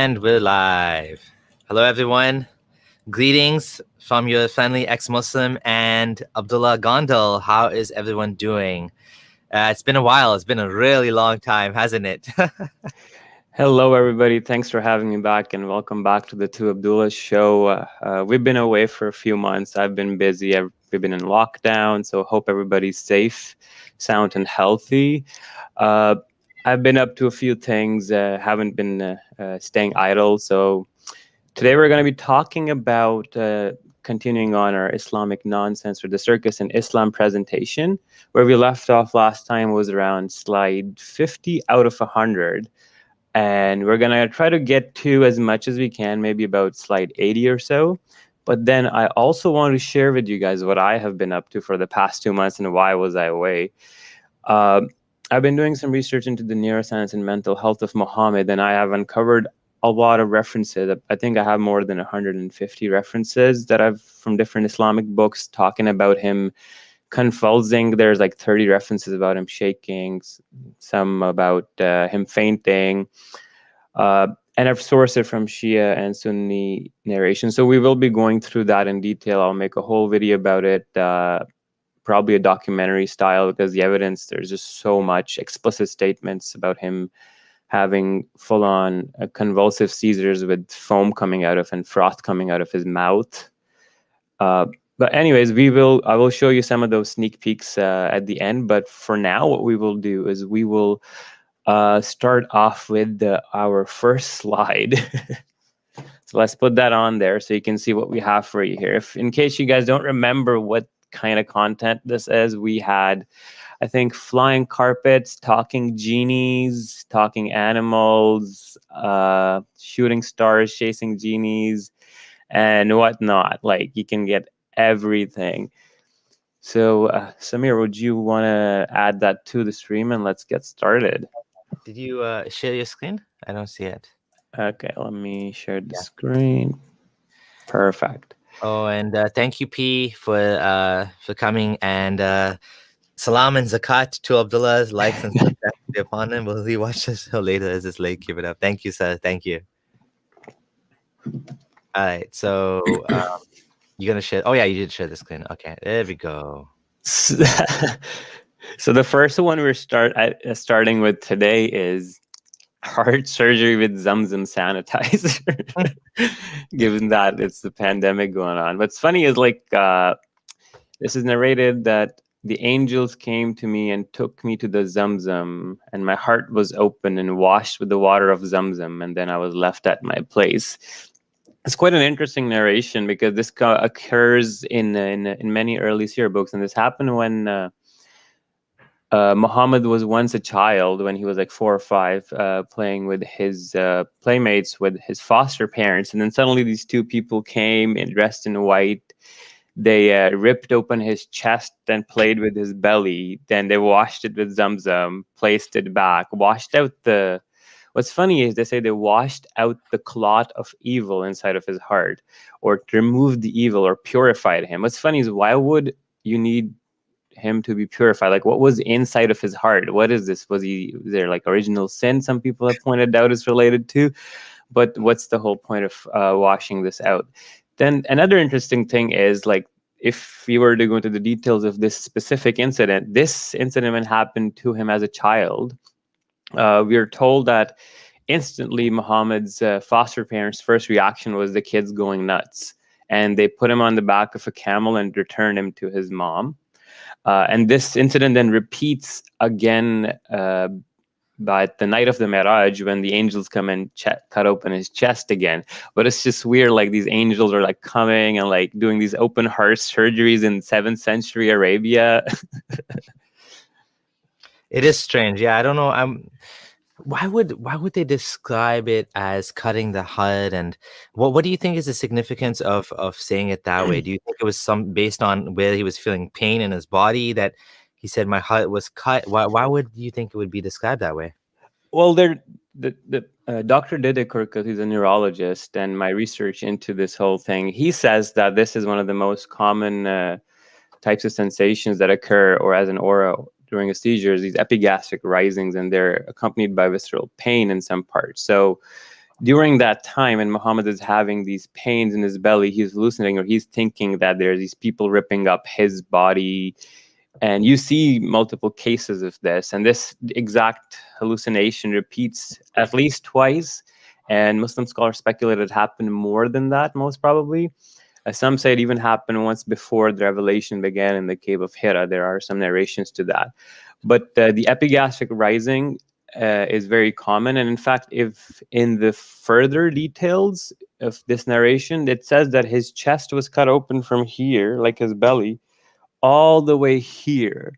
And we're live. Hello, everyone. Greetings from your friendly ex-Muslim and Abdullah Gondal. How is everyone doing? It's been a while. It's been a really long time, hasn't it? Hello, everybody. Thanks for having me back, and welcome back to the Two Abdullahs show. We've been away for a few months. I've been busy. We've been in lockdown, so hope everybody's safe, sound, and healthy. Uh, I've been up to a few things. Haven't been staying idle. So today we're going to be talking about continuing on our Islamic nonsense, or the Circus in Islam presentation. Where we left off last time was around slide 50 out of 100. And we're going to try to get to as much as we can, maybe about slide 80 or so. But then I also want to share with you guys what I have been up to for the past 2 months and why was I away. I've been doing some research into the neuroscience and mental health of Muhammad, and I have uncovered a lot of references. I think I have more than 150 references that I've from different Islamic books talking about him convulsing. There's like 30 references about him shaking, some about him fainting, and I've sourced it from Shia and Sunni narration. So we will be going through that in detail. I'll make a whole video about it, probably a documentary style, because the evidence, there's just so much explicit statements about him having full-on convulsive seizures with foam coming out of and froth coming out of his mouth. But anyways, I will show you some of those sneak peeks at the end. But for now, what we will do is we will start off with our first slide. So let's put that on there so you can see what we have for you here. If, in case you guys don't remember what kind of content this is, we had, I think, flying carpets, talking genies, talking animals, shooting stars, chasing genies, and whatnot. Like, you can get everything. So, Samir, would you want to add that to the stream, and let's get started? Did you share your screen? I don't see it. Okay, let me share the screen. Perfect. Oh, and thank you, P, for coming, and salam and zakat to Abdullah's, likes and subscribe upon him. Will he watch this show later? Is this late? Keep it up. Thank you, sir. Thank you. All right, so you're gonna share. Oh yeah, you did share the screen. Okay, there we go. So the first one we're starting with today is heart surgery with Zamzam sanitizer. Given that it's the pandemic going on, what's funny is like this is narrated that the angels came to me and took me to the Zamzam, and my heart was open and washed with the water of Zamzam, and then I was left at my place. It's quite an interesting narration because this occurs in many early seer books, and this happened when Muhammad was once a child, when he was like 4 or 5, playing with his playmates with his foster parents, and then suddenly these two people came and dressed in white. They ripped open his chest and played with his belly. Then they washed it with Zamzam, placed it back, washed out the. What's funny is they say they washed out the clot of evil inside of his heart, or removed the evil, or purified him. What's funny is, why would you need him to be purified? Like, what was inside of his heart? What is this? Was there like original sin? Some people have pointed out is related to, but what's the whole point of washing this out? Then another interesting thing is, like, if we were to go into the details of this specific incident, this incident happened to him as a child. We are told that instantly Muhammad's foster parents' first reaction was the kid's going nuts, and they put him on the back of a camel and returned him to his mom. And this incident then repeats again by the night of the Miraj, when the angels come and cut open his chest again. But it's just weird, like these angels are like coming and like doing these open heart surgeries in 7th century Arabia. It is strange. Yeah, I don't know. Why would they describe it as cutting the heart? And what do you think is the significance of saying it that way? Do you think it was some based on where he was feeling pain in his body that he said my heart was cut? Why would you think it would be described that way? Well, Dr. Didekur, he's a neurologist, and my research into this whole thing, he says that this is one of the most common types of sensations that occur, or as an aura during a seizure, these epigastric risings, and they're accompanied by visceral pain in some parts. So during that time, and Muhammad is having these pains in his belly, he's hallucinating, or he's thinking that there's these people ripping up his body. And you see multiple cases of this, and this exact hallucination repeats at least twice. And Muslim scholars speculate it happened more than that, most probably. Some say it even happened once before the revelation began in the cave of Hira. There are some narrations to that. But the epigastric rising is very common. And in fact, if in the further details of this narration, it says that his chest was cut open from here, like his belly, all the way here.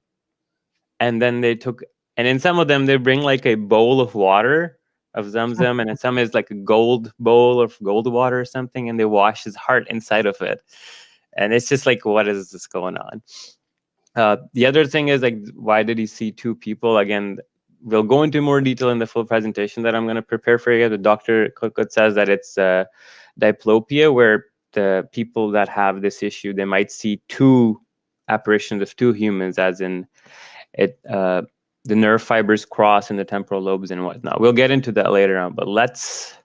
And then they took, and in some of them, they bring like a bowl of water of Zamzam, and in some is like a gold bowl of gold water or something, and they wash his heart inside of it. And it's just like, what is this going on? The other thing is, like, why did he see two people? Again, we'll go into more detail in the full presentation that I'm going to prepare for you. The Dr. Kokut says that it's diplopia, where the people that have this issue, they might see two apparitions of two humans, as in it the nerve fibers cross in the temporal lobes and whatnot. We'll get into that later on, but let's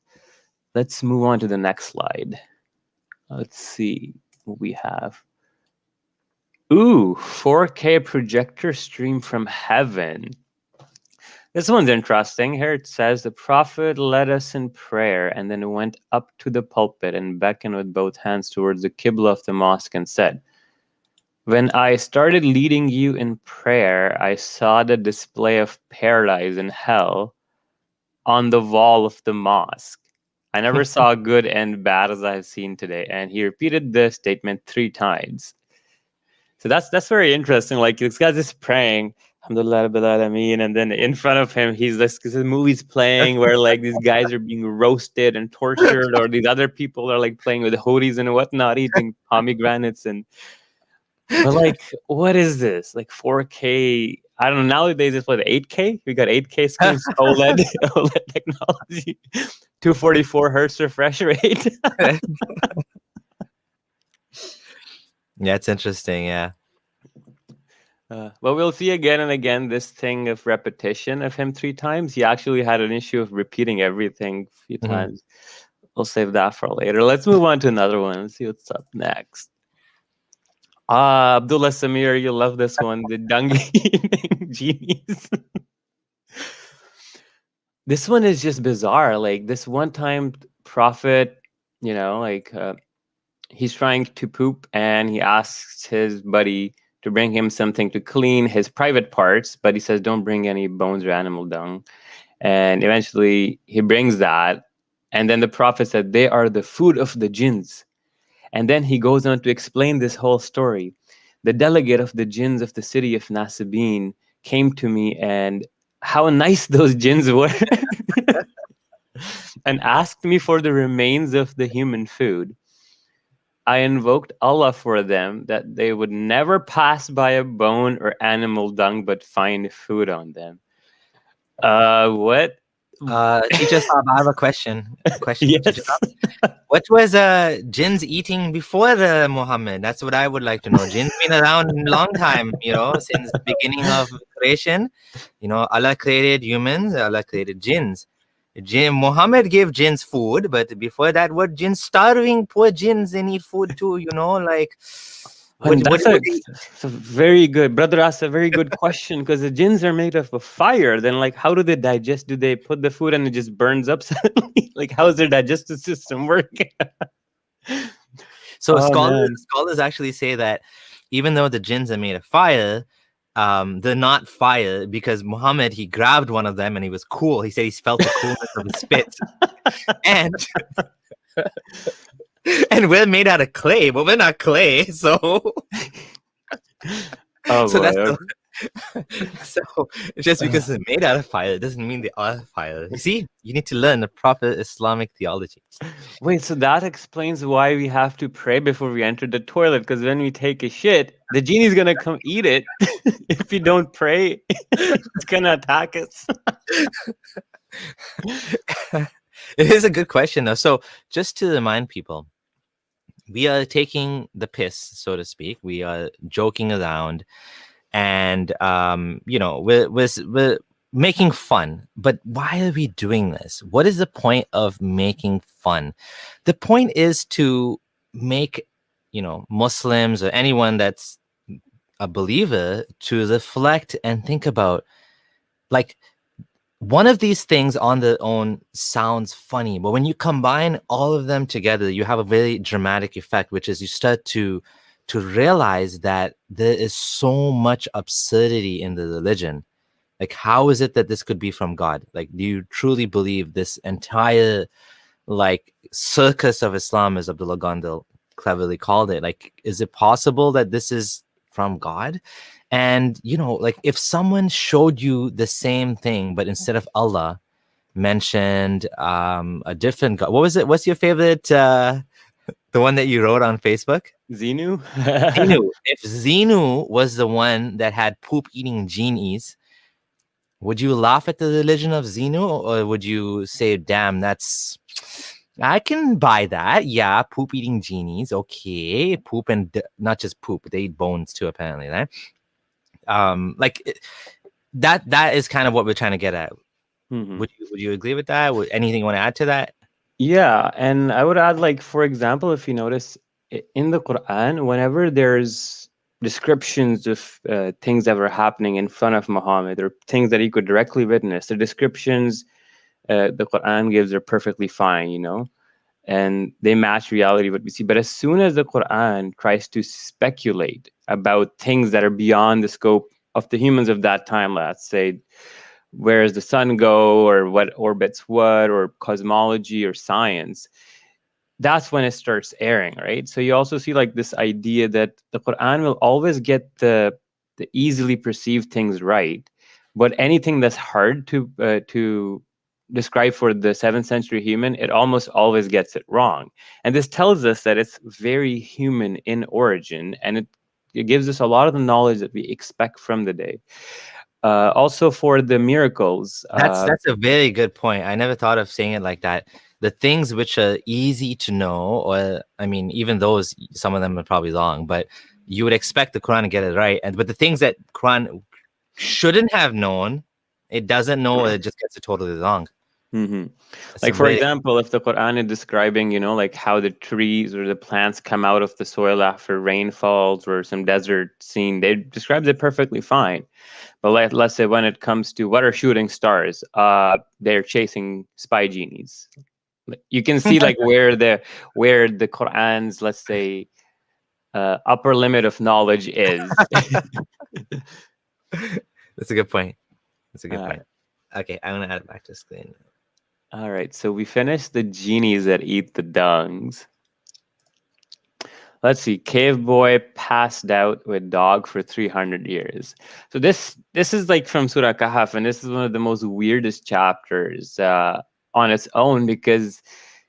move on to the next slide. Let's see what we have. Ooh, 4K projector stream from heaven. This one's interesting. Here it says, the Prophet led us in prayer and then went up to the pulpit and beckoned with both hands towards the Qibla of the mosque and said, when I started leading you in prayer, I saw the display of paradise and hell on the wall of the mosque. I never saw good and bad as I've seen today. And he repeated this statement 3 times. So that's very interesting. Like, this guy's just praying, Alhamdulillah Rabbil Alameen, and then in front of him, he's like, this movie's playing where like these guys are being roasted and tortured, or these other people are like playing with hoodies and whatnot, eating pomegranates and. But like, what is this? Like 4K? I don't know. Nowadays it's like 8K. We got 8K screens, OLED technology, 244 hertz refresh rate. Yeah, it's interesting. Yeah. But we'll see again and again this thing of repetition of him 3 times. He actually had an issue of repeating everything a few times. We'll save that for later. Let's move on to another one. Let's see what's up next. Abdullah Samir, you love this one. The dung eating genies. This one is just bizarre. Like, this one time Prophet, you know, like he's trying to poop and he asks his buddy to bring him something to clean his private parts, but he says, don't bring any bones or animal dung. And eventually he brings that. And then the Prophet said, they are the food of the jinns. And then he goes on to explain this whole story. The delegate of the jinns of the city of Nasibin came to me, and how nice those jinns were, and asked me for the remains of the human food. I invoked Allah for them that they would never pass by a bone or animal dung but find food on them. What? Teacher Saab, I have a question. Yes. What was jinns eating before the Muhammad? That's what I would like to know. Jinns been around a long time, you know, since the beginning of creation. You know, Allah created humans, Allah created jinns. Muhammad gave jinns food, but before that, what jinns starving? Poor jinns, they need food too, you know, like. That's a very good, brother asked a very good question, because the jinns are made of a fire. Then, like, how do they digest? Do they put the food and it just burns up suddenly? Like, how does their digestive system work? So scholars actually say that even though the jinns are made of fire, they're not fire, because Muhammad, he grabbed one of them and he was cool. He said he felt the coolness of his spit. And we're made out of clay, but we're not clay, so. So just because it's made out of fire doesn't mean they are fire. You see, you need to learn the proper Islamic theology. Wait, so that explains why we have to pray before we enter the toilet, because when we take a shit, the genie's gonna come eat it. If we don't pray, it's gonna attack us. It is a good question, though. So just to remind people, we are taking the piss, so to speak. We are joking around, and you know, we're making fun. But why are we doing this? What is the point of making fun? The point is to make, Muslims or anyone that's a believer to reflect and think about, like, one of these things on their own sounds funny, but when you combine all of them together, you have a very dramatic effect, which is you start to realize that there is so much absurdity in the religion. Like, how is it that this could be from God? Like, do you truly believe this entire, like, circus of Islam, as Abdullah Gondal cleverly called it? Like, is it possible that this is from God? And, like, if someone showed you the same thing, but instead of Allah, mentioned a different God. What was it? What's your favorite, the one that you wrote on Facebook? Xenu? Xenu. If Xenu was the one that had poop eating genies, would you laugh at the religion of Xenu, or would you say, damn, I can buy that. Yeah, poop eating genies. Okay. Poop and not just poop, they eat bones too, apparently, right? Like that is kind of what we're trying to get at. Mhm. Would you agree with that? Anything you want to add to that? Yeah, and I would add, like, for example, if you notice in the Quran, whenever there's descriptions of things that were happening in front of Muhammad or things that he could directly witness, the descriptions the Quran gives are perfectly fine, and they match reality, what we see. But as soon as the Quran tries to speculate about things that are beyond the scope of the humans of that time, let's say, where does the sun go, or what orbits what, or cosmology or science, that's when it starts airing, right? So you also see, like, this idea that the Quran will always get the easily perceived things right, but anything that's hard to describe for the 7th century human, it almost always gets it wrong. And this tells us that it's very human in origin, and it gives us a lot of the knowledge that we expect from the day. Also, for the miracles, That's a very good point. I never thought of saying it like that. The things which are easy to know, or I mean, even those, some of them are probably wrong, but you would expect the Quran to get it right. But the things that Quran shouldn't have known, it doesn't know, or it just gets it totally wrong. mhm. It's a Like, for very example, if the Quran is describing, like, how the trees or the plants come out of the soil after rain falls or some desert scene, they describe it perfectly fine. But let's say when it comes to what are shooting stars, they're chasing spy genies. You can see, like, where the Quran's, let's say, upper limit of knowledge is. that's a good point. That's a good uh, point. Okay, I'm gonna add it back to screen. all right, so we finished the genies that eat the dungs. Let's see. Cave boy passed out with dog for 300 years. So this is, like, from Surah Kahf, and this is one of the most weirdest chapters on its own, because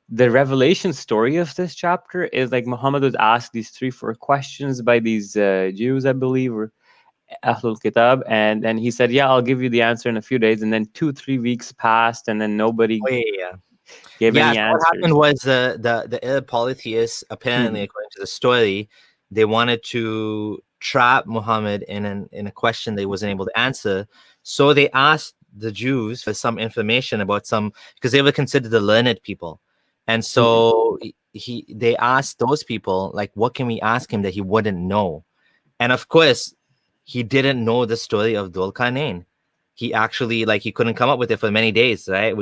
the revelation story of this chapter is, like, Muhammad was asked these 3-4 questions by these Jews, I believe, or Ahlul Kitab, and then he said, "Yeah, I'll give you the answer in a few days." And then 2-3 weeks passed, and then nobody Oh yeah. gave Yeah, any so what happened answers. was the Arab polytheists, apparently, Mhm. according to the story, they wanted to trap Muhammad in a question they wasn't able to answer. So they asked the Jews for some information about some, because they were considered the learned people. And Mhm. so they asked those people, like, what can we ask him that he wouldn't know? And of course, he didn't know the story of Dhul Qarnayn. He actually, like, he couldn't come up with it for many days, right?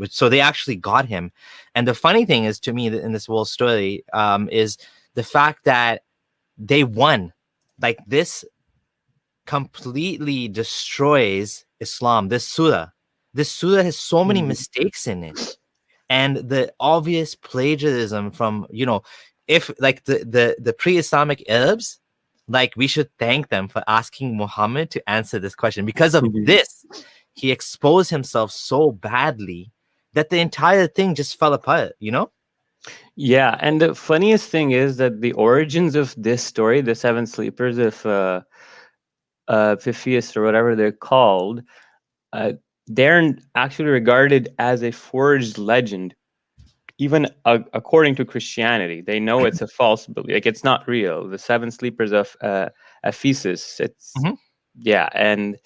So they actually got him. And the funny thing is, to me, in this whole story, is the fact that they won. Like, this completely destroys Islam. This surah has so many Mhm. mistakes in it, and the obvious plagiarism from, if, like, the pre-Islamic Arabs, like, we should thank them for asking Muhammad to answer this question. Because of Mhm. this, he exposed himself so badly that the entire thing just fell apart. Yeah, and the funniest thing is that the origins of this story, the Seven Sleepers of Piphias, or whatever they're called, uh, they're actually regarded as a forged legend. Even according to Christianity, they know it's a false belief. Like, it's not real. The Seven Sleepers of Ephesus. It's Mhm. Yeah, and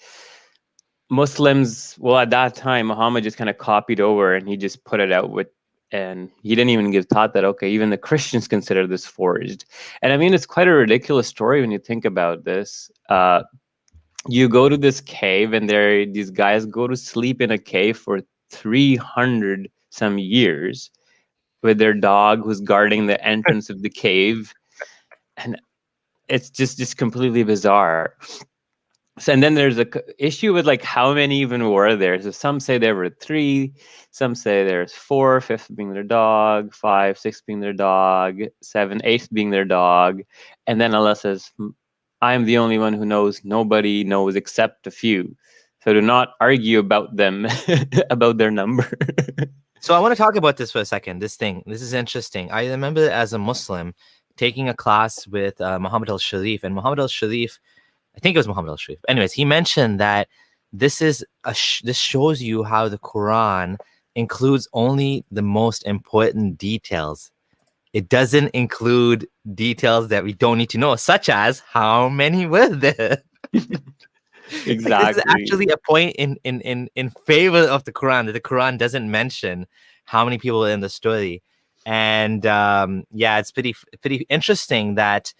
Muslims, well, at that time, Muhammad just kind of copied over and he just put it out with, and he didn't even give thought that, okay, even the Christians consider this forged. And I mean, it's quite a ridiculous story when you think about this. You go to this cave and these guys go to sleep in a cave for 300 some years with their dog who's guarding the entrance of the cave. And it's just completely bizarre. So, and then there's a issue with like how many even were there. So some say there were 3, some say there's 4, 5th being their dog, 5, 6 being their dog, 7, 8th being their dog, and then Allah says, "I'm the only one who knows. Nobody knows except a few." So do not argue about them about their number. So I want to talk about this for a second. This is interesting. I remember as a Muslim taking a class with Muhammad al-Sharif, and Muhammad al-Sharif, I think it was Muhammad al-Sharif. Anyways, he mentioned that this shows you how the Quran includes only the most important details. It doesn't include details that we don't need to know, such as how many were there. Exactly. Like, this is actually a point in favor of the Quran, that the Quran doesn't mention how many people are in the story. And yeah, it's pretty interesting that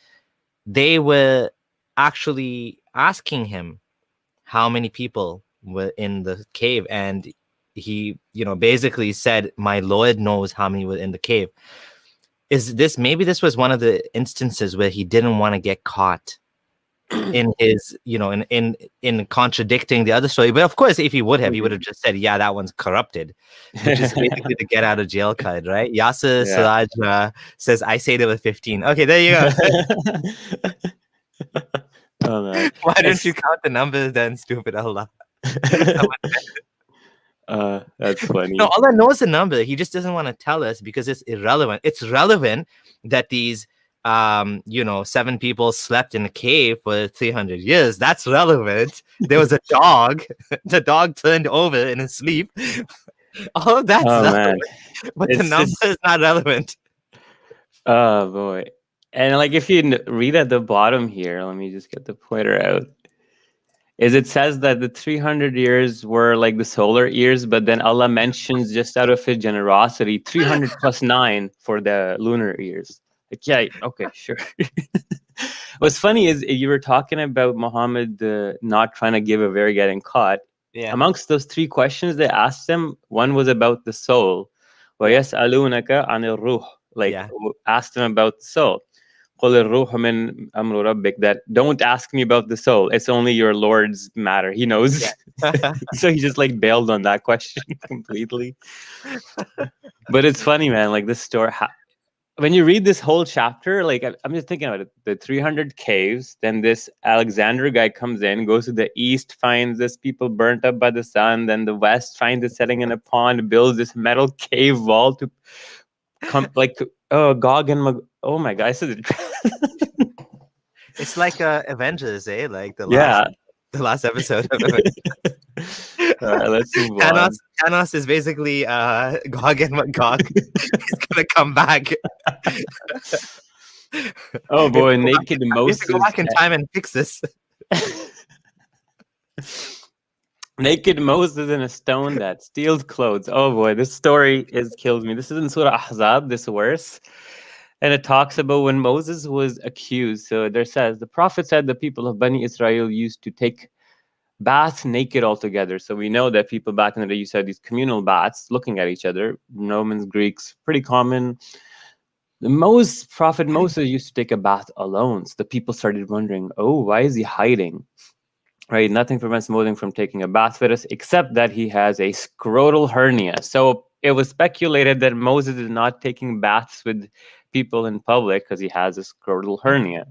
they were actually asking him how many people were in the cave, and he, basically said, "My Lord knows how many were in the cave." Maybe this was one of the instances where he didn't want to get caught in his, in contradicting the other story. But of course, if he would have, he would have just said, "Yeah, that one's corrupted," which is basically the get out of jail card, right? Yasser Siraj says, "I say there were 15." Okay, there you go. Oh, man. Why don't you count the numbers then, stupid Allah? That's funny. No, Allah knows the number. He just doesn't want to tell us because it's irrelevant. It's relevant that these 7 people slept in a cave for 300 years. That's relevant. There was a dog. The dog turned over in his sleep. All of that's relevant, man. But the number is not relevant. Oh boy. And like, if you read at the bottom here, let me just get the pointer out. It says that the 300 years were like the solar years, but then Allah mentions, just out of his generosity, 300 plus 9 for the lunar years. Like, yeah, okay, sure. What's funny is you were talking about Muhammad not trying to give away getting caught. Yeah. Amongst those 3 questions they asked him, one was about the soul. وَيَسْأَلُونَكَ عَنِ الرُّوحِ. Like, asked him about the soul. That don't ask me about the soul. It's only your Lord's matter. He knows. Yeah. So he just like bailed on that question completely. But it's funny, man. Like, this story, when you read this whole chapter, like, I'm just thinking about it. The 300 caves. Then this Alexander guy comes in, goes to the east, finds this people burnt up by the sun. Then the west finds it setting in a pond, builds this metal cave wall to come, like, Gog and Mag. Oh my God! I said it. It's like Avengers, eh? Like the last episode of Avengers. Let's move on. Thanos is basically Gog and Magog. He's gonna come back. Oh boy, naked Moses. Go back in time and fix this. Naked Moses in a stone that steals clothes. Oh boy, this story kills me. This is in Surah Ahzab, this verse. And it talks about when Moses was accused. So there says, the prophet said the people of Bani Israel used to take baths naked altogether. So we know that people back in the day used to have these communal baths looking at each other. Romans, Greeks, pretty common. The prophet Moses used to take a bath alone. So the people started wondering, oh, why is he hiding? Right? Nothing prevents Moses from taking a bath with us, except that he has a scrotal hernia. So it was speculated that Moses is not taking baths with people in public because he has a scrotal hernia.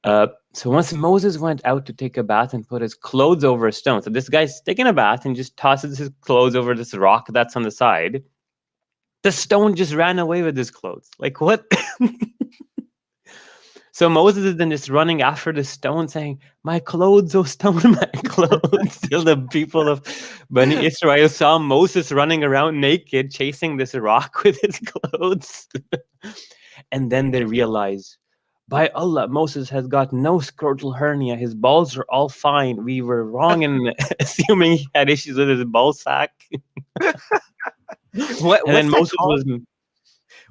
So once Moses went out to take a bath and put his clothes over a stone. So this guy's taking a bath and just tosses his clothes over this rock that's on the side. The stone just ran away with his clothes. Like, what? So Moses is then just running after the stone saying, my clothes, oh stone, my clothes. Till the people of Bani Israel saw Moses running around naked, chasing this rock with his clothes. And then they realize, By Allah, Moses has got no scrotal hernia. His balls are all fine. We were wrong in assuming he had issues with his ball sack. What And then what's that Moses called? was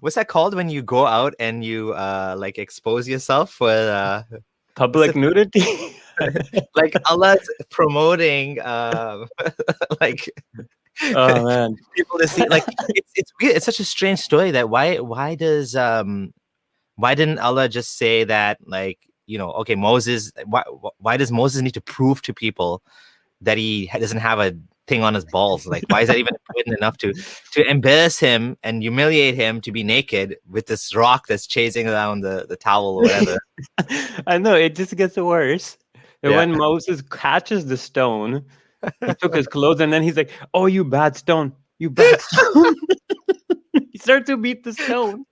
What's that called when you go out and you like expose yourself for what's public it nudity. like Allah's promoting like Oh man. people to see like it's weird. It's such a strange story that why didn't Allah just say that, like, okay, Moses, why does Moses need to prove to people that he doesn't have a thing on his balls? Like, why is that even important enough to embarrass him and humiliate him to be naked with this rock that's chasing around the towel or whatever? I know, it just gets worse. And Yeah. when Moses catches the stone, he took his clothes and then he's like, "Oh, you bad stone, you bad stone." He started to beat the stone.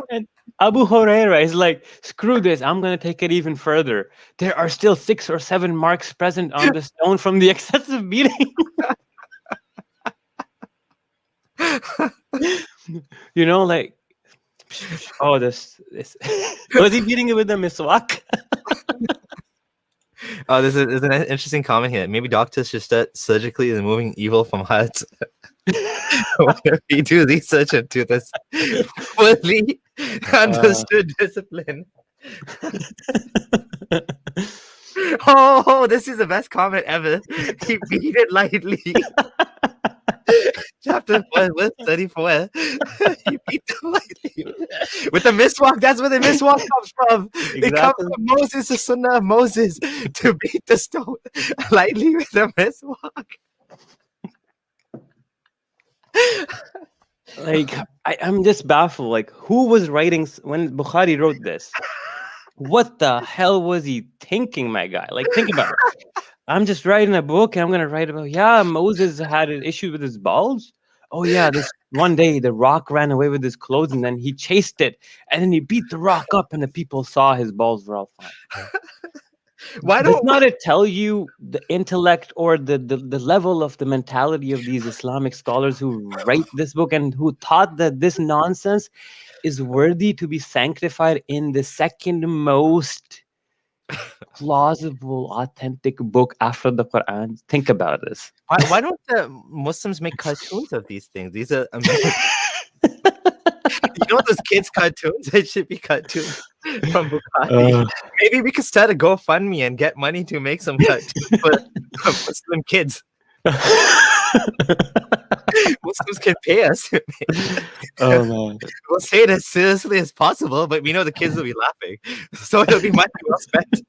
And Abu Huraira is like, "Screw this, I'm going to take it even further. There are still 6 or 7 marks present on the stone from the excessive beating." Like, oh, this. Was he beating it with a miswak? Oh, there's an interesting comment here. Maybe doctors should start surgically removing evil from hearts. We do research into this fully understood discipline. Oh, this is the best comment ever. He beat it lightly. Chapter 4, verse 34. He beat it lightly. With the miswak, that's where the miswak comes from. It comes Exactly. from Moses, the sunnah of Moses, to beat the stone lightly with the miswak. Like, I'm just baffled. Like, who was writing when Bukhari wrote this? What the hell was he thinking, my guy? Like, think about it. I'm just writing a book and I'm gonna write about, yeah, Moses had an issue with his balls. Oh yeah, this one day the rock ran away with his clothes and then he chased it and then he beat the rock up and the people saw his balls were all fine. Why Does don't not it tell you the intellect or the level of the mentality of these Islamic scholars who write this book and who thought that this nonsense is worthy to be sanctified in the second most plausible, authentic book after the Quran? Think about this. why don't the Muslims make cartoons of these things? These are amazing. Those kids' cartoons? It should be cartoons from Bukhari. Maybe we could start a GoFundMe and get money to make some cartoons for Muslim kids. Muslims can pay us. Oh man. We'll say it as seriously as possible, but we know the kids will be laughing. So it'll be money well spent.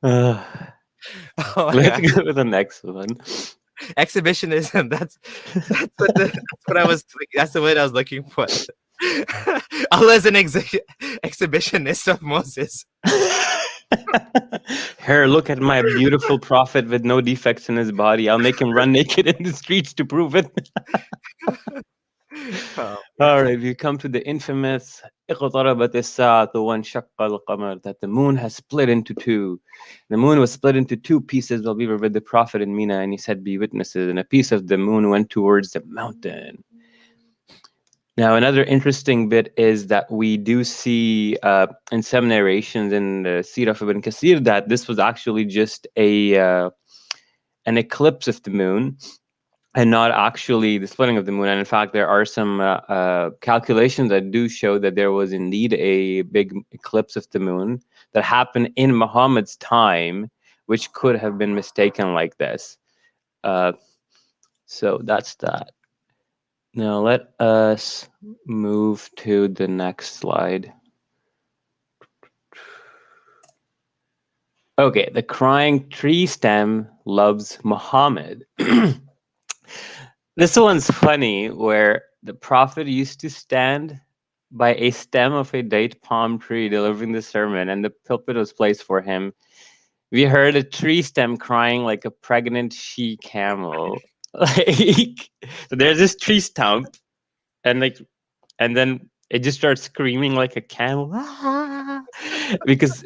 Oh Let's go to the next one. Exhibitionism. That's what I was. That's the word I was looking for. Allah is an exhibitionist of Moses. Here, look at my beautiful prophet with no defects in his body. I'll make him run naked in the streets to prove it. Oh. All right, we come to the infamous اقتربت الساعة وانشق القمر, that the moon has split into two. The moon was split into two pieces while we were with the prophet in Mina, and he said, "Be witnesses." And a piece of the moon went towards the mountain. Now, another interesting bit is that we do see in some narrations in the Sirah of Ibn Kathir that this was actually just an eclipse of the moon and not actually the splitting of the moon. And in fact, there are some calculations that do show that there was indeed a big eclipse of the moon that happened in Muhammad's time, which could have been mistaken like this. So that's that. Now let us move to the next slide. Okay, the crying tree stem loves Muhammad. This one's funny, where the prophet used to stand by a stem of a date palm tree delivering the sermon, and the pulpit was placed for him. We heard a tree stem crying like a pregnant she-camel. Like, so there's this tree stump, and then it just starts screaming like a camel. Because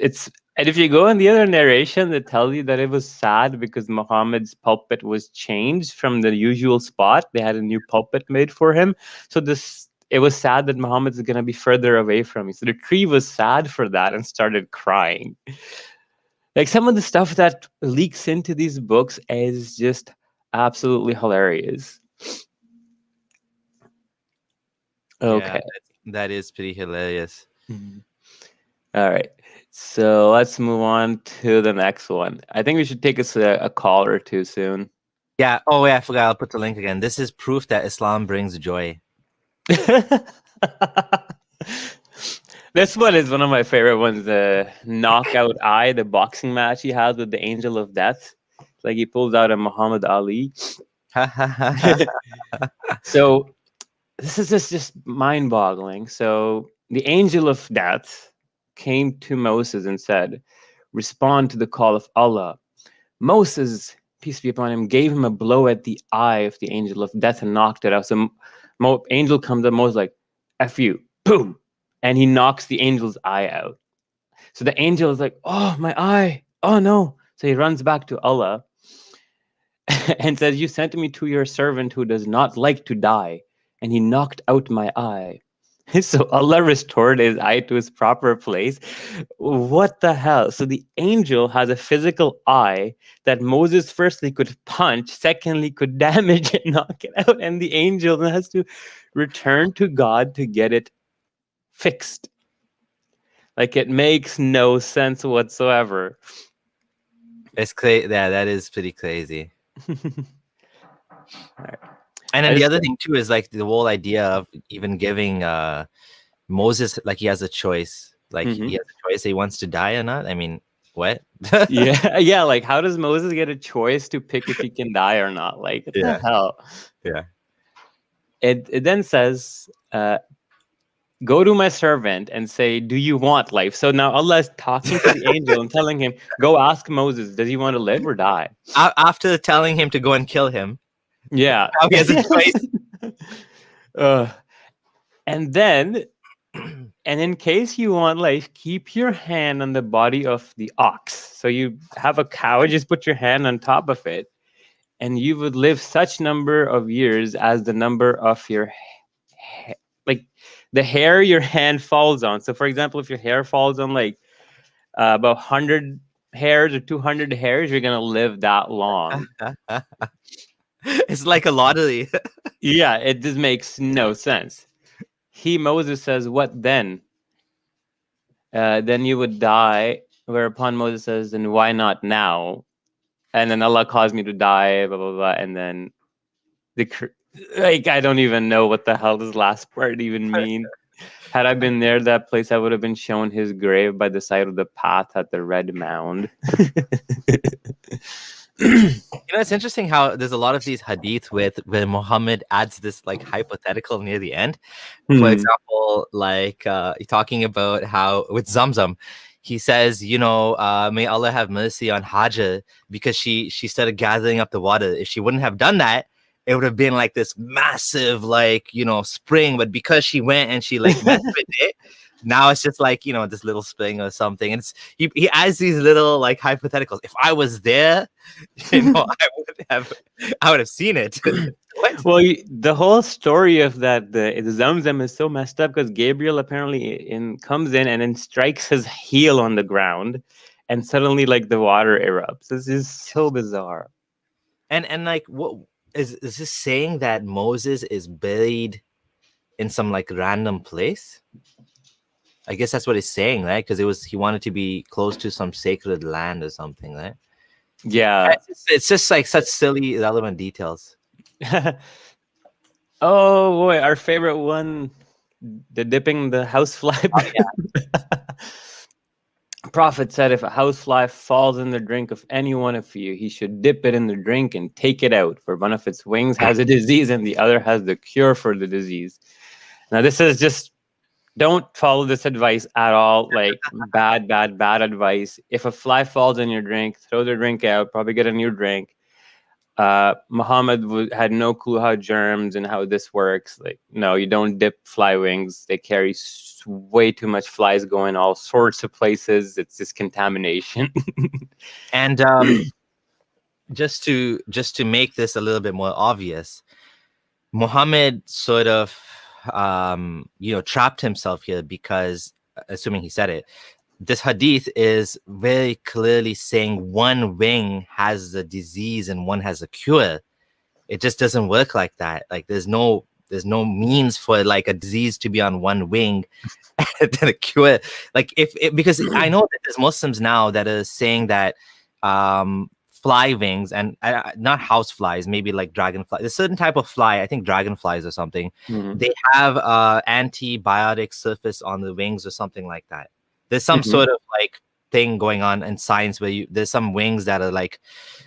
and if you go in the other narration, they tell you that it was sad because Muhammad's pulpit was changed from the usual spot. They had a new pulpit made for him. So this it was sad that Muhammad is going to be further away from me. So the tree was sad for that and started crying. Like some of the stuff that leaks into these books is just absolutely hilarious. Yeah, Okay. that is pretty hilarious. Mhm. All right. So let's move on to the next one. I think we should take us a call or two soon. Yeah. Oh, yeah, I forgot. I'll put the link again. This is proof that Islam brings joy. This one is one of my favorite ones. The knockout eye, the boxing match he has with the Angel of Death. It's like he pulls out a Muhammad Ali. So this is just mind-boggling. So the Angel of Death came to Moses and said, "Respond to the call of Allah." Moses, peace be upon him, gave him a blow at the eye of the Angel of Death and knocked it out. So Angel comes up, Moses like, "F you," boom, and he knocks the angel's eye out. So the angel is like, "Oh, my eye, oh no." So he runs back to Allah and says, "You sent me to your servant who does not like to die, and he knocked out my eye." So Allah restored his eye to its proper place. What the hell? So the angel has a physical eye that Moses firstly could punch, secondly could damage and knock it out, and the angel has to return to God to get it fixed. Like it makes no sense whatsoever. It's crazy. Yeah, that is pretty crazy. Right. And then the other thing too is like the whole idea of even giving Moses, like he has a choice. Like he has a choice, he wants to die or not. I mean, what? yeah. Like how does Moses get a choice to pick if he can die or not? Like what the hell? Yeah. It then says, "Go to my servant and say, do you want life?" So now Allah is talking to the angel and telling him, "Go ask Moses, does he want to live or die?" After telling him to go and kill him. Yeah. Now he has a choice. And then, and in case you want life, keep your hand on the body of the ox. So you have a cow, just put your hand on top of it, and you would live such number of years as the number of your like the hair your hand falls on. So for example, if your hair falls on like about 100 hairs or 200 hairs, you're gonna live that long. It's like a lottery. Yeah, it just makes no sense. Moses says, "What then? Then you would die." Whereupon Moses says, "Then why not now?" And then Allah caused me to die, blah blah blah. And then I don't even know what the hell this last part even mean. Had I been near that place, I would have been shown his grave by the side of the path at the red mound. It's interesting how there's a lot of these hadith where Muhammad adds this like hypothetical near the end. For example, like talking about how with Zamzam, he says, may Allah have mercy on Hajar because she started gathering up the water. If she wouldn't have done that, it would have been like this massive spring. But because she went and she like messed with it, now it's just like this little spring or something. And he adds these little like hypotheticals. If I was there, I would have seen it. Well, the whole story of that the Zamzam is so messed up because Gabriel apparently comes in and then strikes his heel on the ground, and suddenly like the water erupts. This is so bizarre. And like, what is this saying that Moses is buried in some like random place? I guess that's what he's saying, right? Because he wanted to be close to some sacred land or something, right? Yeah. It's just like such silly, irrelevant details. Oh boy, our favorite one, the dipping the housefly. Oh, yeah. Prophet said, if a housefly falls in the drink of any one of you, he should dip it in the drink and take it out, for one of its wings has a disease and the other has the cure for the disease. Now this is just, don't follow this advice at all. Like bad advice. If a fly falls in your drink, throw the drink out, probably get a new drink. Muhammad had no clue how germs and how this works. Like, no, you don't dip fly wings. They carry way too much flies going all sorts of places. It's just contamination. And just to make this a little bit more obvious, Muhammad sort of trapped himself here because, assuming he said it, this hadith is very clearly saying one wing has the disease and one has a cure. It just doesn't work like that. Like there's no means for like a disease to be on one wing and then a cure. Like because I know that there's Muslims now that are saying that fly wings and not house flies, maybe like dragonfly. There's a certain type of fly, I think dragonflies or something. Mhm. They have antibiotic surface on the wings or something like that. There's some Mhm. sort of like thing going on in science where there's some wings that are like,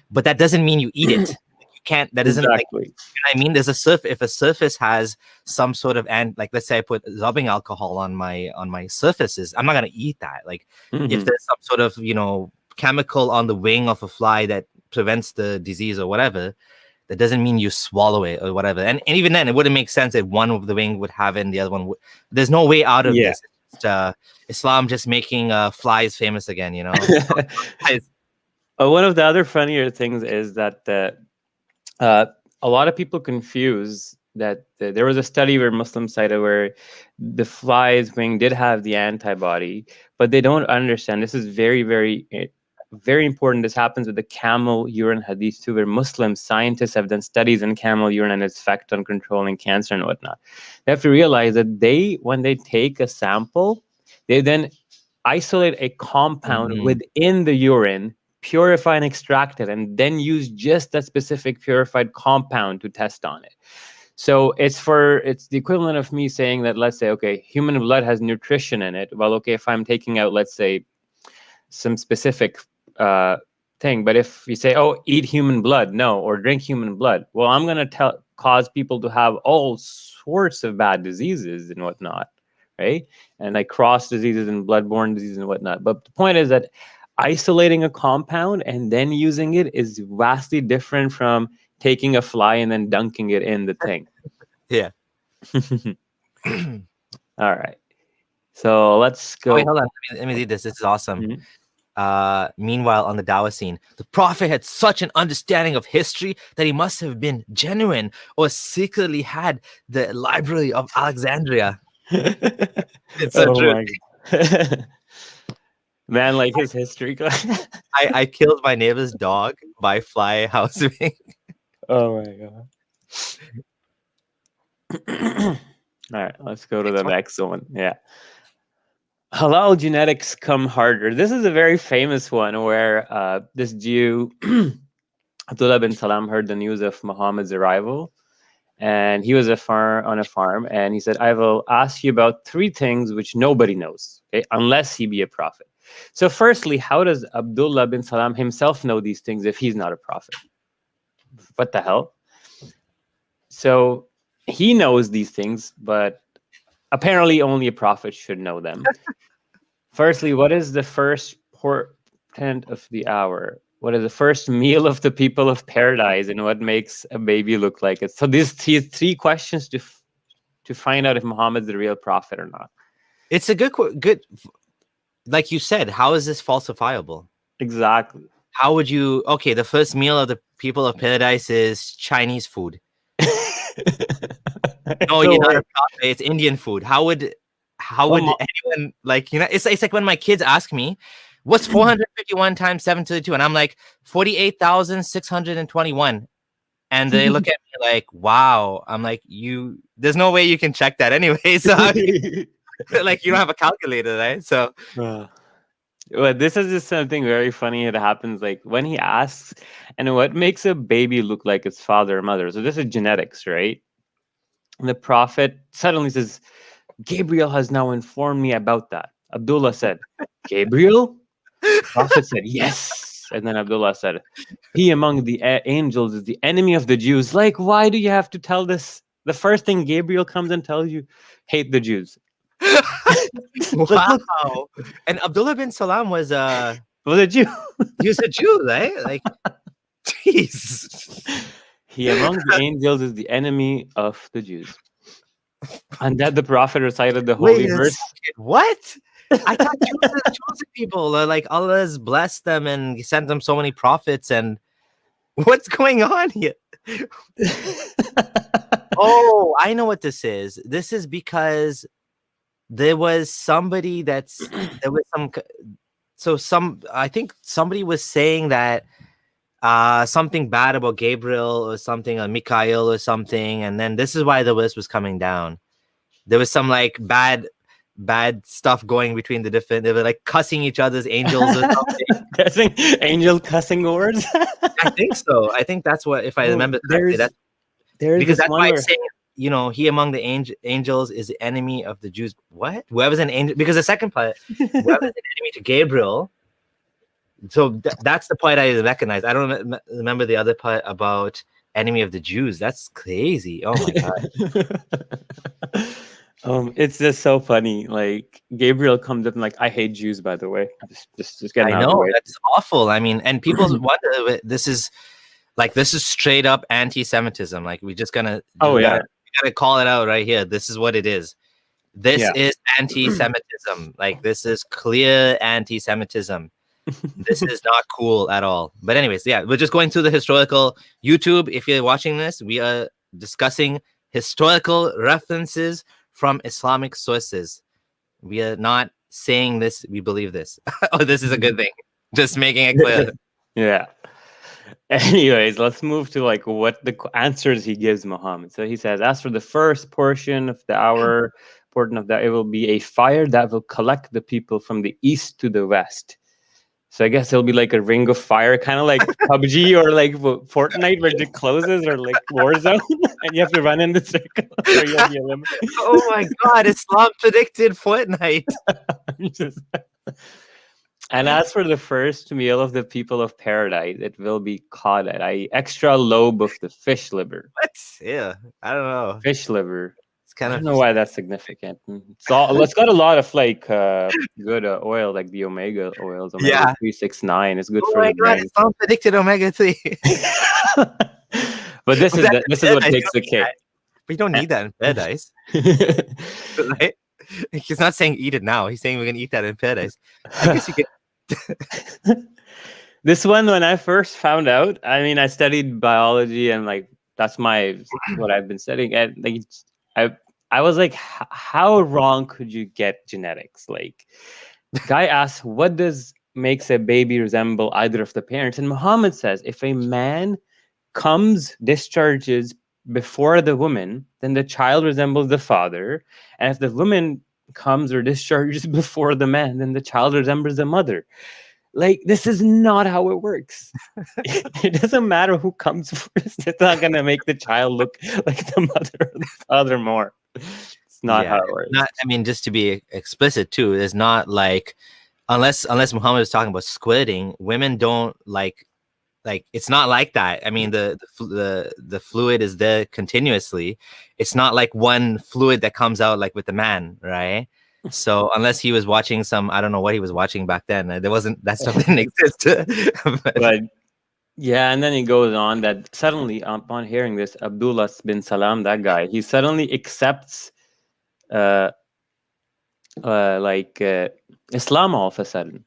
but that doesn't mean you eat it. You can't. That isn't like. Exactly. I mean, there's a if a surface has some sort of like let's say I put rubbing alcohol on my surfaces, I'm not gonna eat that. Like if Mhm. there's some sort of chemical on the wing of a fly that prevents the disease or whatever, that doesn't mean you swallow it or whatever. And even then, it wouldn't make sense if one of the wing would have it and the other one would. There's no way out of Yeah. this. It's just, Islam just making flies famous again. One of the other funnier things is that uh, a lot of people confuse that there was a study where Muslims cited where the fly's wing did have the antibody, but they don't understand. This is very, very, very important. This happens with the camel urine hadith too, where Muslim scientists have done studies in camel urine and its effect on controlling cancer and whatnot. They have to realize that when they take a sample, they then isolate a compound Mhm. within the urine, purify and extract it, and then use just that specific purified compound to test on it. So it's the equivalent of me saying that, let's say, okay, human blood has nutrition in it. Well, okay, if I'm taking out, let's say, some specific uh, thing, but if you say, oh, eat human blood, no, or drink human blood, well, I'm going to cause people to have all sorts of bad diseases and whatnot, right? And like cross diseases and bloodborne diseases and whatnot. But the point is that isolating a compound and then using it is vastly different from taking a fly and then dunking it in the thing. Yeah. All right. So let's Oh, wait, go. hold on. Let me read this. This is awesome. Mhm. Meanwhile, on the Dawah scene, the Prophet had such an understanding of history that he must have been genuine or secretly had the Library of Alexandria. It's so Oh true. my god. Man, like his history class. I killed my neighbor's dog by fly housing. Oh my god. All right, let's go to the next one. Yeah. Halal genetics come harder. This is a very famous one where this Jew, Abdullah bin Salam, heard the news of Muhammad's arrival. And he was on a farm, and he said, I will ask you about three things which nobody knows, okay, unless he be a prophet. So firstly, how does Abdullah bin Salam himself know these things if he's not a prophet? What the hell? So he knows these things, but apparently only a prophet should know them. Firstly, what is the first portent of the hour? What is the first meal of the people of paradise, and what makes a baby look like it? So these three questions to find out if Muhammad's the real prophet or not. It's a good, like you said, how is this falsifiable? Exactly. How would you, okay, the first meal of the people of paradise is Chinese food. No, you're not a prophet, it's Indian food. How would anyone like, it's like when my kids ask me, what's 451 times 732? And I'm like, 48,621. And they look at me like, wow. I'm like, there's no way you can check that anyway. So like you don't have a calculator, right? So Well, this is just something very funny. It happens like when he asks, and what makes a baby look like its father or mother? So this is genetics, right? And the prophet suddenly says, Gabriel has now informed me about that. Abdullah said, Gabriel? Prophet said, yes. And then Abdullah said, he among the angels is the enemy of the Jews. Like, why do you have to tell this? The first thing Gabriel comes and tells you, hate the Jews. wow. And Abdullah bin Salam was a Jew. He was a Jew, right? Like, jeez. He among the angels is the enemy of the Jews. And that the prophet recited the holy verse. What? I thought Jews are the chosen people. Like Allah's blessed them and sent them so many prophets. And what's going on here? Oh, I know what this is. This is because there was somebody there was I think somebody was saying that something bad about Gabriel or something, or Mikhail or something, and then this is why the list was coming down. There was some like bad stuff going between the different. They were like cussing each other's angels or something. Cussing, angel cussing words. I think so. I think that's what, if I Oh, remember correctly, there's that's there's because this that's one why it's where saying, he among the angels is the enemy of the Jews. What? Whoever's an angel, because the second part, whoever's an enemy to Gabriel. So that's the part I recognize. I don't remember the other part about enemy of the Jews. That's crazy. Oh my god. it's just so funny. Like Gabriel comes up and like, I hate Jews, by the way. Just getting I out of the know way. that's awful. I mean, and people wonder, this is straight up anti-Semitism. Like we just gonna Oh we yeah. gotta call it out right here. This is what it is. This Yeah. is anti-Semitism. Like this is clear anti-Semitism. This is not cool at all. But anyways, yeah, we're just going through the historical YouTube. If you're watching this, we are discussing historical references from Islamic sources. We are not saying this, we believe this. Oh, this is a good thing. Just making it clear. Yeah. Anyways, let's move to like what the answers he gives Muhammad. So he says, as for the first portion of the hour, portion of that, it will be a fire that will collect the people from the east to the west. So I guess it'll be like a ring of fire, kind of like PUBG or like Fortnite, where it closes, or like Warzone, and you have to run in the circle, or you'll be eliminated. Oh my god, Islam predicted Fortnite. And as for the first meal of the people of paradise, it will be caught at a extra lobe of the fish liver. What? Yeah, I don't know. Fish liver. It's kind I of don't know why that's significant. It's got a lot of like good oil, like the omega oils. Omega Yeah. 369 is good Oh for my the god, brain. Islam predicted omega 3. But this is what takes the cake. We don't need that in paradise. Right? He's not saying eat it now. He's saying we're gonna eat that in paradise. I guess you could. This one, when I first found out, I mean, I studied biology and like that's what I've been studying. And like I was like, how wrong could you get genetics? Like, guy asks, what does makes a baby resemble either of the parents? And Muhammad says, if a man discharges before the woman, then the child resembles the father. And if the woman comes or discharges before the man, then the child resembles the mother. Like, this is not how it works. It doesn't matter who comes first. It's not going to make the child look like the mother or the father more. It's not how it works. I mean, just to be explicit too, it's not like, unless Muhammad is talking about squirting, women don't like it's not like that. I mean, the fluid is there continuously. It's not like one fluid that comes out like with the man, right? So unless he was watching I don't know what he was watching back then. That stuff didn't exist. But yeah, and then he goes on that suddenly upon hearing this, Abdullah bin Salam, that guy, he suddenly accepts Islam all of a sudden.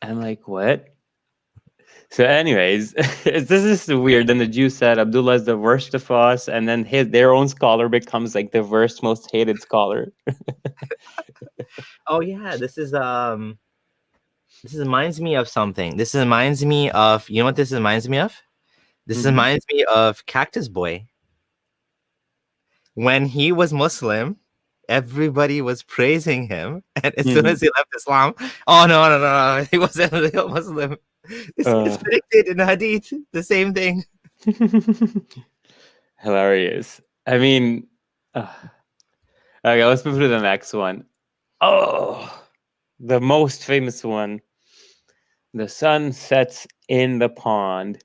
I'm like, what? So anyways, this is weird. Then the Jew said Abdullah is the worst of us, and then their own scholar becomes like the worst, most hated scholar. Oh yeah, this reminds me of something. This reminds me of, you know what this reminds me of? This reminds me of Cactus Boy. When he was Muslim, everybody was praising him, and as soon as he left Islam, oh no, he wasn't a real Muslim. It's predicted in the Hadith, the same thing. Hilarious. I mean, okay, let's move to the next one. Oh, the most famous one. The sun sets in the pond.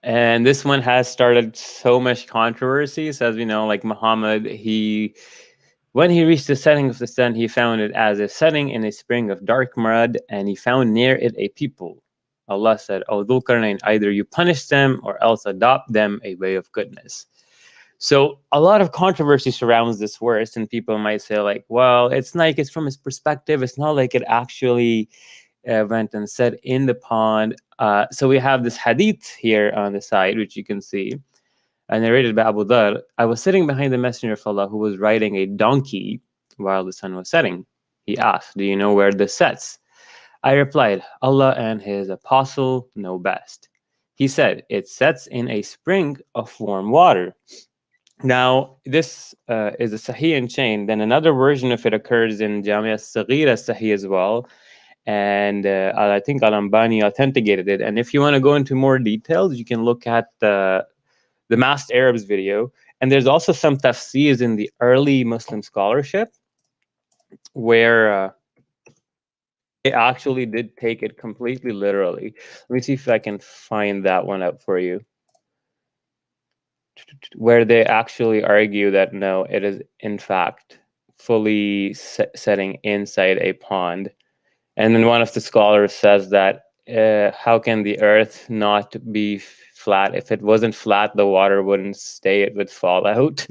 And this one has started so much controversy. So as we know, like Muhammad, when he reached the setting of the sun, he found it as a setting in a spring of dark mud, and he found near it a people. Allah said, "O Dhul-Qarnayn, either you punish them or else adopt them a way of goodness." So a lot of controversy surrounds this verse, and people might say like, well, it's like it's from his perspective. It's not like it actually went and set in the pond. So we have this hadith here on the side, which you can see. narrated by Abu Dhar, I was sitting behind the Messenger of Allah who was riding a donkey while the sun was setting. He asked, "Do you know where this sets?" I replied, "Allah and His Apostle know best." He said, "It sets in a spring of warm water." Now, this is a Sahih in chain. Then another version of it occurs in Jamia Saghira Sahih as well. And I think Al-Ambani authenticated it. And if you want to go into more details, you can look at the Masked Arabs video. And there's also some tafsirs in the early Muslim scholarship where they actually did take it completely literally. Let me see if I can find that one up for you, where they actually argue that no, it is in fact fully setting inside a pond. And then one of the scholars says that how can the earth not be flat? If it wasn't flat, the water wouldn't stay, it would fall out.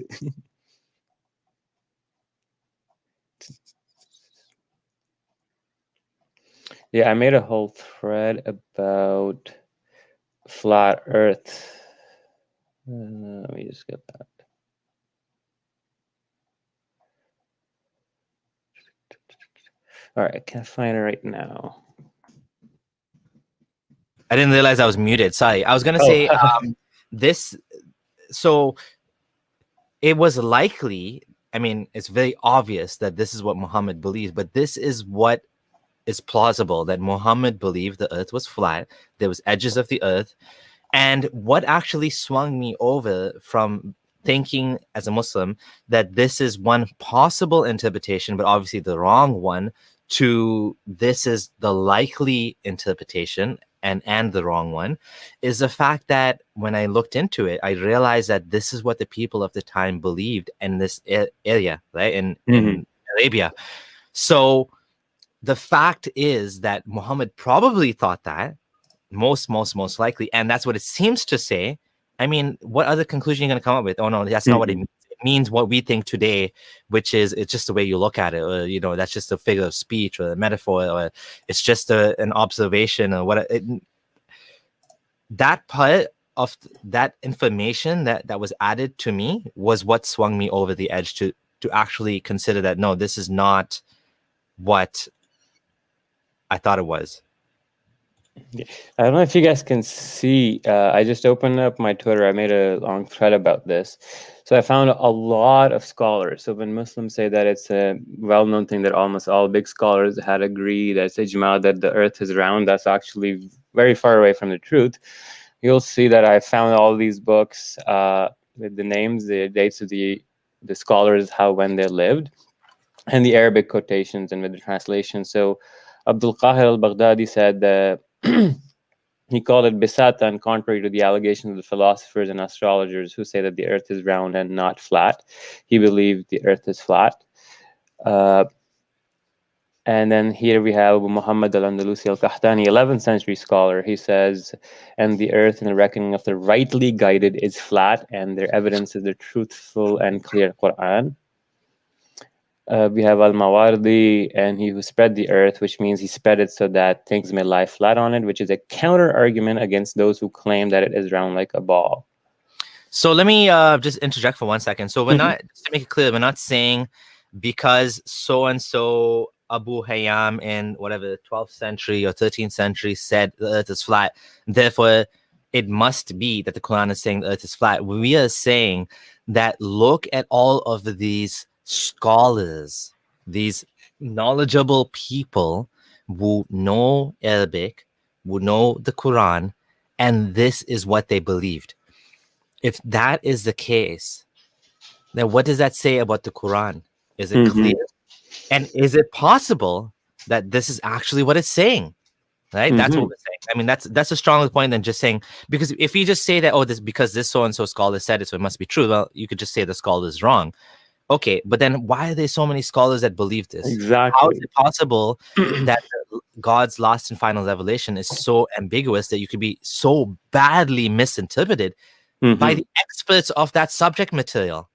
Yeah, I made a whole thread about flat earth. Let me just get that. All right, I can't find it right now. I didn't realize I was muted. Sorry. I was going to say this. So it was likely, I mean, it's very obvious that this is what Muhammad believes, but this is what is plausible, that Muhammad believed the earth was flat. There was edges of the earth. And what actually swung me over from thinking as a Muslim that this is one possible interpretation, but obviously the wrong one, to this is the likely interpretation and the wrong one, is the fact that when I looked into it, I realized that this is what the people of the time believed in this area, right? In Arabia. So the fact is that Muhammad probably thought that, most likely, and that's what it seems to say. I mean, what other conclusion are you going to come up with? Oh no, that's not what it means. It means what we think today, which is it's just the way you look at it, or that's just a figure of speech or a metaphor, or it's just an observation, or what. That part of that information that was added to me was what swung me over the edge to actually consider that no, this is not what I thought it was. I don't know if you guys can see, I just opened up my Twitter. I made a long thread about this. So I found a lot of scholars. So when Muslims say that it's a well-known thing that almost all big scholars had agreed that it's ijma that the earth is round, that's actually very far away from the truth. You'll see that I found all these books with the names, the dates of the scholars, when they lived, and the Arabic quotations and with the translation. So Abdul Qahir al-Baghdadi said that he called it bisatan, contrary to the allegations of the philosophers and astrologers who say that the earth is round and not flat. He believed the earth is flat. And then here we have Muhammad al-Andalusi al-Qahtani, 11th century scholar. He says, and the earth in the reckoning of the rightly guided is flat, and their evidence is the truthful and clear Quran. We have Al-Mawardi, and he who spread the earth, which means he spread it so that things may lie flat on it, which is a counter argument against those who claim that it is round like a ball. So let me just interject for 1 second. So we're not, just to make it clear, we're not saying because so-and-so Abu Hayyam in whatever 12th century or 13th century said the earth is flat, therefore it must be that the Quran is saying the earth is flat. We are saying that look at all of these scholars, these knowledgeable people who know Arabic, who know the Quran, and this is what they believed. If that is the case, then what does that say about the Quran? Is it clear? And is it possible that this is actually what it's saying? Right? That's what we're saying. I mean, that's a stronger point than just saying, because if you just say that, oh, this because this so-and-so scholar said it, so it must be true. Well, you could just say the scholar is wrong. Okay, but then why are there so many scholars that believe this? Exactly. How is it possible that God's last and final revelation is so ambiguous that you could be so badly misinterpreted by the experts of that subject material?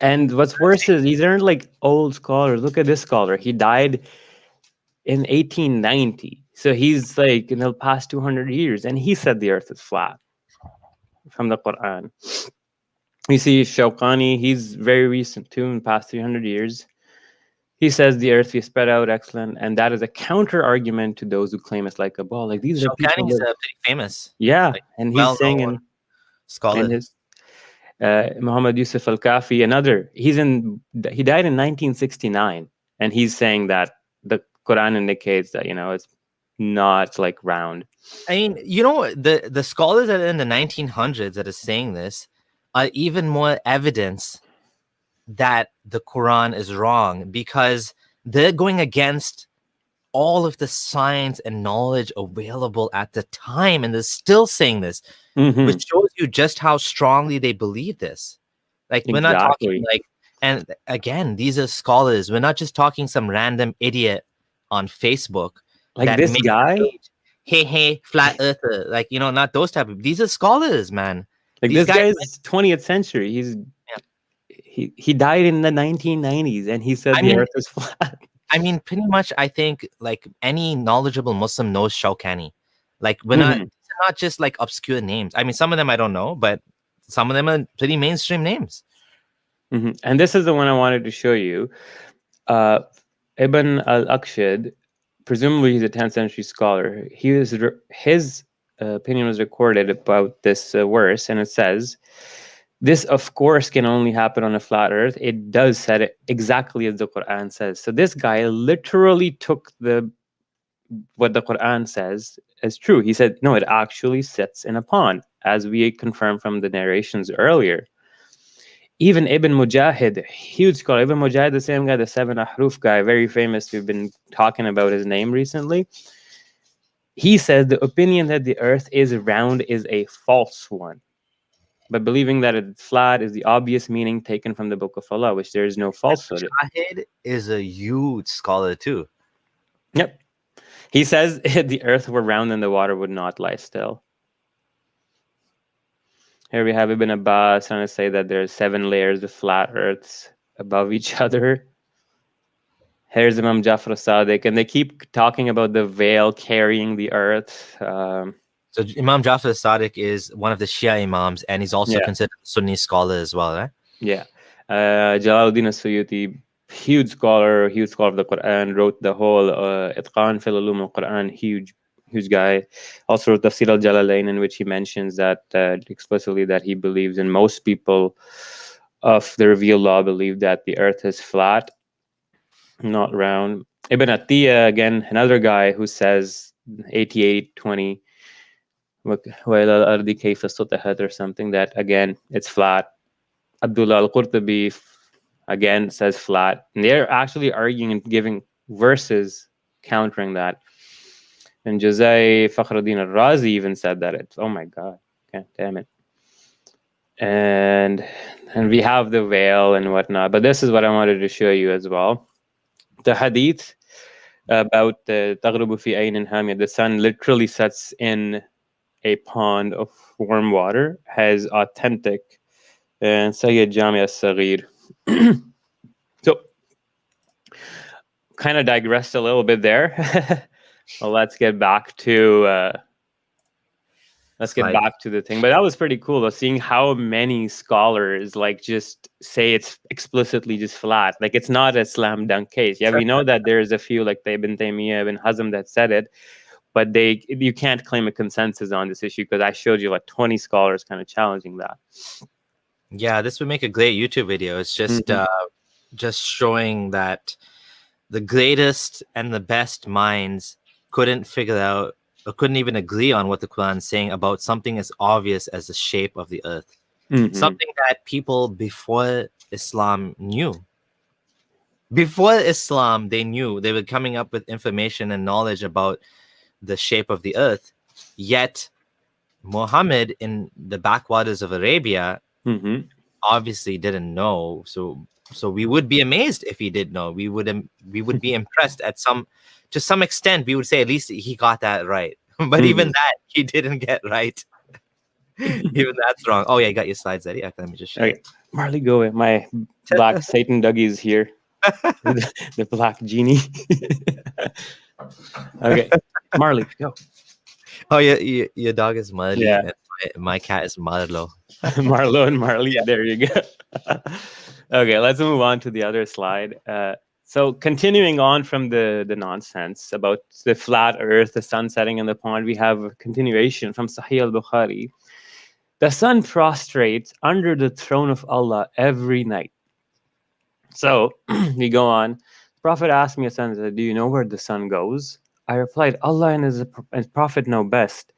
And what's worse is these aren't like old scholars. Look at this scholar. He died in 1890. So he's like in the past 200 years, and he said the earth is flat from the Quran. You see Shawkani, he's very recent too, in the past 300 years. He says the earth is spread out, excellent, and that is a counter argument to those who claim it's like a ball. Like these are people Shawkani is that, pretty famous, yeah, like and he's saying, well-known and scholar. his Muhammad Yusuf Al-Kafi, another, he died in 1969, and he's saying that the Quran indicates that, it's not like round. I mean, the scholars that are in the 1900s that are saying this are even more evidence that the Quran is wrong, because they're going against all of the science and knowledge available at the time, and they're still saying this, Mm-hmm. which shows you just how strongly they believe this. Like, we're not talking Exactly. like, and again, these are scholars. We're not just talking some random idiot on Facebook Like that this made a guy, page. Hey, flat earther. Like, not those type of. These are scholars, man. like These this guys. guy is 20th century. Yeah. He died in the 1990s, and he said I the mean, earth is flat. pretty much, I think like any knowledgeable Muslim knows Shawkani. Like, Mm-hmm. these are not just like obscure names. I mean, some of them I don't know, but some of them are pretty mainstream names. Mm-hmm. And this is the one I wanted to show you. Uh, Ibn al-Aqshid, presumably he's a 10th century scholar. His opinion was recorded about this verse, and it says, "This, of course, can only happen on a flat Earth." It does set it exactly as the Quran says. So this guy literally took what the Quran says as true. He said, "No, it actually sits in a pond," as we confirmed from the narrations earlier. Even Ibn Mujahid, huge scholar. Ibn Mujahid, the same guy, the seven ahruf guy, very famous. We've been talking about his name recently. He says the opinion that the earth is round is a false one. But believing that it's flat is the obvious meaning taken from the Book of Allah, which there is no falsehood. Shahid is a huge scholar too. Yep. He says if the earth were round, then the water would not lie still. Here we have Ibn Abbas trying to say that there's 7 layers of flat earths above each other. Here's Imam Jafar Sadiq, and they keep talking about the veil carrying the earth. So Imam Jafar Sadiq is one of the Shia Imams, and he's also Yeah, considered a Sunni scholar as well, right? yeah. Jalaluddin As-Suyuti, huge scholar of the Quran, wrote the whole Itqan fil Ulum al-Quran, huge guy. Also wrote Tafsir al-Jalalain, in which he mentions that explicitly that he believes, and most people of the revealed law believe, that the earth is flat, not round. Ibn Atiyah, again, another guy who says 88:20, or something, that again, it's flat. Abdullah al-Qurtubi, again, says flat. And they're actually arguing and giving verses countering that. And Jazai Fakhruddin al-Razi even said that it's, oh my God, okay, damn it. And we have the veil and whatnot. But this is what I wanted to show you as well. The hadith about the تغرب في عين حامية, the sun literally sets in a pond of warm water, has authentic and Sayyid Jami al-Saghir. So, kind of digressed a little bit there. Well, let's get back to the thing. But that was pretty cool, though, seeing how many scholars like just say it's explicitly just flat. Like, it's not a slam dunk case. Yeah, we know that there's a few like Ibn Taymiyyah, Ibn Hazm that said it, but you can't claim a consensus on this issue, because I showed you like 20 scholars kind of challenging that. Yeah, this would make a great YouTube video. It's just showing that the greatest and the best minds couldn't figure out, or couldn't even agree on what the Quran is saying about something as obvious as the shape of the earth. Something that people before Islam knew. Before Islam, they knew. They were coming up with information and knowledge about the shape of the earth. Yet Muhammad, in the backwaters of Arabia, obviously didn't know. So we would be amazed if he did know. We would be impressed to some extent. We would say at least he got that right. But even that he didn't get right. Even that's wrong. Oh yeah, you got your slides ready. Okay, let me just show you. Marley, go away. My black Satan Dougie is here. The black genie. Okay, Marley, go. Oh yeah, your dog is Marley. Yeah. And My cat is Marlo. Marlo and Marley. There you go. Okay, let's move on to the other slide. So continuing on from the nonsense about the flat Earth, the sun setting in the pond, we have a continuation from Sahih al-Bukhari. The sun prostrates under the throne of Allah every night. So we go on. The Prophet asked me, do you know where the sun goes? I replied, Allah and his Prophet know best.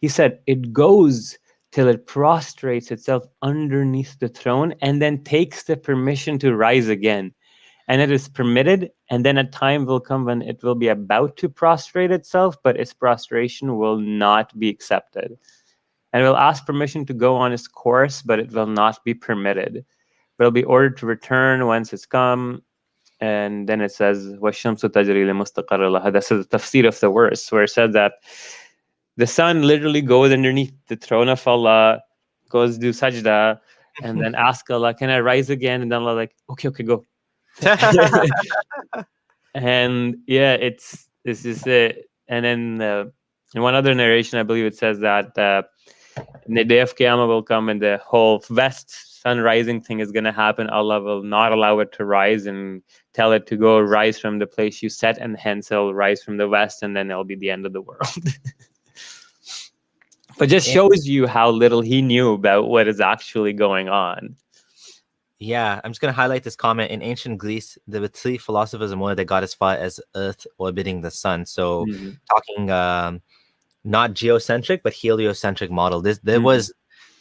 He said, it goes till it prostrates itself underneath the throne and then takes the permission to rise again. And it is permitted, and then a time will come when it will be about to prostrate itself, but its prostration will not be accepted. And it will ask permission to go on its course, but it will not be permitted. But it'll be ordered to return whence it's come. And then it says, وَالشَّمْسُ تَجْرِي لِمُسْتَقَرٍّ لَهَا. That's the tafsir of the verse, where it said that the sun literally goes underneath the throne of Allah, goes do sajda, and then ask Allah, can I rise again? And then Allah like, okay, go. And yeah, this is it. And then in one other narration, I believe it says that the day of Qiyamah will come and the whole west sun rising thing is going to happen. Allah will not allow it to rise and tell it to go rise from the place you set, and hence it'll rise from the west, and then it'll be the end of the world. But just shows you how little he knew about what is actually going on. Yeah, I'm just going to highlight this comment. In ancient Greece, there were three philosophers and one that got as far as Earth orbiting the sun. So talking not geocentric, but heliocentric model. There was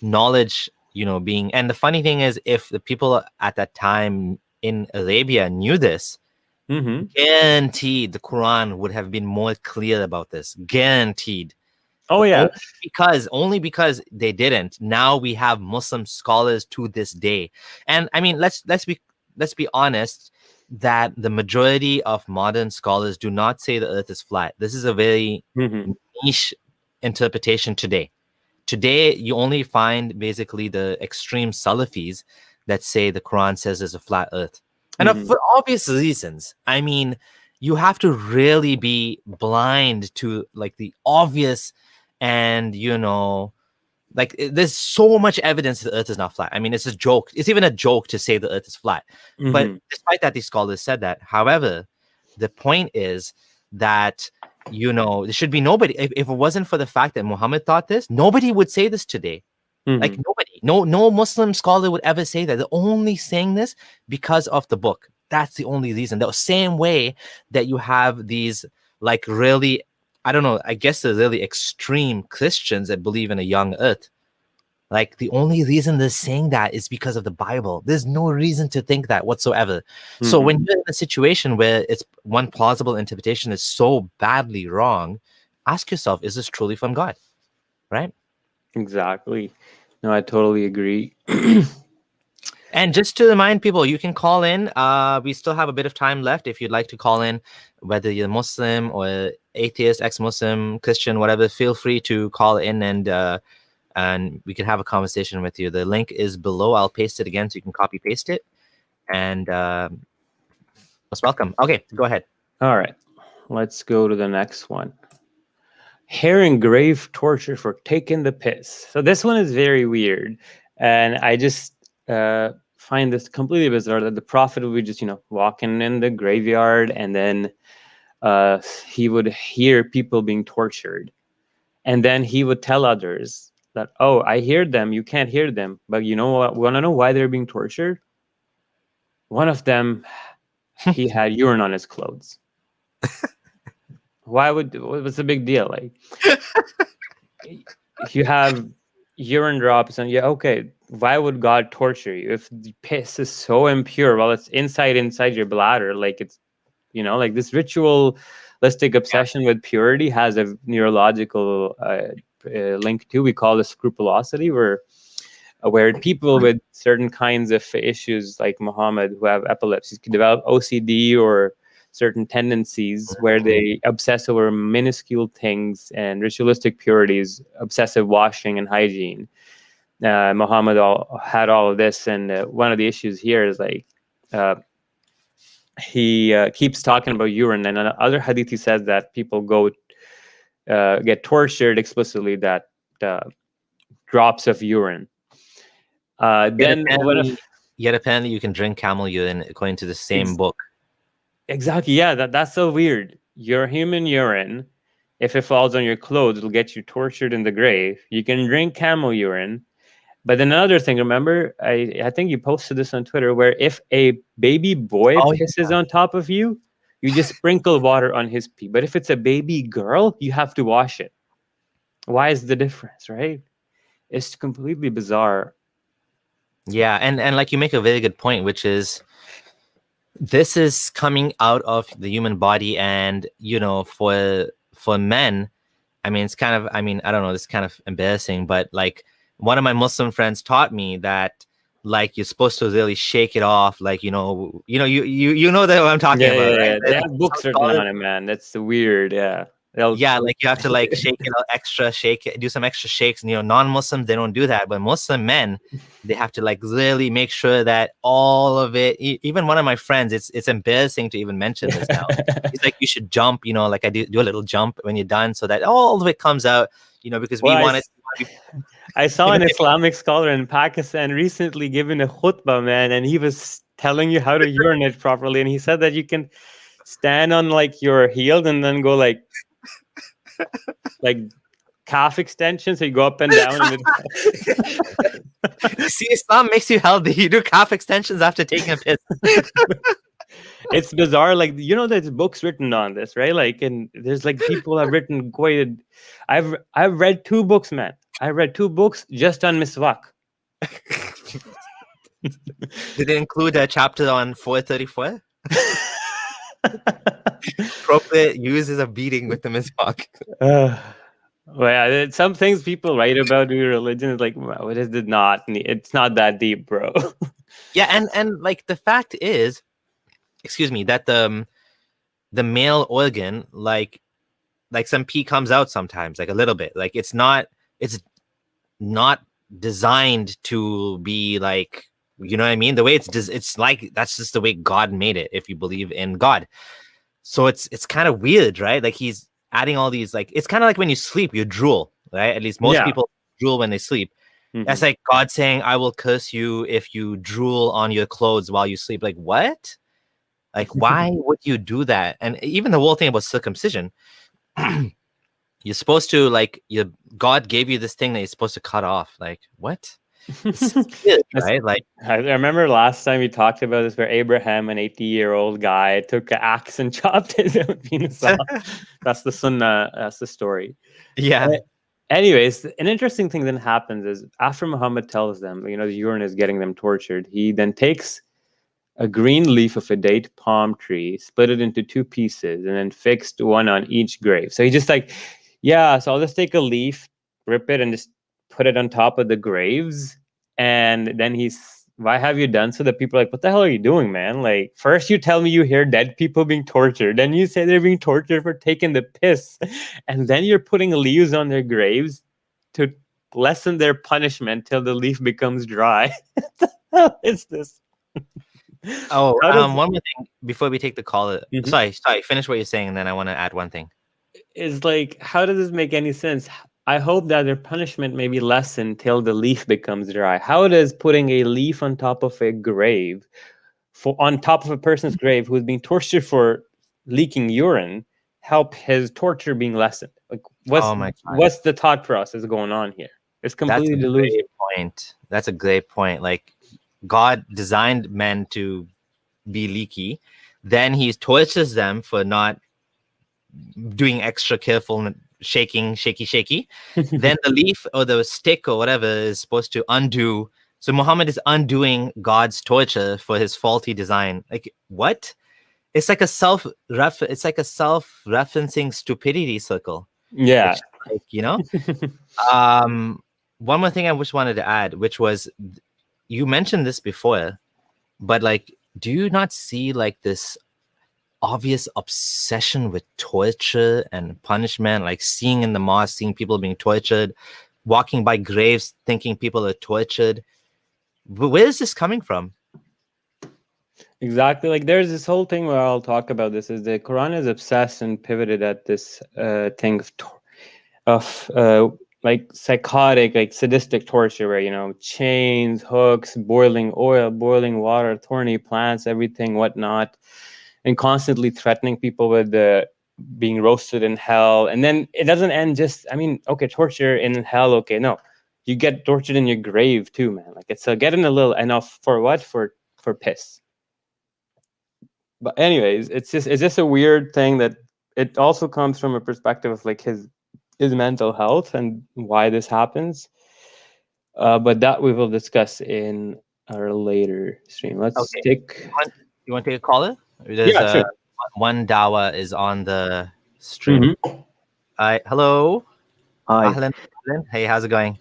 knowledge, being... And the funny thing is, if the people at that time in Arabia knew this, guaranteed the Quran would have been more clear about this. Guaranteed. Oh yeah, only because they didn't. Now we have Muslim scholars to this day, and I mean, let's be honest, that the majority of modern scholars do not say the Earth is flat. This is a very niche interpretation today. Today, you only find basically the extreme Salafis that say the Quran says there's a flat Earth, and for obvious reasons. I mean, you have to really be blind to like the obvious. And there's so much evidence the Earth is not flat. I mean, it's a joke. It's even a joke to say the Earth is flat. But despite that, these scholars said that. However, the point is that there should be nobody. If it wasn't for the fact that Muhammad thought this, nobody would say this today. Like nobody, no Muslim scholar would ever say that. They're only saying this because of the book. That's the only reason. The same way that you have these like really, I don't know, I guess the really extreme Christians that believe in a young Earth. Like the only reason they're saying that is because of the Bible. There's no reason to think that whatsoever. So when you're in a situation where it's one plausible interpretation is so badly wrong, ask yourself, is this truly from God? Right? Exactly. No, I totally agree. And just to remind people, you can call in. We still have a bit of time left. If you'd like to call in, whether you're Muslim or atheist, ex-Muslim, Christian, whatever, feel free to call in and we can have a conversation with you. The link is below. I'll paste it again so you can copy paste it. And most welcome. Okay, go ahead. All right, let's go to the next one. Hearing grave torture for taking the piss. So this one is very weird, and I just find this completely bizarre that the Prophet would be just walking in the graveyard, and then he would hear people being tortured, and then he would tell others that, oh, I hear them, you can't hear them, but you know what, want to know why they're being tortured? One of them, he had urine on his clothes. What's the big deal? Like, if you have urine drops, and okay, why would God torture you if the piss is so impure? Well, it's inside your bladder. Like, it's like this ritualistic obsession with purity has a neurological link too. We call this scrupulosity, where people with certain kinds of issues like Muhammad, who have epilepsy, can develop OCD or certain tendencies where they obsess over minuscule things and ritualistic purities, obsessive washing and hygiene. Muhammad had all of this, and one of the issues here is like he keeps talking about urine, and in other hadith he says that people get tortured explicitly, that drops of urine. Yet Then one of apparently, yet apparently, you can drink camel urine according to the same book. exactly, yeah, that's so weird. Your human urine, if it falls on your clothes, will get you tortured in the grave. You can drink camel urine. But then another thing, remember, I think you posted this on Twitter, where if a baby boy Oh pisses yeah, on top of you, you just sprinkle water on his pee. But if it's a baby girl, you have to wash it. Why is the difference, right? It's completely bizarre. yeah, and like you make a very good point, which is this is coming out of the human body, and for men, I mean, it's kind of, I mean, I don't know, this is kind of embarrassing, but like one of my Muslim friends taught me that like you're supposed to really shake it off, like you know that what I'm talking Yeah, about, yeah, right? yeah. They have Some books written scholars, on it, man. That's weird. Yeah. They'll yeah, like you have to like shake it out extra, shake it, do some extra shakes. And, non-Muslims, they don't do that, but Muslim men, they have to like really make sure that all of it. Even one of my friends, it's embarrassing to even mention this now. He's like, you should jump, like I do a little jump when you're done, so that all of it comes out, because we Well, want it. I saw Even an if, Islamic scholar in Pakistan recently giving a khutbah, man, and he was telling you how to urinate properly. And he said that you can stand on like your heels and then go like calf extension. So you go up and down. see, Islam makes you healthy. You do calf extensions after taking a piss. It's bizarre. Like, there's books written on this, right? Like, and there's like people have written quite. I've read 2 books, man. I read 2 books just on miswak. Did it include a chapter on 434? Appropriate uses of beating with the miswak. Well, yeah, some things people write about your religion is like, wow, it is not. It's not that deep, bro. Yeah, and like the fact is, excuse me, that the male organ, like some pee comes out sometimes, like a little bit. Like it's not designed to be like, you know what I mean? The way it's like, that's just the way God made it, if you believe in God. So it's kind of weird, right? Like he's adding all these, like, it's kind of like when you sleep, you drool, right? At least most Yeah. people drool when they sleep. That's like God saying, I will curse you if you drool on your clothes while you sleep. Like, what? Like, why would you do that? And even the whole thing about circumcision, you're supposed to, like, God gave you this thing that you're supposed to cut off. Like, what? It's weird, right? Like, I remember last time we talked about this, where Abraham, an 80-year-old guy, took an axe and chopped his own penis off. That's the sunnah. That's the story. yeah. Anyways, an interesting thing then happens is after Muhammad tells them, the urine is getting them tortured, he then takes a green leaf of a date palm tree, split it into 2 pieces, and then fixed one on each grave. So he just like, yeah, so I'll just take a leaf, rip it, and just put it on top of the graves. And then why have you done so? That people are like, what the hell are you doing, man? Like, first you tell me you hear dead people being tortured, then you say they're being tortured for taking the piss, and then you're putting leaves on their graves to lessen their punishment till the leaf becomes dry. What the hell is this? Oh, How does one more thing before we take the call. Mhm. Sorry, finish what you're saying, and then I want to add one thing. Is like, how does this make any sense? I hope that their punishment may be lessened till the leaf becomes dry. How does putting a leaf on top of a grave, on top of a person's grave who's being tortured for leaking urine, help his torture being lessened? Like, Oh my God. what's the thought process going on here? It's That's completely a delusional. great point. That's a great point. Like, God designed men to be leaky, then he tortures them for not doing extra careful shaky. Then the leaf or the stick or whatever is supposed to undo. So Muhammad is undoing God's torture for his faulty design. Like, what? It's like a self-referencing stupidity circle. Yeah. It's like, one more thing I wanted to add, which was, you mentioned this before, but like, do you not see like this obvious obsession with torture and punishment? Like seeing in the mosque, seeing people being tortured, walking by graves, thinking people are tortured. Where is this coming from? Exactly. Like, there's this whole thing where I'll talk about this, is the Quran is obsessed and pivoted at this thing of like psychotic, like sadistic torture where, chains, hooks, boiling oil, boiling water, thorny plants, everything, whatnot, and constantly threatening people with being roasted in hell. And then it doesn't end just, okay, torture in hell, okay, no. You get tortured in your grave too, man. Like it's getting a little enough for what? For piss. But anyways, it's just a weird thing that it also comes from a perspective of like his mental health and why this happens. But that we will discuss in our later stream. Let's Okay. take. You want to take a caller? There's Yeah, sure. one dawa is on the stream. Hello. Hi. Ahlan. Ahlan. Hey, how's it going?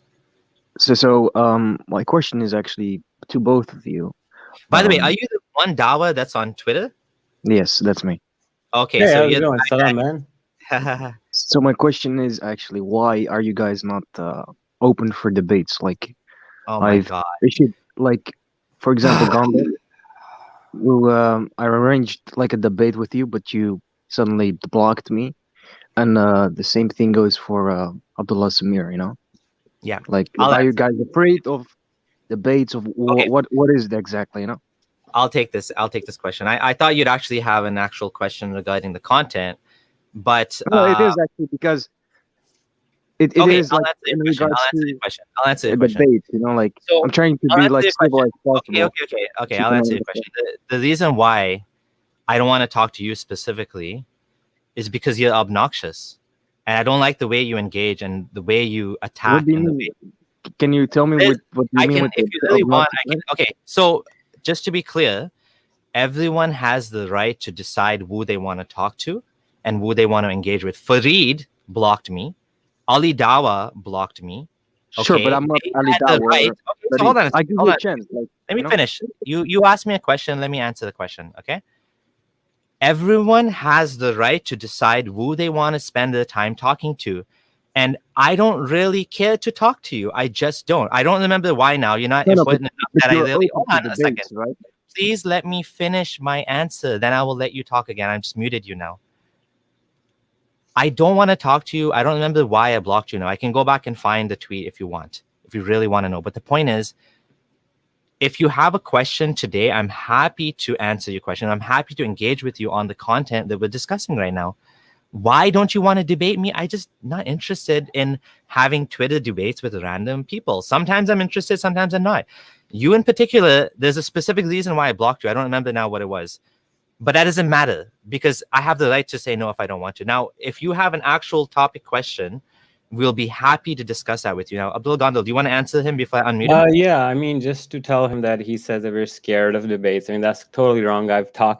My question is actually to both of you. By the way, are you the one dawa that's on Twitter? Yes, that's me. Okay, Hey, so how's it you're going? Salam, man. So my question is actually, why are you guys not open for debates? Like, oh my god. issued, like, for example, Gandhi, I arranged like a debate with you, but you suddenly blocked me, and the same thing goes for Abdullah Samir. Yeah. Like, are you guys afraid of debates of what is it exactly? I'll take this question. I thought you'd actually have an actual question regarding the content, but no, it is actually because it is like in regards to I'll answer your question. Debate, like so, I'm trying to be like civil as possible. Okay. I'll answer your question. The reason why I don't want to talk to you specifically is because you're obnoxious, and I don't like the way you engage and the way you attack. What do you mean? Can you tell me what you mean? If you really want, I can. Okay, so just to be clear, everyone has the right to decide who they want to talk to and who they want to engage with. Fareed blocked me. Ali Dawa blocked me. Okay? Sure, but I'm not Ali Dawa. Right. Okay, so hold on. I give you a chance. Let me finish. You asked me a question. Let me answer the question. Okay. Everyone has the right to decide who they want to spend their time talking to. And I don't really care to talk to you. I just don't. I don't remember why now. You're not important enough that I really... Hold on a second. Right? Please let me finish my answer. Then I will let you talk again. I just muted you now. I don't want to talk to you. I don't remember why I blocked you now. I can go back and find the tweet if you want, if you really want to know. But the point is, if you have a question today, I'm happy to answer your question. I'm happy to engage with you on the content that we're discussing right now. Why don't you want to debate me? I just not interested in having Twitter debates with random people. Sometimes I'm interested, sometimes I'm not. You in particular, there's a specific reason why I blocked you. I don't remember now what it was. But that doesn't matter because I have the right to say no if I don't want to. Now, if you have an actual topic question, we'll be happy to discuss that with you. Now, Abdul Gandil, do you want to answer him before I unmute him? Yeah, just to tell him that he says that we're scared of debates. That's totally wrong.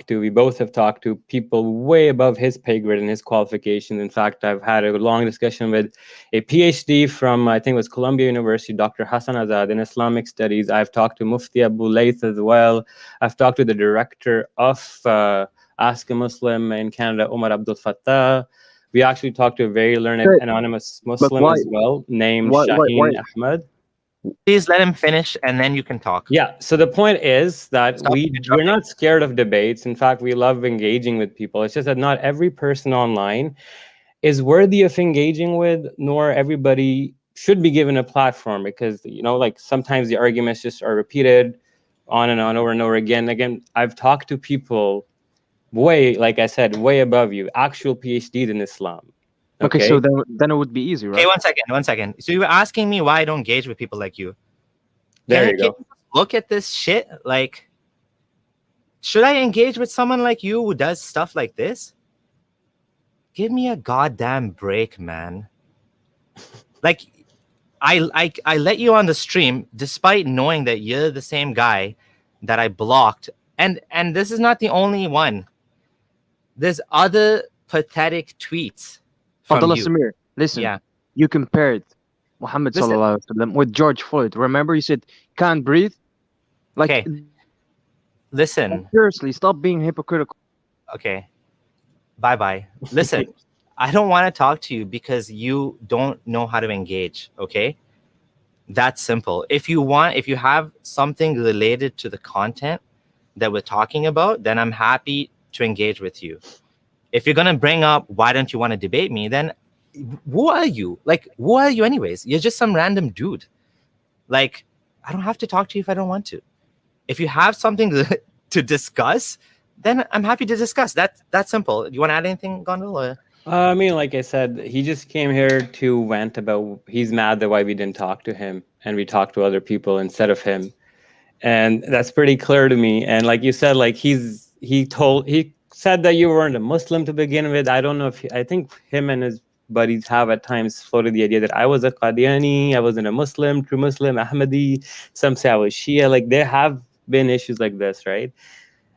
We both have talked to people way above his pay grade and his qualifications. In fact, I've had a long discussion with a PhD from, I think it was Columbia University, Dr. Hassan Azad in Islamic Studies. I've talked to Mufti Abu Layth as well. I've talked to the director of Ask a Muslim in Canada, Umar Abdul Fattah. We actually talked to a very learned anonymous Muslim as well, named Shaheen Ahmed. Please let him finish, and then you can talk. Yeah, so the point is that we're not scared of debates. In fact, we love engaging with people. It's just that not every person online is worthy of engaging with, nor everybody should be given a platform because, like sometimes the arguments just are repeated on and on over and over again. Again, I've talked to people like I said, way above you, actual PhDs in Islam. Okay, so then it would be easy, right? Hey, one second. So you were asking me why I don't engage with people like you. There you go. Look at this shit. Like, should I engage with someone like you who does stuff like this? Give me a goddamn break, man. Like, I let you on the stream despite knowing that you're the same guy that I blocked. And this is not the only one. There's other pathetic tweets from Abdullah you. Samir, listen, you compared Muhammad sallallahu alaihi wasallam with George Floyd. Remember, you said can't breathe. Like, okay. Listen. Seriously, stop being hypocritical. Okay. Bye. Listen, I don't want to talk to you because you don't know how to engage. Okay. That's simple. If you have something related to the content that we're talking about, then I'm happy to engage with you. If you're going to bring up, why don't you want to debate me? Then who are you? Like, who are you anyways? You're just some random dude. Like, I don't have to talk to you if I don't want to. If you have something to, to discuss, then I'm happy to discuss. That's simple. You want to add anything, Gondal? Or? I mean, like I said, he just came here to vent about he's mad that why we didn't talk to him and we talked to other people instead of him. And that's pretty clear to me. And like you said, like he said that you weren't a Muslim to begin with. I don't know if I think him and his buddies have at times floated the idea that I was a Qadiani, I wasn't a Muslim, true Muslim, Ahmadi. Some say I was Shia. Like there have been issues like this, right?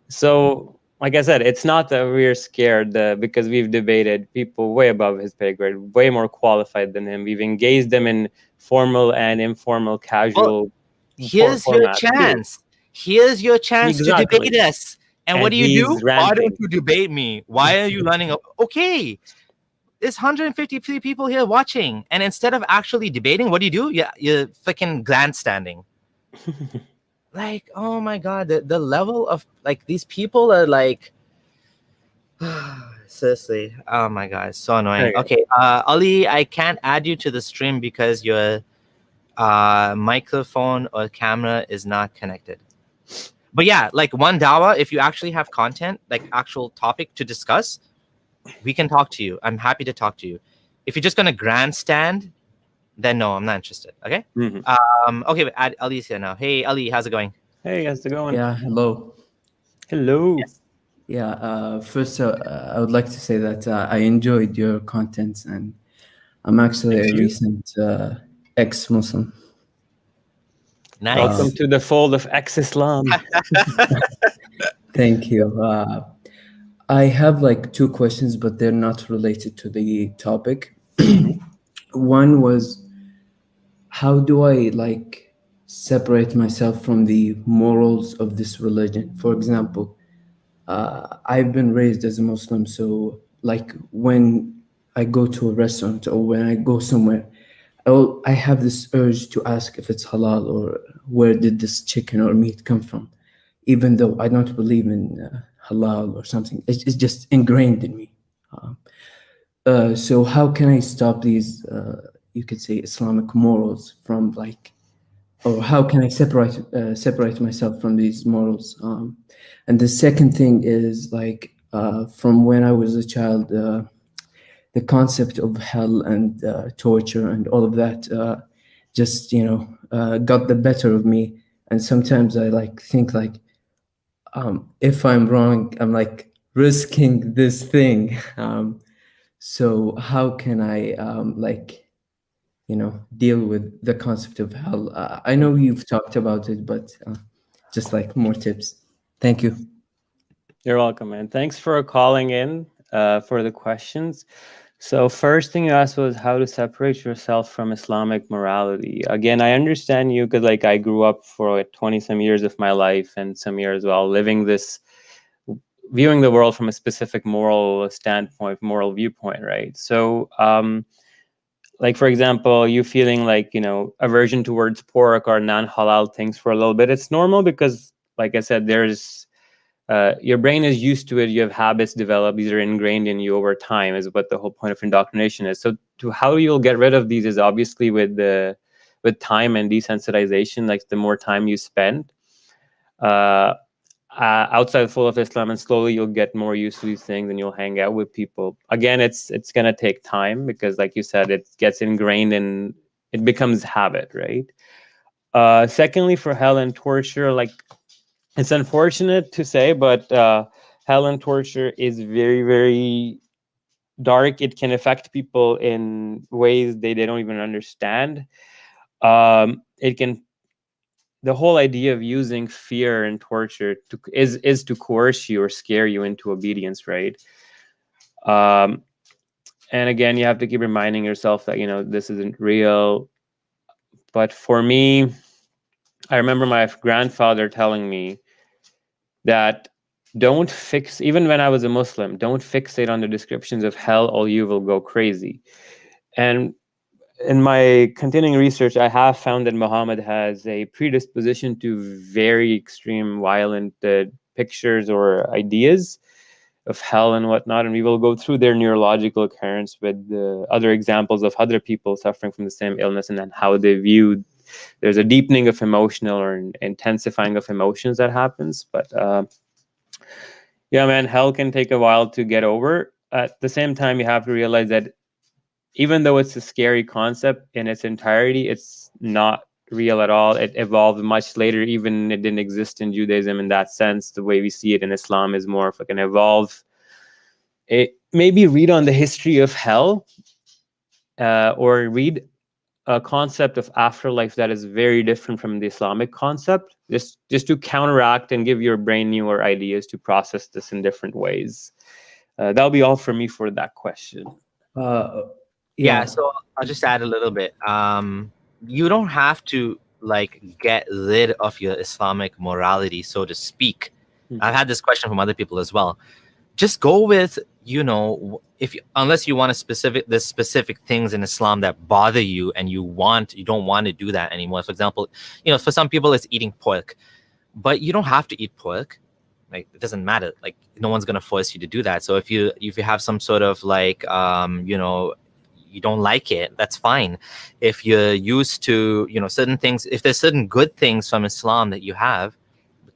So, like I said, it's not that we're scared because we've debated people way above his pay grade, way more qualified than him. We've engaged them in formal and informal, Well, casual here's your formats too. chance. Here's your chance to debate Exactly. us. And what And do you do? he's Why don't ranting. you debate me? Why are you running? Okay, there's 153 people here watching, and instead of actually debating, what do? You're freaking grandstanding. Like, oh my god, the level of like these people are like, seriously, oh my god, it's so annoying. Okay. Okay, Ali, I can't add you to the stream because your microphone or camera is not connected. But yeah, like one dawa, if you actually have content, like actual topic to discuss, we can talk to you. I'm happy to talk to you. If you're just gonna grandstand, then no, I'm not interested. Okay. Okay, but Ali's here now. Hey, Ali, how's it going? Hey, how's it going? Yeah, hello. Hello. Yes. Yeah, first, I would like to say that I enjoyed your content, and I'm actually Thank a you. recent ex-Muslim. Nice. Welcome to the fold of ex-Islam. Thank you. I have like two questions, but they're not related to the topic. One was, how do I like separate myself from the morals of this religion? For example, I've been raised as a Muslim, so like when I go to a restaurant or when I go somewhere, I have this urge to ask if it's halal or where did this chicken or meat come from, even though I don't believe in halal or something. It's just ingrained in me. So how can I stop these, you could say, Islamic morals from like, or how can I separate myself from these morals? And the second thing is like from when I was a child, the concept of hell and torture and all of that just got the better of me. And sometimes I like think like if I'm wrong, I'm like risking this thing. So how can I deal with the concept of hell? I know you've talked about it, but just like more tips. Thank you. You're welcome, man. Thanks for calling in for the questions. So first thing you asked was how to separate yourself from Islamic morality. Again, I understand you because like I grew up for 20 some years of my life and some years while living this, viewing the world from a specific moral standpoint, moral viewpoint, right? So like for example, you feeling like, aversion towards pork or non-halal things for a little bit, it's normal because like I said, there's your brain is used to it. You have habits developed. These are ingrained in you over time, is what the whole point of indoctrination is. So to how you'll get rid of these is obviously with time and desensitization. Like the more time you spend outside the fold of Islam, and slowly you'll get more used to these things and you'll hang out with people. Again, it's gonna take time because, like you said, it gets ingrained and it becomes habit, right? Secondly, for hell and torture, like it's unfortunate to say, but hell and torture is very, very dark. It can affect people in ways they don't even understand. It can. The whole idea of using fear and torture is to coerce you or scare you into obedience, right? And again, you have to keep reminding yourself that this isn't real. But for me, I remember my grandfather telling me that even when I was a Muslim, don't fixate on the descriptions of hell or you will go crazy. And in my continuing research, I have found that Muhammad has a predisposition to very extreme, violent pictures or ideas. of hell and whatnot, and we will go through their neurological occurrence with other examples of other people suffering from the same illness, and then how they view. There's a deepening of emotional or intensifying of emotions that happens, but yeah, man, hell can take a while to get over. At the same time, you have to realize that even though it's a scary concept in its entirety, it's not real at all. It evolved much later. Even it didn't exist in Judaism in that sense. The way we see it in Islam is more of like an evolve. Maybe read on the history of hell, or read a concept of afterlife that is very different from the Islamic concept, just to counteract and give your brain newer ideas to process this in different ways. That'll be all for me for that question. Yeah, so I'll just add a little bit. You don't have to like get rid of your Islamic morality, so to speak. I've had this question from other people as well. Just go with, you know, unless you want there's specific things in Islam that bother you and you don't want to do that anymore. For example, you know, for some people it's eating pork, but you don't have to eat pork. Like, it doesn't matter. Like, no one's gonna force you to do that. So if you have some sort of like, you know, you don't like it, that's fine. If you're used to, you know, certain things, if there's certain good things from Islam that you have,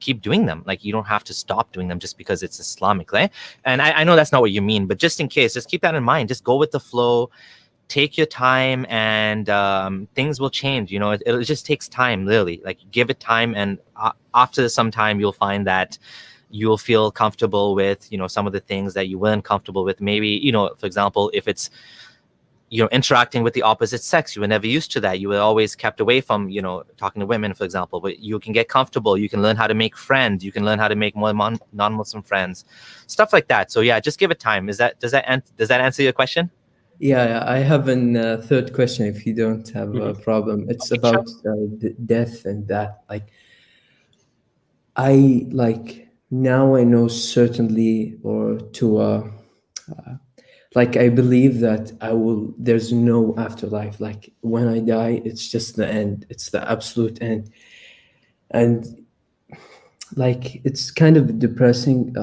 keep doing them. Like, you don't have to stop doing them just because it's Islamic, right? And I know that's not what you mean, but just in case, just keep that in mind. Just go with the flow, take your time, and things will change. You know, it just takes time, literally. Like, give it time, and after some time, you'll find that you'll feel comfortable with, you know, some of the things that you weren't comfortable with. Maybe, you know, for example, if it's, you know, interacting with the opposite sex, you were never used to that. You were always kept away from, you know, talking to women, for example. But you can get comfortable. You can learn how to make friends. You can learn how to make more non-Muslim friends, stuff like that. So yeah, just give it time. Does that answer your question? Yeah, I have a third question, if you don't have a problem. It's about death and that. Like, now I know certainly, or to like, I believe that there's no afterlife. Like, when I die, it's just the end. It's the absolute end. And like, it's kind of depressing.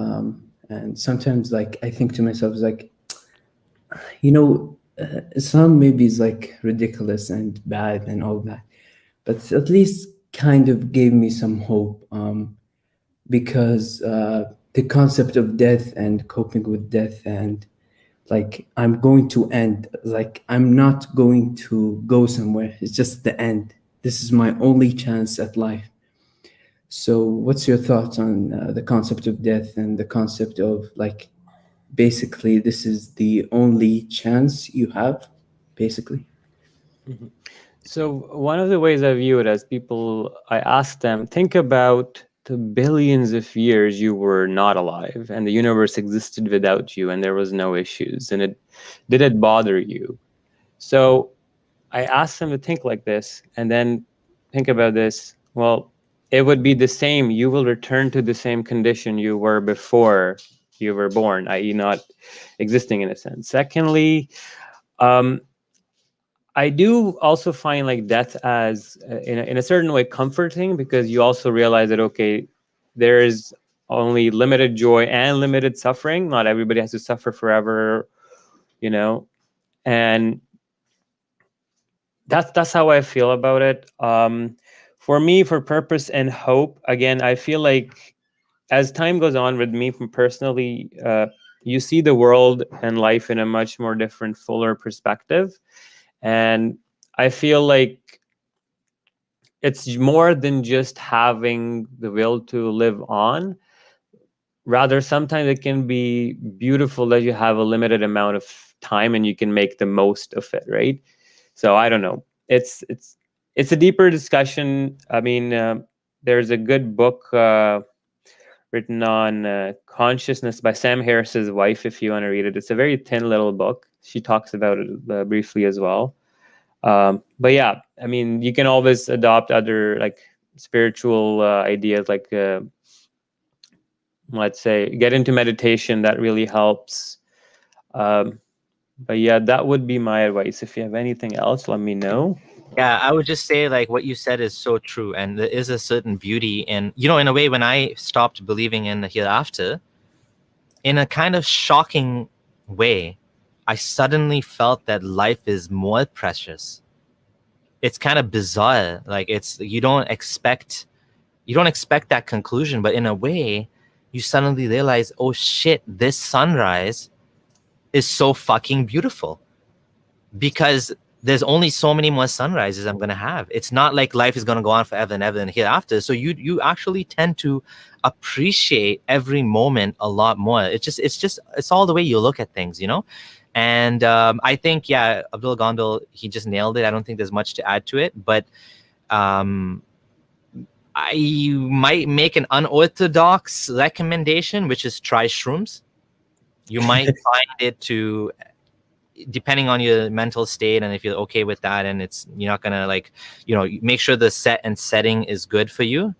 And sometimes, like, I think to myself, like, you know, Islam maybe is like ridiculous and bad and all that, but at least kind of gave me some hope, because the concept of death and coping with death, and like, I'm going to end, like, I'm not going to go somewhere. It's just the end. This is my only chance at life. So what's your thoughts on the concept of death and the concept of, like, basically this is the only chance you have, basically? So one of the ways I view it, as I ask them, think about the billions of years you were not alive and the universe existed without you and there was no issues, and did it bother you? So I asked them to think like this, and then think about this. Well, it would be the same. You will return to the same condition you were before you were born, i.e. not existing in a sense. Secondly, I do also find like death as, in a certain way, comforting, because you also realize that, okay, there is only limited joy and limited suffering. Not everybody has to suffer forever, you know, and that's how I feel about it. For me, for purpose and hope, again, I feel like as time goes on with me personally, you see the world and life in a much more different, fuller perspective. And I feel like it's more than just having the will to live on. Rather, sometimes it can be beautiful that you have a limited amount of time and you can make the most of it, right? So I don't know. It's a deeper discussion. I mean, there's a good book written on consciousness by Sam Harris's wife, if you want to read it. It's a very thin little book. She talks about it briefly as well. But yeah, I mean, you can always adopt other like spiritual ideas, like let's say get into meditation. That really helps. But yeah, that would be my advice. If you have anything else, let me know. Yeah, I would just say, like, what you said is so true, and there is a certain beauty in, you know, in a way, when I stopped believing in the hereafter, in a kind of shocking way, I suddenly felt that life is more precious. It's kind of bizarre. Like you don't expect that conclusion, but in a way, you suddenly realize, oh shit, this sunrise is so fucking beautiful, because there's only so many more sunrises I'm gonna have. It's not like life is gonna go on forever and ever and hereafter. So you actually tend to appreciate every moment a lot more. It's all the way you look at things, you know. And I think, yeah, Abdul Gondal, he just nailed it. I don't think there's much to add to it, but I might make an unorthodox recommendation, which is try shrooms. You might find it to, depending on your mental state, and if you're okay with that, and you're not gonna, like, you know, make sure the set and setting is good for you,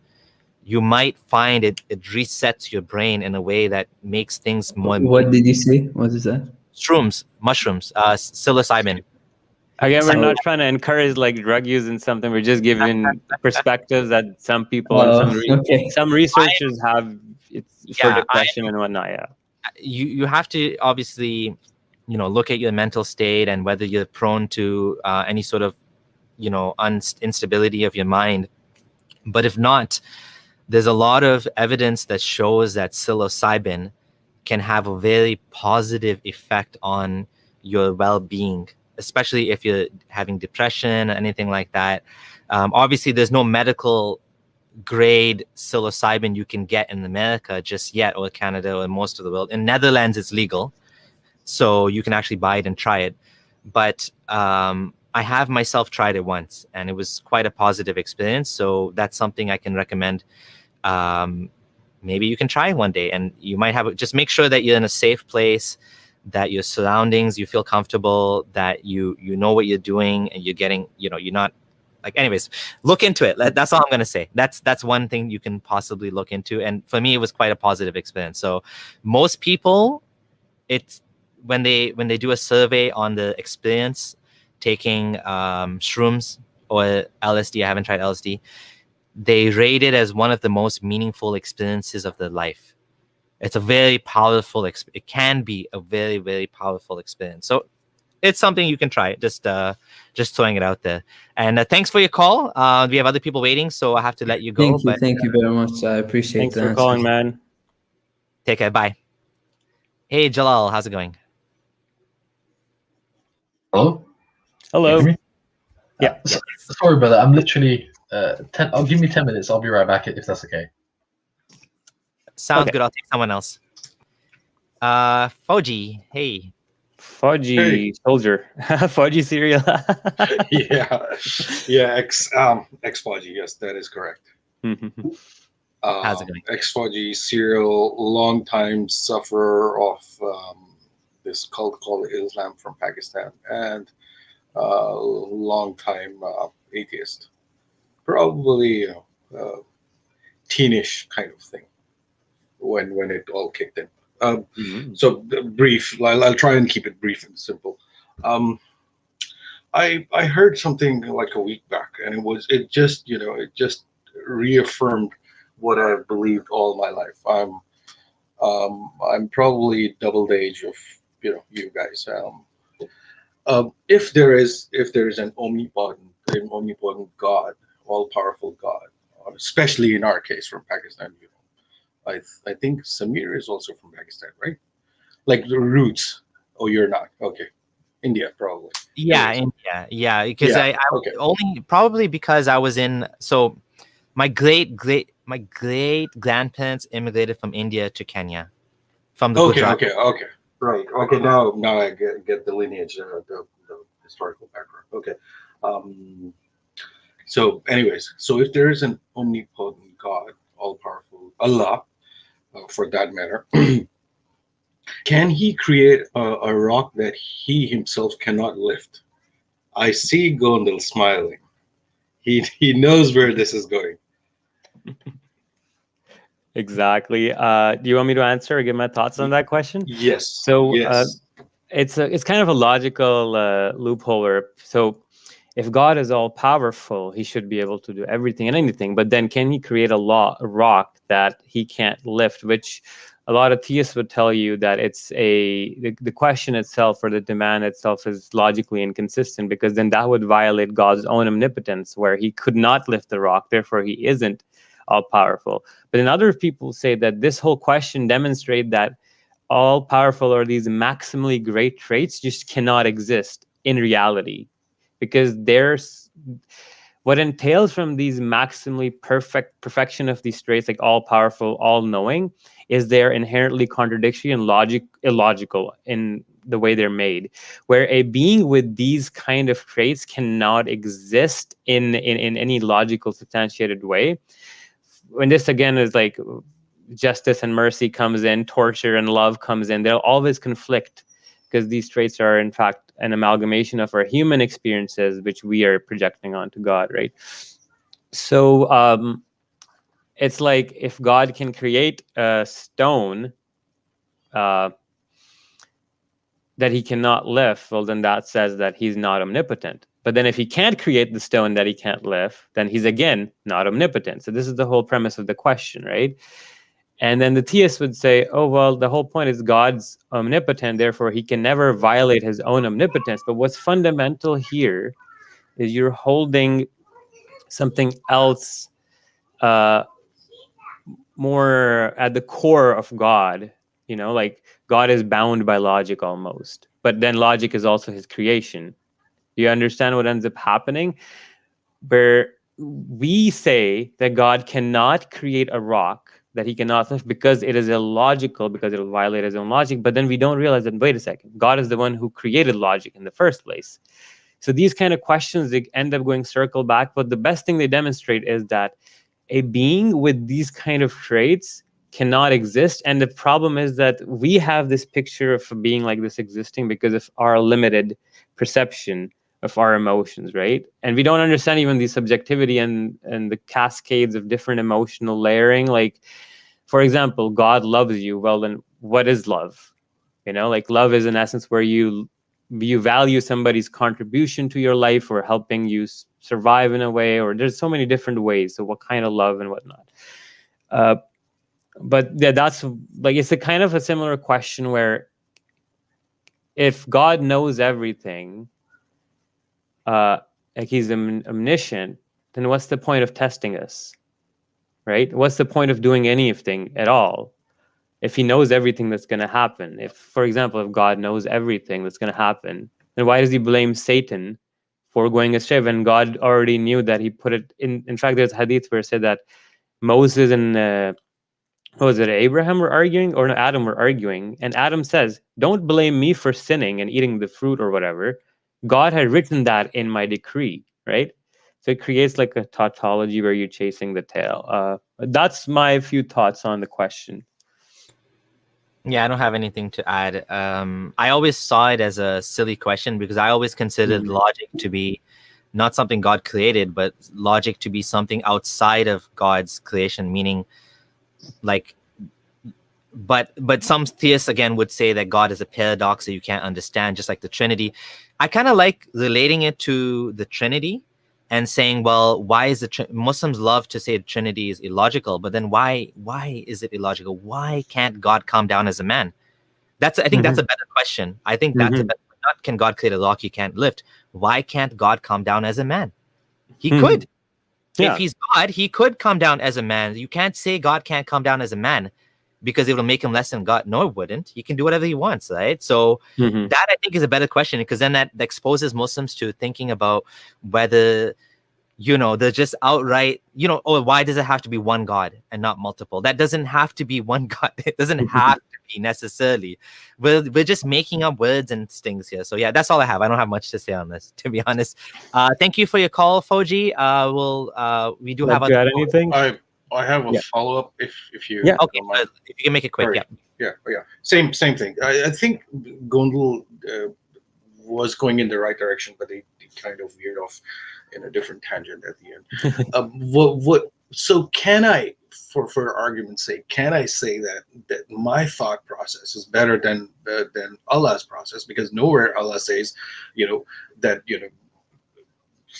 you might find it resets your brain in a way that makes things more. What did you say? What is that? Shrooms, mushrooms, psilocybin. Again, we're not trying to encourage like drug use and something. We're just giving perspectives that some people and some researchers have. It's for depression and whatnot. Yeah, you have to obviously, you know, look at your mental state and whether you're prone to any sort of, you know, instability of your mind. But if not, there's a lot of evidence that shows that psilocybin can have a very positive effect on your well-being, especially if you're having depression or anything like that. Obviously, there's no medical grade psilocybin you can get in America just yet, or Canada, or most of the world. In Netherlands, it's legal, so you can actually buy it and try it. But I have myself tried it once, and it was quite a positive experience. So that's something I can recommend. Maybe you can try one day, and you might have, just make sure that you're in a safe place, that your surroundings, you feel comfortable, that you know what you're doing, and you're getting, you know, you're not like, anyways, look into it. That's all I'm going to say. That's one thing you can possibly look into. And for me, it was quite a positive experience. So most people, it's when they do a survey on the experience taking shrooms or LSD, I haven't tried LSD, they rate it as one of the most meaningful experiences of their life. It's a very powerful, it can be a very, very powerful experience. So it's something you can try. Just throwing it out there. And thanks for your call. We have other people waiting, so I have to let you go. Thank you very much. I appreciate Thanks that. for calling, man. Take care. Bye. Hey, Jalal, how's it going? Hello? Hello. Can you hear me? Yeah. Sorry, brother. I'm literally I'll give me 10 minutes. I'll be right back if that's okay. Sounds good. I'll take someone else. Foji, hey. Foji soldier. Foji cereal. yeah. Ex Foji. Yes, that is correct. How's it going? Ex Foji serial, long time sufferer of this cult called Islam from Pakistan, and long time atheist. Probably teenish kind of thing when it all kicked in. So brief. I'll try and keep it brief and simple. I heard something like a week back, and it just reaffirmed what I've believed all my life. I'm probably double the age of you guys. If there is an omnipotent God, all powerful God, especially in our case from Pakistan, I think Samir is also from Pakistan, right? Like the roots. Oh, you're not. Okay. India, probably. Yeah, India. Yeah, because I only probably because I was in. So my great grandparents immigrated from India to Kenya, from the Gujarat. Okay. Right. Okay. Now I get the lineage, the historical background. Okay. So, anyways, so if there is an omnipotent God, all powerful Allah, for that matter, can he create a rock that he himself cannot lift? I see Gondal smiling. He knows where this is going. Exactly. Do you want me to answer or give my thoughts on that question? Yes. So yes. It's kind of a logical loophole. So if God is all powerful, he should be able to do everything and anything. But then can he create a rock that he can't lift, which a lot of theists would tell you that the question itself or the demand itself is logically inconsistent, because then that would violate God's own omnipotence, where he could not lift the rock, therefore he isn't all powerful. But then other people say that this whole question demonstrates that all powerful or these maximally great traits just cannot exist in reality, because there's what entails from these maximally perfection of these traits, like all powerful, all knowing, is they're inherently contradictory and illogical in the way they're made, where a being with these kind of traits cannot exist in any logical substantiated way. When this again is like justice and mercy comes in, torture and love comes in, they'll always conflict, because these traits are in fact an amalgamation of our human experiences, which we are projecting onto God, right? So it's like if God can create a stone that he cannot lift, well, then that says that he's not omnipotent. But then if he can't create the stone that he can't lift, then he's again not omnipotent. So this is the whole premise of the question, right? And then the theist would say, oh, well, the whole point is God's omnipotent, therefore he can never violate his own omnipotence. But what's fundamental here is you're holding something else more at the core of God. You know, like God is bound by logic almost, but then logic is also his creation. Do you understand what ends up happening? Where we say that God cannot create a rock that he cannot lift because it is illogical, because it will violate his own logic. But then we don't realize that, wait a second, God is the one who created logic in the first place. So these kind of questions, they end up going circle back. But the best thing they demonstrate is that a being with these kind of traits cannot exist. And the problem is that we have this picture of a being like this existing because of our limited perception of our emotions, right? And we don't understand even the subjectivity and the cascades of different emotional layering. Like, for example, God loves you. Well, then what is love? You know, like love is in essence where you value somebody's contribution to your life or helping you survive in a way, or there's so many different ways. So what kind of love and whatnot. But yeah, that's like, it's a kind of a similar question where if God knows everything, like he's omniscient, then what's the point of testing us, right? What's the point of doing anything at all if he knows everything that's going to happen? If, for example, if God knows everything that's going to happen, then why does he blame Satan for going astray when God already knew that he put it in? In fact, there's hadith where it said that Moses and what was it, Abraham were arguing, or no, Adam were arguing, and Adam says, don't blame me for sinning and eating the fruit or whatever. God had written that in my decree, right? So it creates like a tautology where you're chasing the tail. That's my few thoughts on the question. Yeah, I don't have anything to add. I always saw it as a silly question because I always considered logic to be not something God created, but logic to be something outside of God's creation, meaning like, but some theists again would say that God is a paradox that you can't understand, just like the Trinity. I kind of like relating it to the Trinity and saying, well, why is Muslims love to say the Trinity is illogical, but then why is it illogical? Why can't God come down as a man? I think that's a better question. I think that's a better, not can God create a rock he can't lift. Why can't God come down as a man? He could. Yeah. If he's God, he could come down as a man. You can't say God can't come down as a man because it will make him less than God. No, it wouldn't. He can do whatever he wants, right? So that I think is a better question, because then that exposes Muslims to thinking about whether, you know, they're just outright, you know, oh, why does it have to be one God and not multiple? That doesn't have to be one God. It doesn't have to be necessarily. We're just making up words and things here. So yeah, that's all I have. I don't have much to say on this, to be honest. Thank you for your call, Foji. We do have other anything. I have a follow-up if you okay, if you can make it quick. Right. Yeah. Same thing. I think Gondel was going in the right direction, but they kind of veered off in a different tangent at the end. So can I, for argument's sake, can I say that my thought process is better than Allah's process? Because nowhere Allah says, that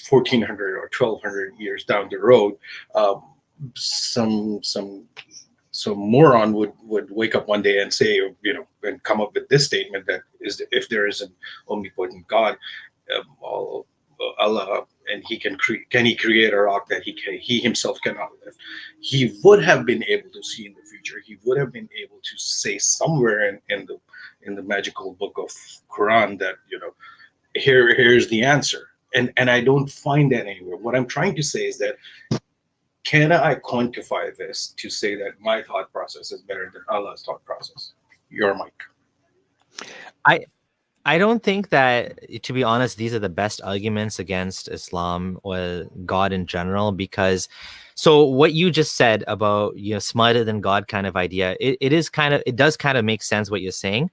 1400 or 1200 years down the road, some some moron would wake up one day and say, and come up with this statement that is, if there is an omnipotent God, Allah, and can he create a rock that he himself cannot lift? He would have been able to see in the future. He would have been able to say somewhere in the magical book of Quran that here's the answer. And I don't find that anywhere. What I'm trying to say is that, can I quantify this to say that my thought process is better than Allah's thought process? Your mic. I don't think that, to be honest, these are the best arguments against Islam or God in general, because so what you just said about, smarter than God kind of idea, it does kind of make sense what you're saying,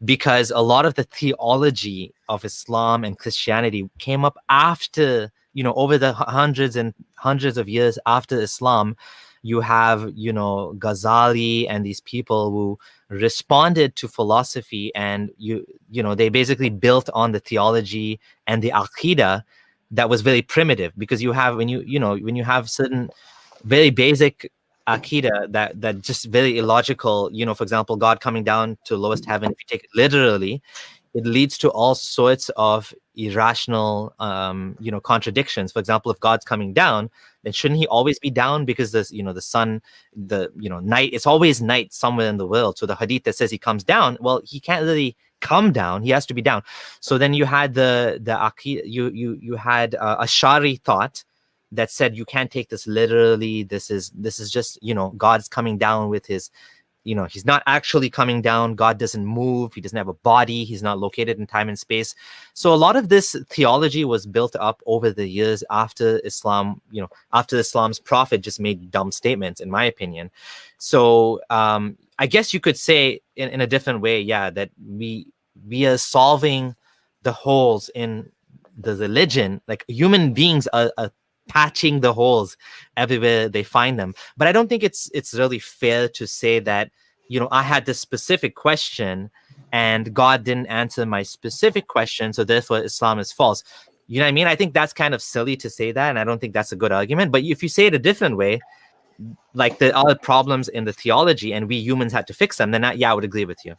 because a lot of the theology of Islam and Christianity came up after, over the hundreds and hundreds of years after Islam. You have, Ghazali and these people who responded to philosophy, and they basically built on the theology and the aqidah that was very primitive, because you have, when you have certain very basic aqidah that just very illogical, for example, God coming down to lowest heaven, if you take it literally, it leads to all sorts of irrational contradictions. For example, if God's coming down, then shouldn't he always be down? Because the sun, night, it's always night somewhere in the world. So the hadith that says he comes down, well, he can't really come down, he has to be down. So then you had the you had a Ash'ari thought that said you can't take this literally. This is just, God's coming down with his, he's not actually coming down. God doesn't move. He doesn't have a body. He's not located in time and space. So a lot of this theology was built up over the years after Islam, after Islam's prophet just made dumb statements, in my opinion. So I guess you could say in a different way, yeah, that we are solving the holes in the religion. Like, human beings are patching the holes everywhere they find them. But I don't think it's really fair to say that, I had this specific question and God didn't answer my specific question, so therefore Islam is false. You know what I mean? I think that's kind of silly to say that, and I don't think that's a good argument. But if you say it a different way, like there are problems in the theology and we humans had to fix them, then I would agree with you.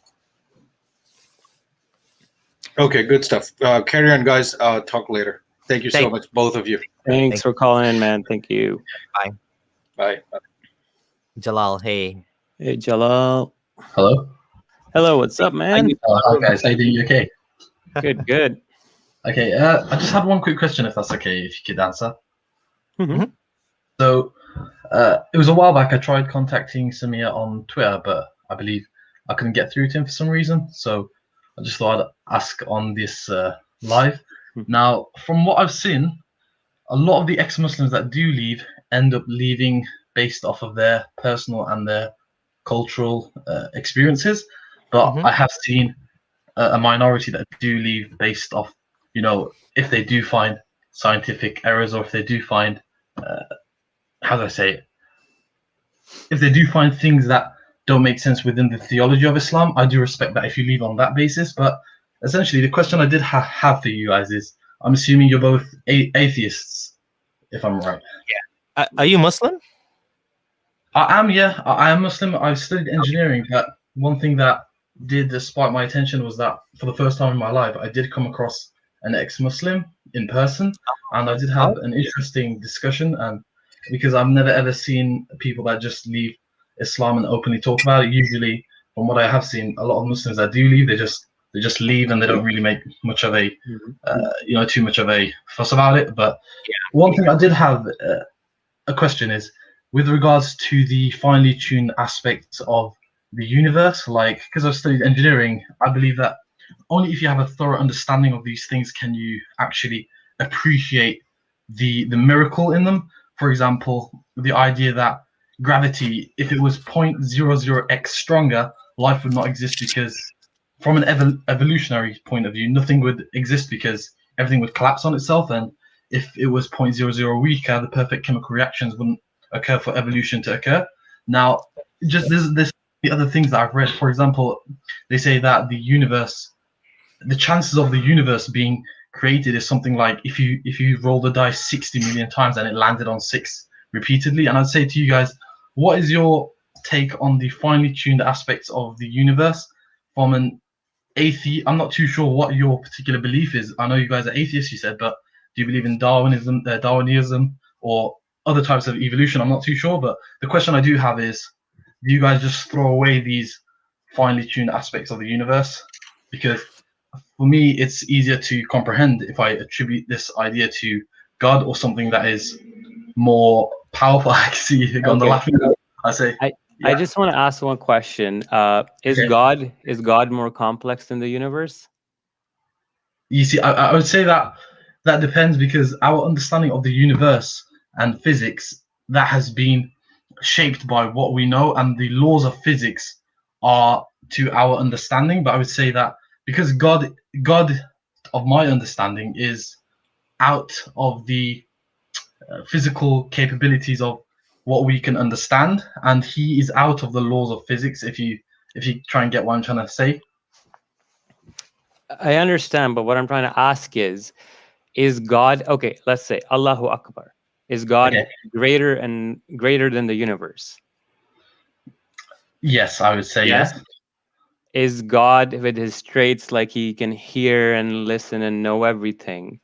Okay, good stuff. Carry on, guys. Talk later. Thank you so much, both of you. Thanks for calling in, man. Thank you. Bye. Bye. Jalal, hey. Hey, Jalal. Hello. Hello, what's up, man? Hi, guys. How you doing? You okay? Good, good. Okay. I just had one quick question, if that's okay, if you could answer. Mm-hmm. So, it was a while back. I tried contacting Samir on Twitter, but I believe I couldn't get through to him for some reason. So, I just thought I'd ask on this live. Now, from what I've seen, a lot of the ex-Muslims that do leave end up leaving based off of their personal and their cultural experiences. But I have seen a minority that do leave based off, if they do find scientific errors, or if they do find, how do I say it? If they do find things that don't make sense within the theology of Islam, I do respect that if you leave on that basis. But essentially, the question I did have for you guys is, I'm assuming you're both atheists, if I'm right. Yeah. Are you Muslim? I am, yeah. I am Muslim. I've studied engineering, but one thing that did spark my attention was that for the first time in my life, I did come across an ex-Muslim in person, and I did have an interesting discussion. And because I've never ever seen people that just leave Islam and openly talk about it. Usually, from what I have seen, a lot of Muslims that do leave, they just leave and they don't really make much of a, too much of a fuss about it. But one thing I did have a question is, with regards to the finely tuned aspects of the universe, like, because I've studied engineering, I believe that only if you have a thorough understanding of these things can you actually appreciate the miracle in them. For example, the idea that gravity, if it was 0.00x stronger, life would not exist, because from an evolutionary point of view, nothing would exist because everything would collapse on itself. And if it was 0.00 weaker, the perfect chemical reactions wouldn't occur for evolution to occur. Now, just there's the other things that I've read. For example, they say that the chances of the universe being created is something like if you roll the dice 60 million times and it landed on 6 repeatedly. And I'd say to you guys, what is your take on the finely tuned aspects of the universe from an atheist. I'm not too sure what your particular belief is. I know you guys are atheists, you said, but do you believe in Darwinism, or other types of evolution? I'm not too sure, but the question I do have is, do you guys just throw away these finely tuned aspects of the universe? Because for me, it's easier to comprehend if I attribute this idea to God or something that is more powerful. I can see Gonda Okay. laughing. I say, I yeah. just want to ask one question. Is Okay. God more complex than the universe? You see, I would say that that depends, because our understanding of the universe and physics, that has been shaped by what we know, and the laws of physics are to our understanding. But I would say that because God, of my understanding, is out of the physical capabilities of what we can understand, and he is out of the laws of physics. If you try and get what I'm trying to say. I understand, but what I'm trying to ask is God, okay, let's say Allahu Akbar. Is God Okay. greater than the universe? Yes, I would say yes. Is God with his traits, like he can hear and listen and know everything?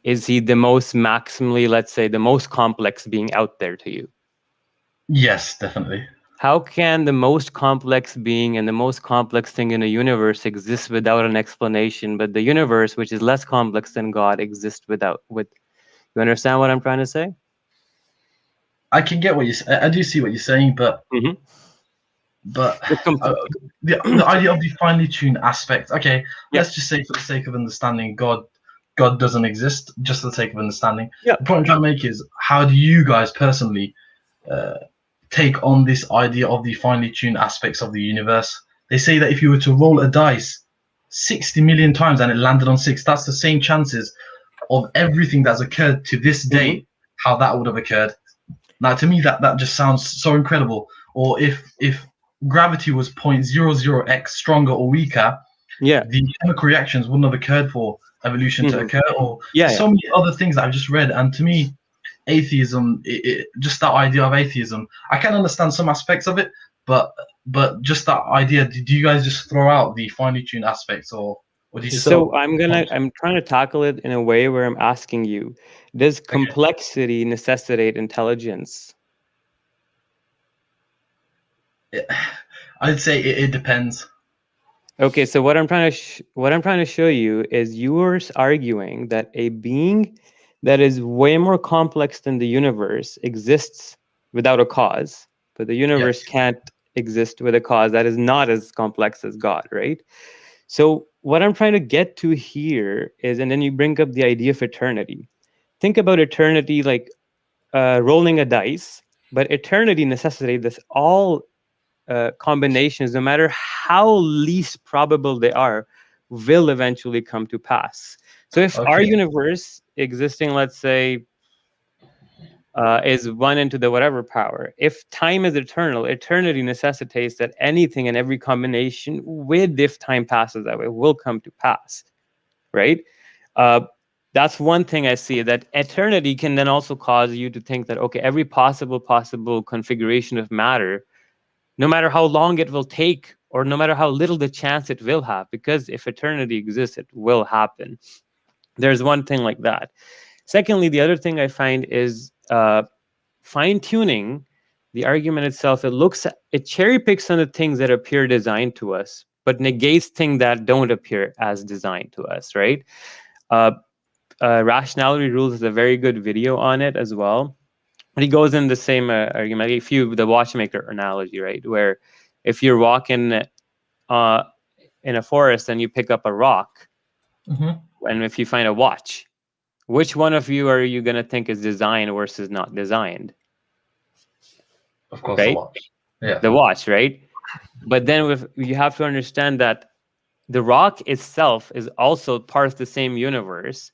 Is he the most maximally, let's say, the most complex being out there to you? Yes, definitely. How can the most complex being and the most complex thing in the universe exist without an explanation, but the universe, which is less complex than God, exists with? You understand what I'm trying to say? I can get what I do see what you're saying, but Mm-hmm. but It's the idea of the finely tuned aspect. Okay, Yeah. let's just say, for the sake of understanding, God doesn't exist. Just for the sake of understanding. Yeah. The point I'm trying to make is, how do you guys personally take on this idea of the finely tuned aspects of the universe? They say that if you were to roll a dice 60 million times and it landed on 6, that's the same chances of everything that's occurred to this day, how that would have occurred. Now, to me, that just sounds so incredible. Or if gravity was 0.00x stronger or weaker, Yeah. the chemical reactions wouldn't have occurred for evolution to occur. Or so many other things that I've just read. And to me, atheism, just that idea of atheism, I can understand some aspects of it, but just that idea, do you guys just throw out the finely tuned aspects, or do you just? So I'm trying to tackle it in a way where I'm asking you, does complexity necessitate intelligence? I'd say it depends. Okay, so what I'm trying to show you is you're arguing that a being that is way more complex than the universe exists without a cause, but the universe can't exist with a cause that is not as complex as God, right? So what I'm trying to get to here is, and then you bring up the idea of eternity. Think about eternity like rolling a dice, but eternity necessitates this all combinations, no matter how least probable they are, will eventually come to pass. So if our universe existing, let's say, is 1 into the whatever power, if time is eternal, eternity necessitates that anything and every combination with, if time passes that way, will come to pass, right? That's one thing I see, that eternity can then also cause you to think that, okay, every possible configuration of matter, no matter how long it will take, or no matter how little the chance it will have, because if eternity exists, it will happen. There's one thing like that. Secondly, the other thing I find is fine-tuning the argument itself. It cherry picks on the things that appear designed to us, but negates things that don't appear as designed to us, right? Rationality Rules is a very good video on it as well. But he goes in the same argument. If you, the watchmaker analogy, right, where if you're walking in a forest and you pick up a rock, and if you find a watch, which one of you are you going to think is designed versus not designed? Of course, right? the watch. Yeah. The watch, right? But then you have to understand that the rock itself is also part of the same universe.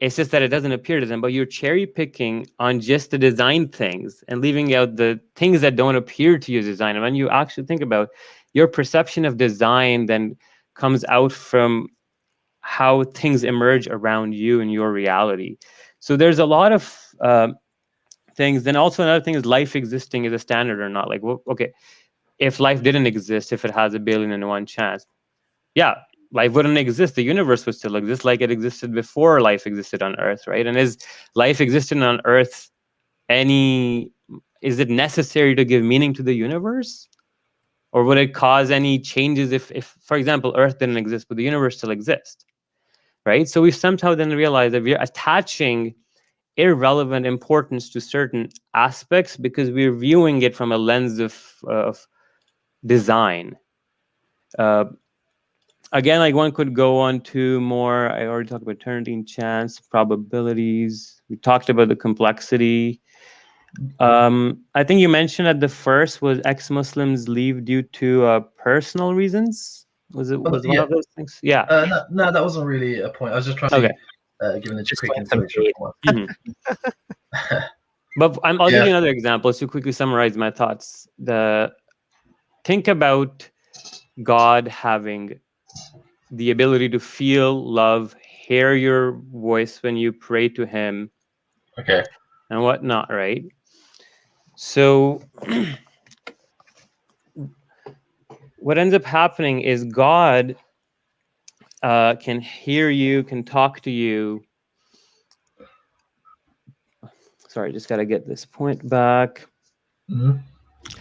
It's just that it doesn't appear to them, but you're cherry picking on just the design things and leaving out the things that don't appear to you as design. And when you actually think about your perception of design, then comes out from how things emerge around you and your reality. So there's a lot of things. Then also another thing is life existing is a standard or not. Like, okay, if life didn't exist, if it has 1,000,000,001 chance, yeah, life wouldn't exist. The universe would still exist like it existed before life existed on Earth, right? And is life existing on Earth is it necessary to give meaning to the universe? Or would it cause any changes if, for example, Earth didn't exist, but the universe still exists, right? So we somehow then realize that we're attaching irrelevant importance to certain aspects because we're viewing it from a lens of design. Again, like one could go on to more, I already talked about eternity and chance, probabilities. We talked about the complexity. I think you mentioned that the first was ex-Muslims leave due to personal reasons. Was one Yeah. of those things? Yeah. No, that wasn't really a point. I was just trying Okay. to give a Just quick going some introduction. But I'll give you another example to quickly summarize my thoughts. Think about God having the ability to feel, love, hear your voice when you pray to him, Okay. and whatnot, right? So what ends up happening is God can hear you, can talk to you. Sorry, just got to get this point back. Mm-hmm.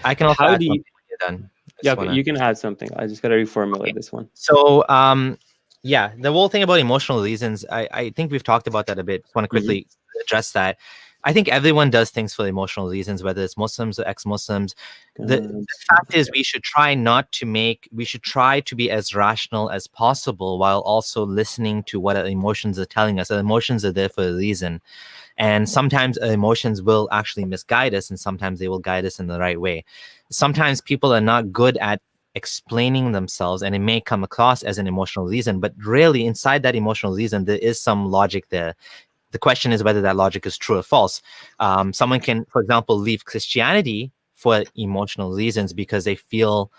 I can also How add do you? something when you're done. Yeah, okay, you can add something. I just got to reformulate this one. So, yeah, the whole thing about emotional reasons, I think we've talked about that a bit. Just want to quickly address that. I think everyone does things for emotional reasons, whether it's Muslims or ex-Muslims. The fact is we should try to be as rational as possible while also listening to what our emotions are telling us. Our emotions are there for a reason. And sometimes our emotions will actually misguide us, and sometimes they will guide us in the right way. Sometimes people are not good at explaining themselves, and it may come across as an emotional reason, but really inside that emotional reason, there is some logic there. The question is whether that logic is true or false. Someone can, for example, leave Christianity for emotional reasons because they feel,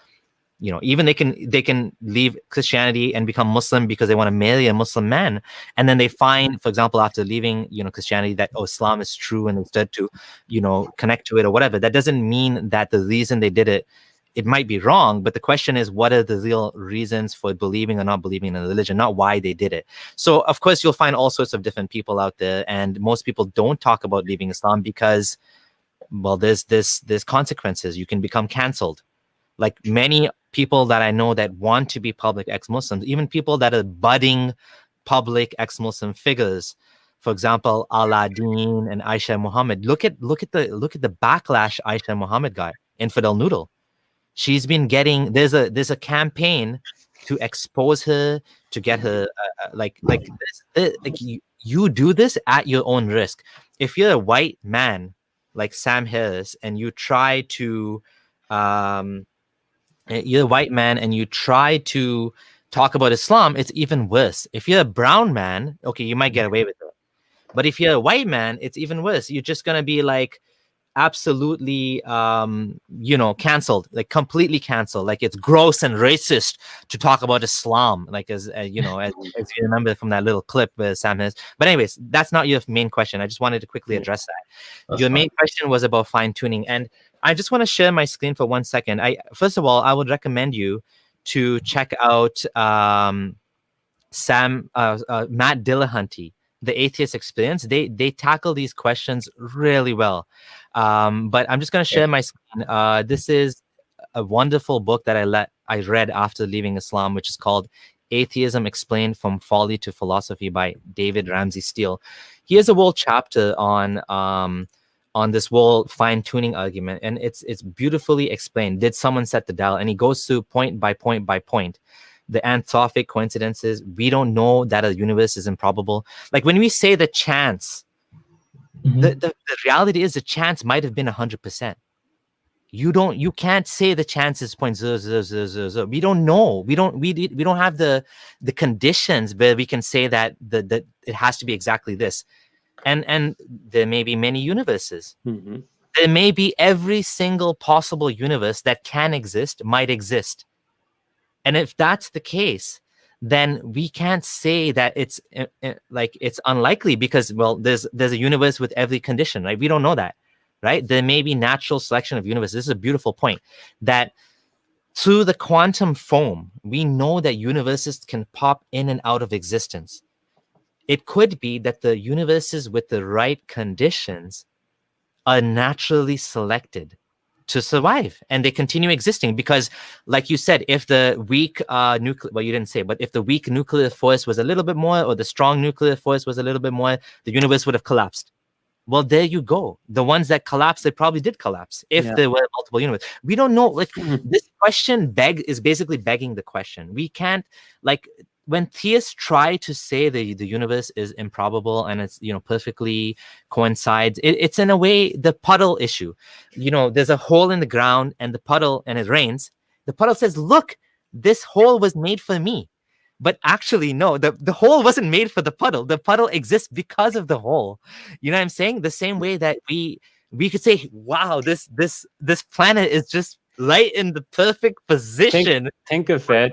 even they can leave Christianity and become Muslim because they want to marry a Muslim man, and then they find, for example, after leaving Christianity, that Islam is true, and instead to connect to it or whatever. That doesn't mean that the reason they did it might be wrong, but the question is, what are the real reasons for believing or not believing in a religion, not why they did it. So of course you'll find all sorts of different people out there, and most people don't talk about leaving Islam because, well, there's consequences. You can become canceled. Like many people that I know that want to be public ex-Muslims, even people that are budding public ex-Muslim figures, for example, Aladdin and Aisha Muhammad. Look at the backlash Aisha Muhammad got. Infidel Noodle. She's been getting, there's a campaign to expose her, to get her you do this at your own risk. If you're a white man like Sam Harris and you try to you're a white man and you try to talk about Islam, it's even worse. If you're a brown man, okay, you might get away with it. But if you're a white man, it's even worse. You're just gonna be like absolutely canceled, like completely canceled. Like it's gross and racist to talk about Islam, like as you remember from that little clip where Sam has. But anyways, that's not your main question. I just wanted to quickly address that. Your main question was about fine-tuning, and I just want to share my screen for 1 second. First of all, I would recommend you to check out Matt Dillahunty, The Atheist Experience. They tackle these questions really well. But I'm just going to share my screen. This is a wonderful book that I read after leaving Islam, which is called Atheism Explained from Folly to Philosophy by David Ramsey Steele. He has a whole chapter on this whole fine-tuning argument, and it's beautifully explained. Did someone set the dial? And he goes through point by point by point. The anthropic coincidences. We don't know that a universe is improbable. Like when we say the chance, the reality is the chance might have been 100%. You can't say the chance is 0.0000. We don't know. We don't have the conditions where we can say that it has to be exactly this. And there may be many universes. There may be every single possible universe that can exist, might exist. And if that's the case, then we can't say that it's unlikely because, well, there's a universe with every condition, right? We don't know that. right? There may be natural selection of universe. This is a beautiful point, that through the quantum foam, we know that universes can pop in and out of existence. It could be that the universes with the right conditions are naturally selected to survive, and they continue existing because, like you said, if the weak nuclear, well, you didn't say, but if the weak nuclear force was a little bit more, or the strong nuclear force was a little bit more, the universe would have collapsed. Well, there you go. The ones that collapsed, they probably did collapse if there were multiple universes. We don't know. Like, this question is basically begging the question. We can't, like, when theists try to say the universe is improbable and it's, perfectly coincides, it's in a way the puddle issue. There's a hole in the ground and the puddle, and it rains. The puddle says, look, this hole was made for me. But actually, no, the hole wasn't made for the puddle. The puddle exists because of the hole. You know what I'm saying? The same way that we could say, wow, this planet is just right in the perfect position. Think of it.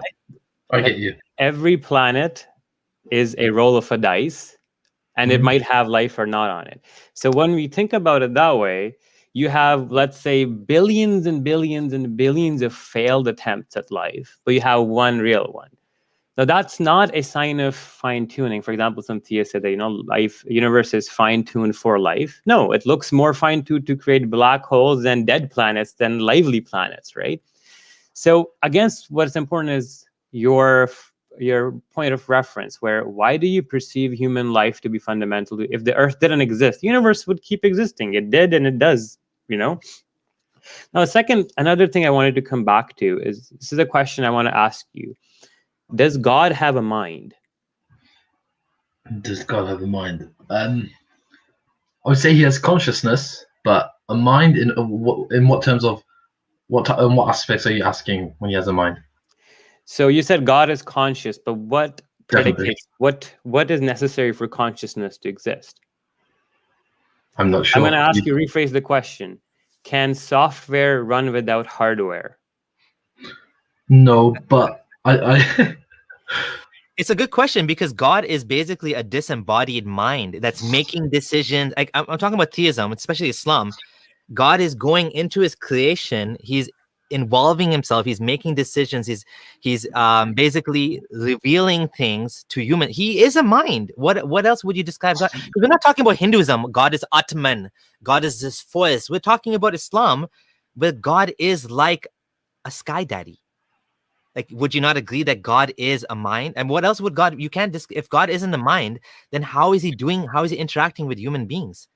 I get you. Every planet is a roll of a dice, and it might have life or not on it. So when we think about it that way, you have, let's say, billions and billions and billions of failed attempts at life, but you have one real one. Now, that's not a sign of fine-tuning. For example, some theists said that, universe is fine-tuned for life. No, it looks more fine-tuned to create black holes and dead planets than lively planets, right? So, against what's important is your point of reference, where why do you perceive human life to be fundamental? If the Earth didn't exist, the universe would keep existing. It did, and it does, Now, another thing I wanted to come back to is, this is a question I want to ask you. Does God have a mind? Does God have a mind? I would say he has consciousness, but a mind in what terms of in what aspects are you asking when he has a mind? So you said God is conscious, but what predicates, what is necessary for consciousness to exist? I'm not sure. I'm going to ask you, rephrase the question. Can software run without hardware? No, but I It's a good question, because God is basically a disembodied mind that's making decisions. Like, I'm talking about theism, especially Islam. God is going into his creation. He's involving himself. He's making decisions. He's basically revealing things to human. He is a mind. What else would you describe God? Because we're not talking about Hinduism. God is Atman. God is this force. We're talking about Islam, where God is like a sky daddy. Like, would you not agree that God is a mind? And what else would God? You can't if God isn't a mind, then how is he interacting with human beings?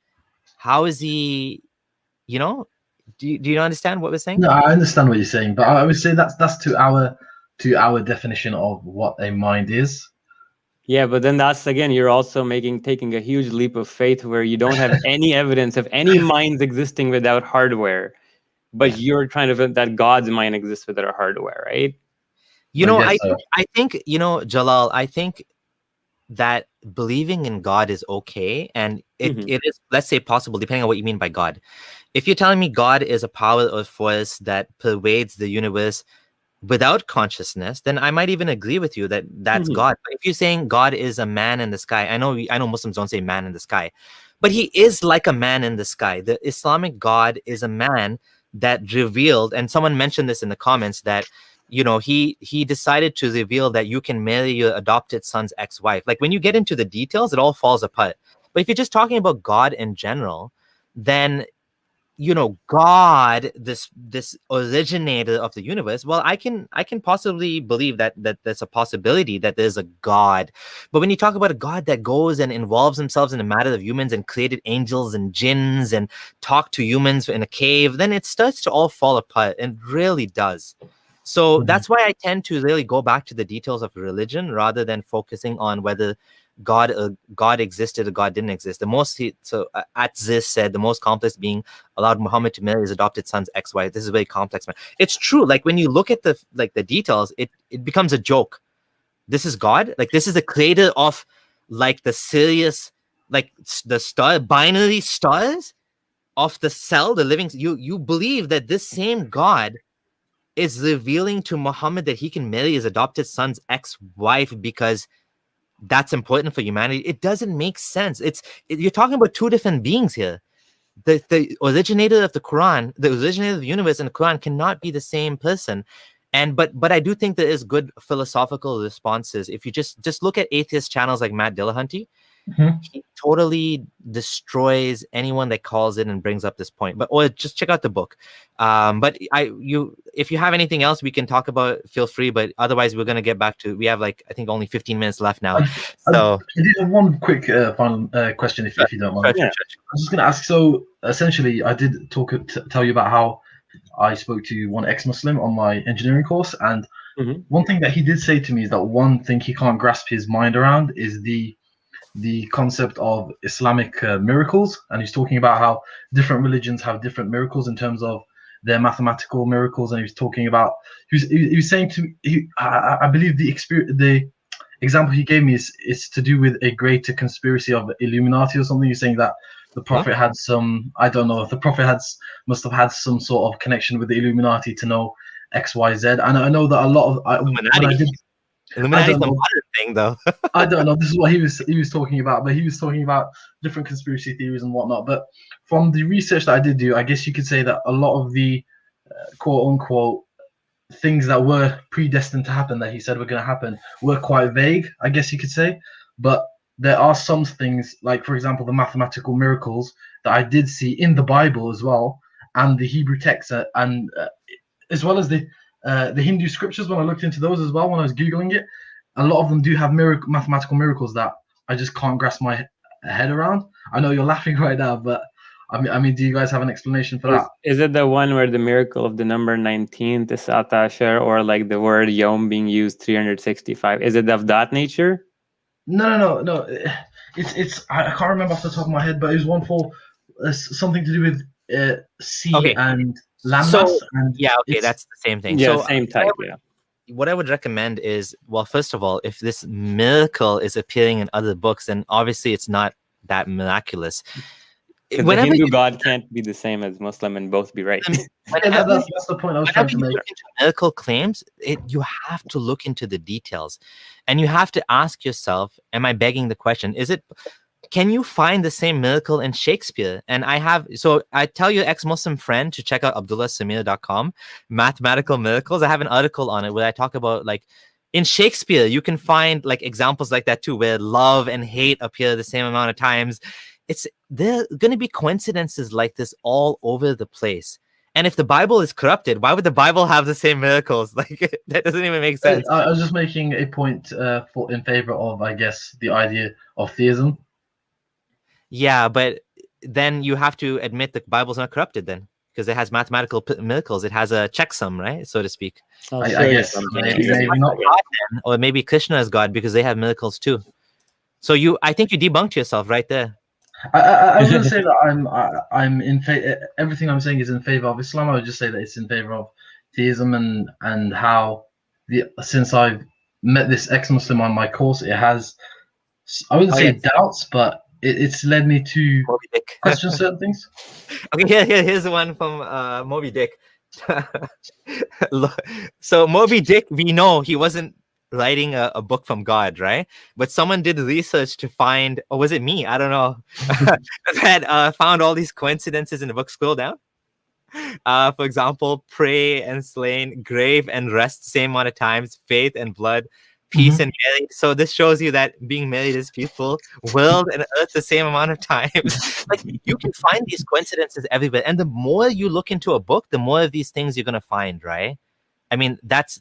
How is he? Do you understand what we're saying? No, I understand what you're saying, but I would say that's to our definition of what a mind is. Yeah, but then that's, again, you're also taking a huge leap of faith where you don't have any evidence of any minds existing without hardware, but you're trying to prove that God's mind exists without hardware, right? I think, Jalal, I think that believing in God is okay, and it is, let's say, possible, depending on what you mean by God. If you're telling me God is a power or force that pervades the universe without consciousness, then I might even agree with you that that's God. But if you're saying God is a man in the sky, I know Muslims don't say man in the sky, but he is like a man in the sky. The Islamic God is a man that revealed, and someone mentioned this in the comments, that he decided to reveal that you can marry your adopted son's ex-wife. Like, when you get into the details, it all falls apart. But if you're just talking about God in general, then God, this originator of the universe, well, I can possibly believe that there's a possibility that there's a God. But when you talk about a God that goes and involves himself in the matter of humans and created angels and jinns and talked to humans in a cave, then it starts to all fall apart. It really does. So that's why I tend to really go back to the details of religion rather than focusing on whether God existed or God didn't exist. Aziz said the most complex being allowed Muhammad to marry his adopted son's ex-wife. This is very complex, man. It's true. Like, when you look at the details, it becomes a joke. This is God. Like, this is the creator of the serious, the binary stars of the cell, the living. You believe that this same God is revealing to Muhammad that he can marry his adopted son's ex-wife because that's important for humanity. It doesn't make sense. You're talking about two different beings here. the originator of the Quran, the originator of the universe and the Quran cannot be the same person. And but I do think there is good philosophical responses. If you just look at atheist channels like Matt Dillahunty, he totally destroys anyone that calls in and brings up this point. But or just check out the book. But if you have anything else we can talk about, feel free. But otherwise, we're gonna get back to. We have like I think only 15 minutes left now. So I did have one quick final question, if you don't mind. Yeah. I was just gonna ask. So essentially, I did tell you about how I spoke to one ex-Muslim on my engineering course, and one thing that he did say to me is that one thing he can't grasp his mind around is the concept of Islamic miracles. And he's talking about how different religions have different miracles in terms of their mathematical miracles. And he was talking about he was saying to me, I believe the example he gave me is to do with a greater conspiracy of Illuminati or something. He's saying that the Prophet had some, I don't know, if the Prophet must have had some sort of connection with the Illuminati to know X, Y, Z. And I know that a lot of Illuminati is the modern thing, though. I don't know. This is what he was talking about, but he was talking about different conspiracy theories and whatnot. But from the research that I did do, I guess you could say that a lot of the quote unquote things that were predestined to happen, that he said were going to happen, were quite vague, I guess you could say. But there are some things, like for example, the mathematical miracles that I did see in the Bible as well, and the Hebrew texts, and as well as the Hindu scriptures. When I looked into those as well, when I was googling it, a lot of them do have mathematical miracles that I just can't grasp my head around. I know you're laughing right now, but I mean, do you guys have an explanation for that? Is it the one where the miracle of the number 19, Tisat Ashar, or like the word Yom being used 365? Is it of that nature? No. It's I can't remember off the top of my head, but it was one for something to do with sea and landmass. And yeah, okay, that's the same thing. Yeah, so same type. What I would recommend is, well, first of all, if this miracle is appearing in other books, then obviously it's not that miraculous. The Hindu God can't be the same as Muslim and both be right. That's the point I was trying to make. Look into miracle claims, you have to look into the details, and you have to ask yourself, am I begging the question? Can you find the same miracle in Shakespeare? And I tell your ex-Muslim friend to check out ABDULLAHSamir.com, Mathematical Miracles. I have an article on it where I talk about, like, in Shakespeare, you can find like examples like that too, where love and hate appear the same amount of times. There are going to be coincidences like this all over the place. And if the Bible is corrupted, why would the Bible have the same miracles? Like, that doesn't even make sense. I was just making a point in favor of, I guess, the idea of theism. Yeah, but then you have to admit the Bible's not corrupted then, because it has mathematical miracles. It has a checksum, right, so to speak. I guess maybe not. God, then, or maybe Krishna is God, because they have miracles too. So I think you debunked yourself right there. I was going to say that I'm in favor. Everything I'm saying is in favor of Islam. I would just say that it's in favor of theism, and how since I've met this ex-Muslim on my course, it has, I wouldn't say doubts, but it's led me to question certain things. Okay, here's the one from Moby Dick. So Moby Dick, we know he wasn't writing a book from God, right? But someone did research to find, or was it me? I don't know. that found all these coincidences in the book. Scroll down. For example, prey and slain, grave and rest, same amount of times, faith and blood, peace and married. So this shows you that being married is peaceful. World and earth the same amount of times. Like, you can find these coincidences everywhere. And the more you look into a book, the more of these things you're gonna find, right? I mean,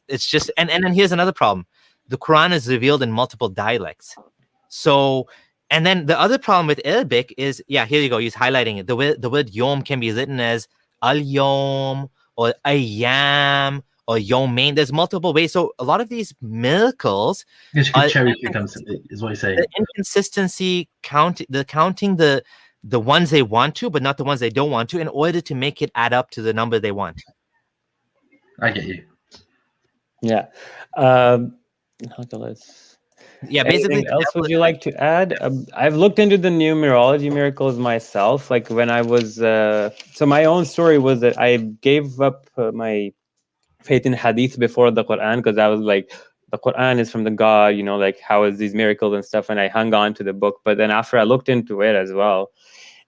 it's just, and then here's another problem. The Quran is revealed in multiple dialects. So, and then the other problem with Arabic is, here you go, he's highlighting it. The word yom can be written as al-yom or ayyam or yomain. There's multiple ways. So a lot of these miracles is what you're saying. The inconsistency counting the ones they want to, but not the ones they don't want to, in order to make it add up to the number they want. I get you. Yeah. Basically. Anything else would you like to add? I've looked into the numerology miracles myself. Like when I was, so my own story was that I gave up my faith in hadith before the Quran, because I was like, the Quran is from the God, like how is these miracles and stuff, and I hung on to the book. But then after I looked into it as well,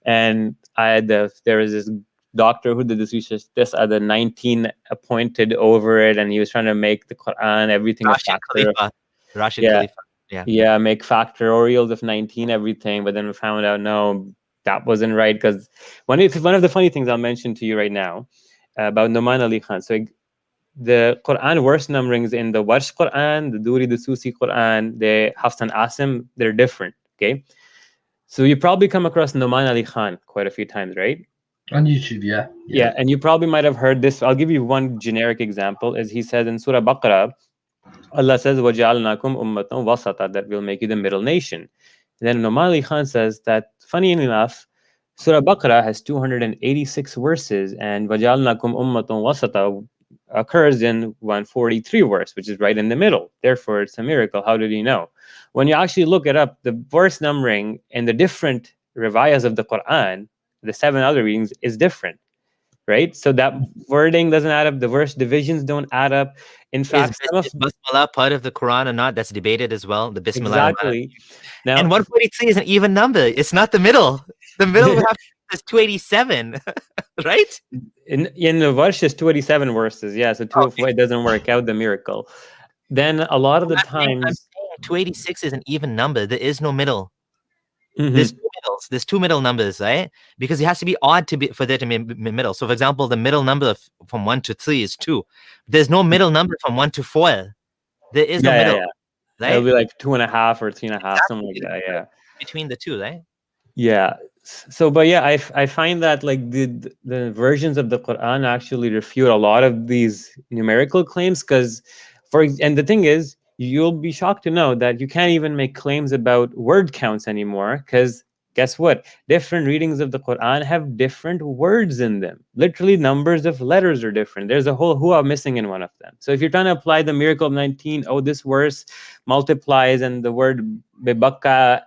and there was this doctor who did this research. This other 19 appointed over it, and he was trying to make the Quran everything a Rashid factor. Khalifa. Rashid Yeah. Khalifa. Yeah. Yeah, make factorials of 19 everything, but then we found out no, that wasn't right, because one of the funny things I'll mention to you right now about Noman Ali Khan. So the Quran verse numberings in the Warsh Quran, the Duri, the Susi Quran, the Hafs and Asim, they're different. Okay, so you probably come across Noman Ali Khan quite a few times, right? On YouTube, yeah. Yeah, and you probably might have heard this. I'll give you one generic example. As he says in Surah Baqarah, Allah says, وَجَعَلْنَاكُمْ أُمَّةً وَسَطًا, that will make you the middle nation. And then Noman Ali Khan says that, funny enough, Surah Baqarah has 286 verses, and وَجَعَلْنَاكُمْ أُمَّةً وَسَطًا occurs in 143 verse, which is right in the middle. Therefore, it's a miracle. How did he know? When you actually look it up, the verse numbering in the different riwayahs of the Quran, the 7 other readings, is different, right? So that wording doesn't add up. The verse divisions don't add up. In fact, Is Basmala part of the Quran or not? That's debated as well. The Bismillah. exactly. Now, And 143 is an even number. It's not the middle. The middle would have is 287, right? in the verse is 287 verses. Yeah, so 204 it doesn't work out, the miracle. Then a lot of the I'm times, saying 286 is an even number. There is no middle. Mhm. There's two middles. There's two middle numbers, right? Because it has to be odd for there to be middle. So, for example, the middle number from 1 to 3 is 2. There's no middle number from 1 to 4. There is no yeah, middle, yeah. It'll right? be like 2.5 or 3.5, something like that. Yeah. Between the two, right? Yeah. So, but yeah, I find that like the versions of the Quran actually refute a lot of these numerical claims, because and the thing is, you'll be shocked to know that you can't even make claims about word counts anymore, because guess what? Different readings of the Quran have different words in them. Literally, numbers of letters are different. There's a whole hua missing in one of them. So if you're trying to apply the miracle of 19, oh, this verse multiplies and the word bibaka,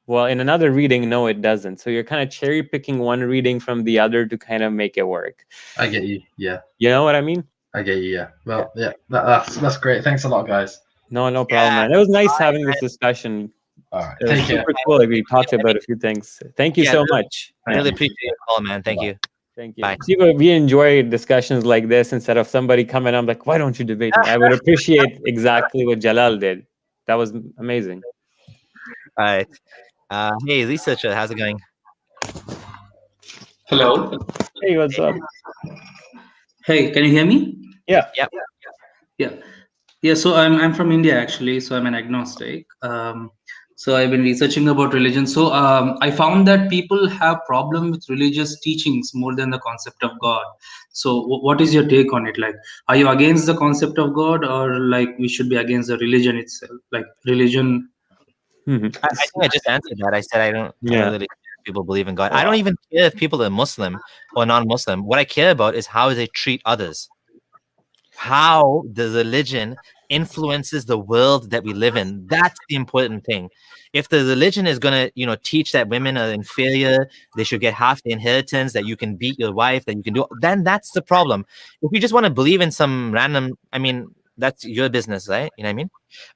well, in another reading, no, it doesn't. So you're kind of cherry picking one reading from the other to kind of make it work. I get you. Yeah. You know what I mean? I get you. Yeah. Well, yeah. That's great. Thanks a lot, guys. No problem, man. It was nice having this discussion. All right. It was Take care. super cool. Like, we talked about a few things. Thank you so much. I really appreciate your call, man. Thank you. Thank you. Bye. See, we enjoy discussions like this instead of somebody coming up like, why don't you debate me? I would appreciate exactly what Jalal did. That was amazing. All right. Hey, researcher, how's it going? Hello. Hey, what's up? Hey, can you hear me? Yeah. Yep. Yeah. So I'm from India actually. So I'm an agnostic. So I've been researching about religion. So I found that people have problem with religious teachings more than the concept of God. So what is your take on it? Like, are you against the concept of God, or like we should be against the religion itself? Like religion. Mhm. I think I just answered that. I said I don't really care if people believe in God. I don't even care if people are Muslim or non-Muslim. What I care about is how they treat others. How the religion influences the world that we live in. That's the important thing. If the religion is gonna, teach that women are inferior, they should get half the inheritance, that you can beat your wife, that you can do, then that's the problem. If you just want to believe in some random, that's your business, right? You know what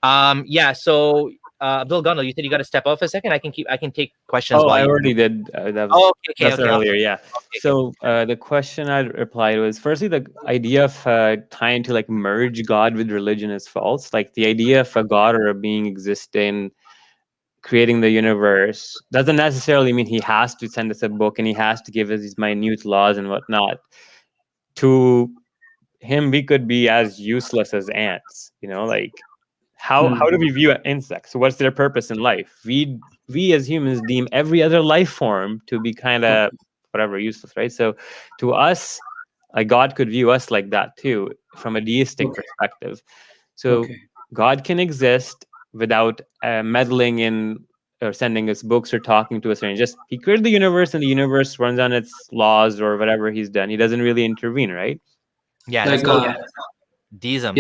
I mean? Yeah. So. Abdul Gano, you said you got to step out for a second. I can take questions. Oh, while I you... already did. That was, okay. Earlier, yeah. So the question I replied was, firstly, the idea of trying to like merge God with religion is false. Like the idea of a God or a being existing, creating the universe, doesn't necessarily mean he has to send us a book and he has to give us these minute laws and whatnot. To him, we could be as useless as ants. Like. How do we view insects? So what's their purpose in life? We as humans deem every other life form to be kind of whatever, useless, right? So to us, God could view us like that too, from a deistic perspective. So God can exist without meddling in or sending us books or talking to us, or just he created the universe and the universe runs on its laws or whatever he's done. He doesn't really intervene, right? Yeah, like, that's called deism.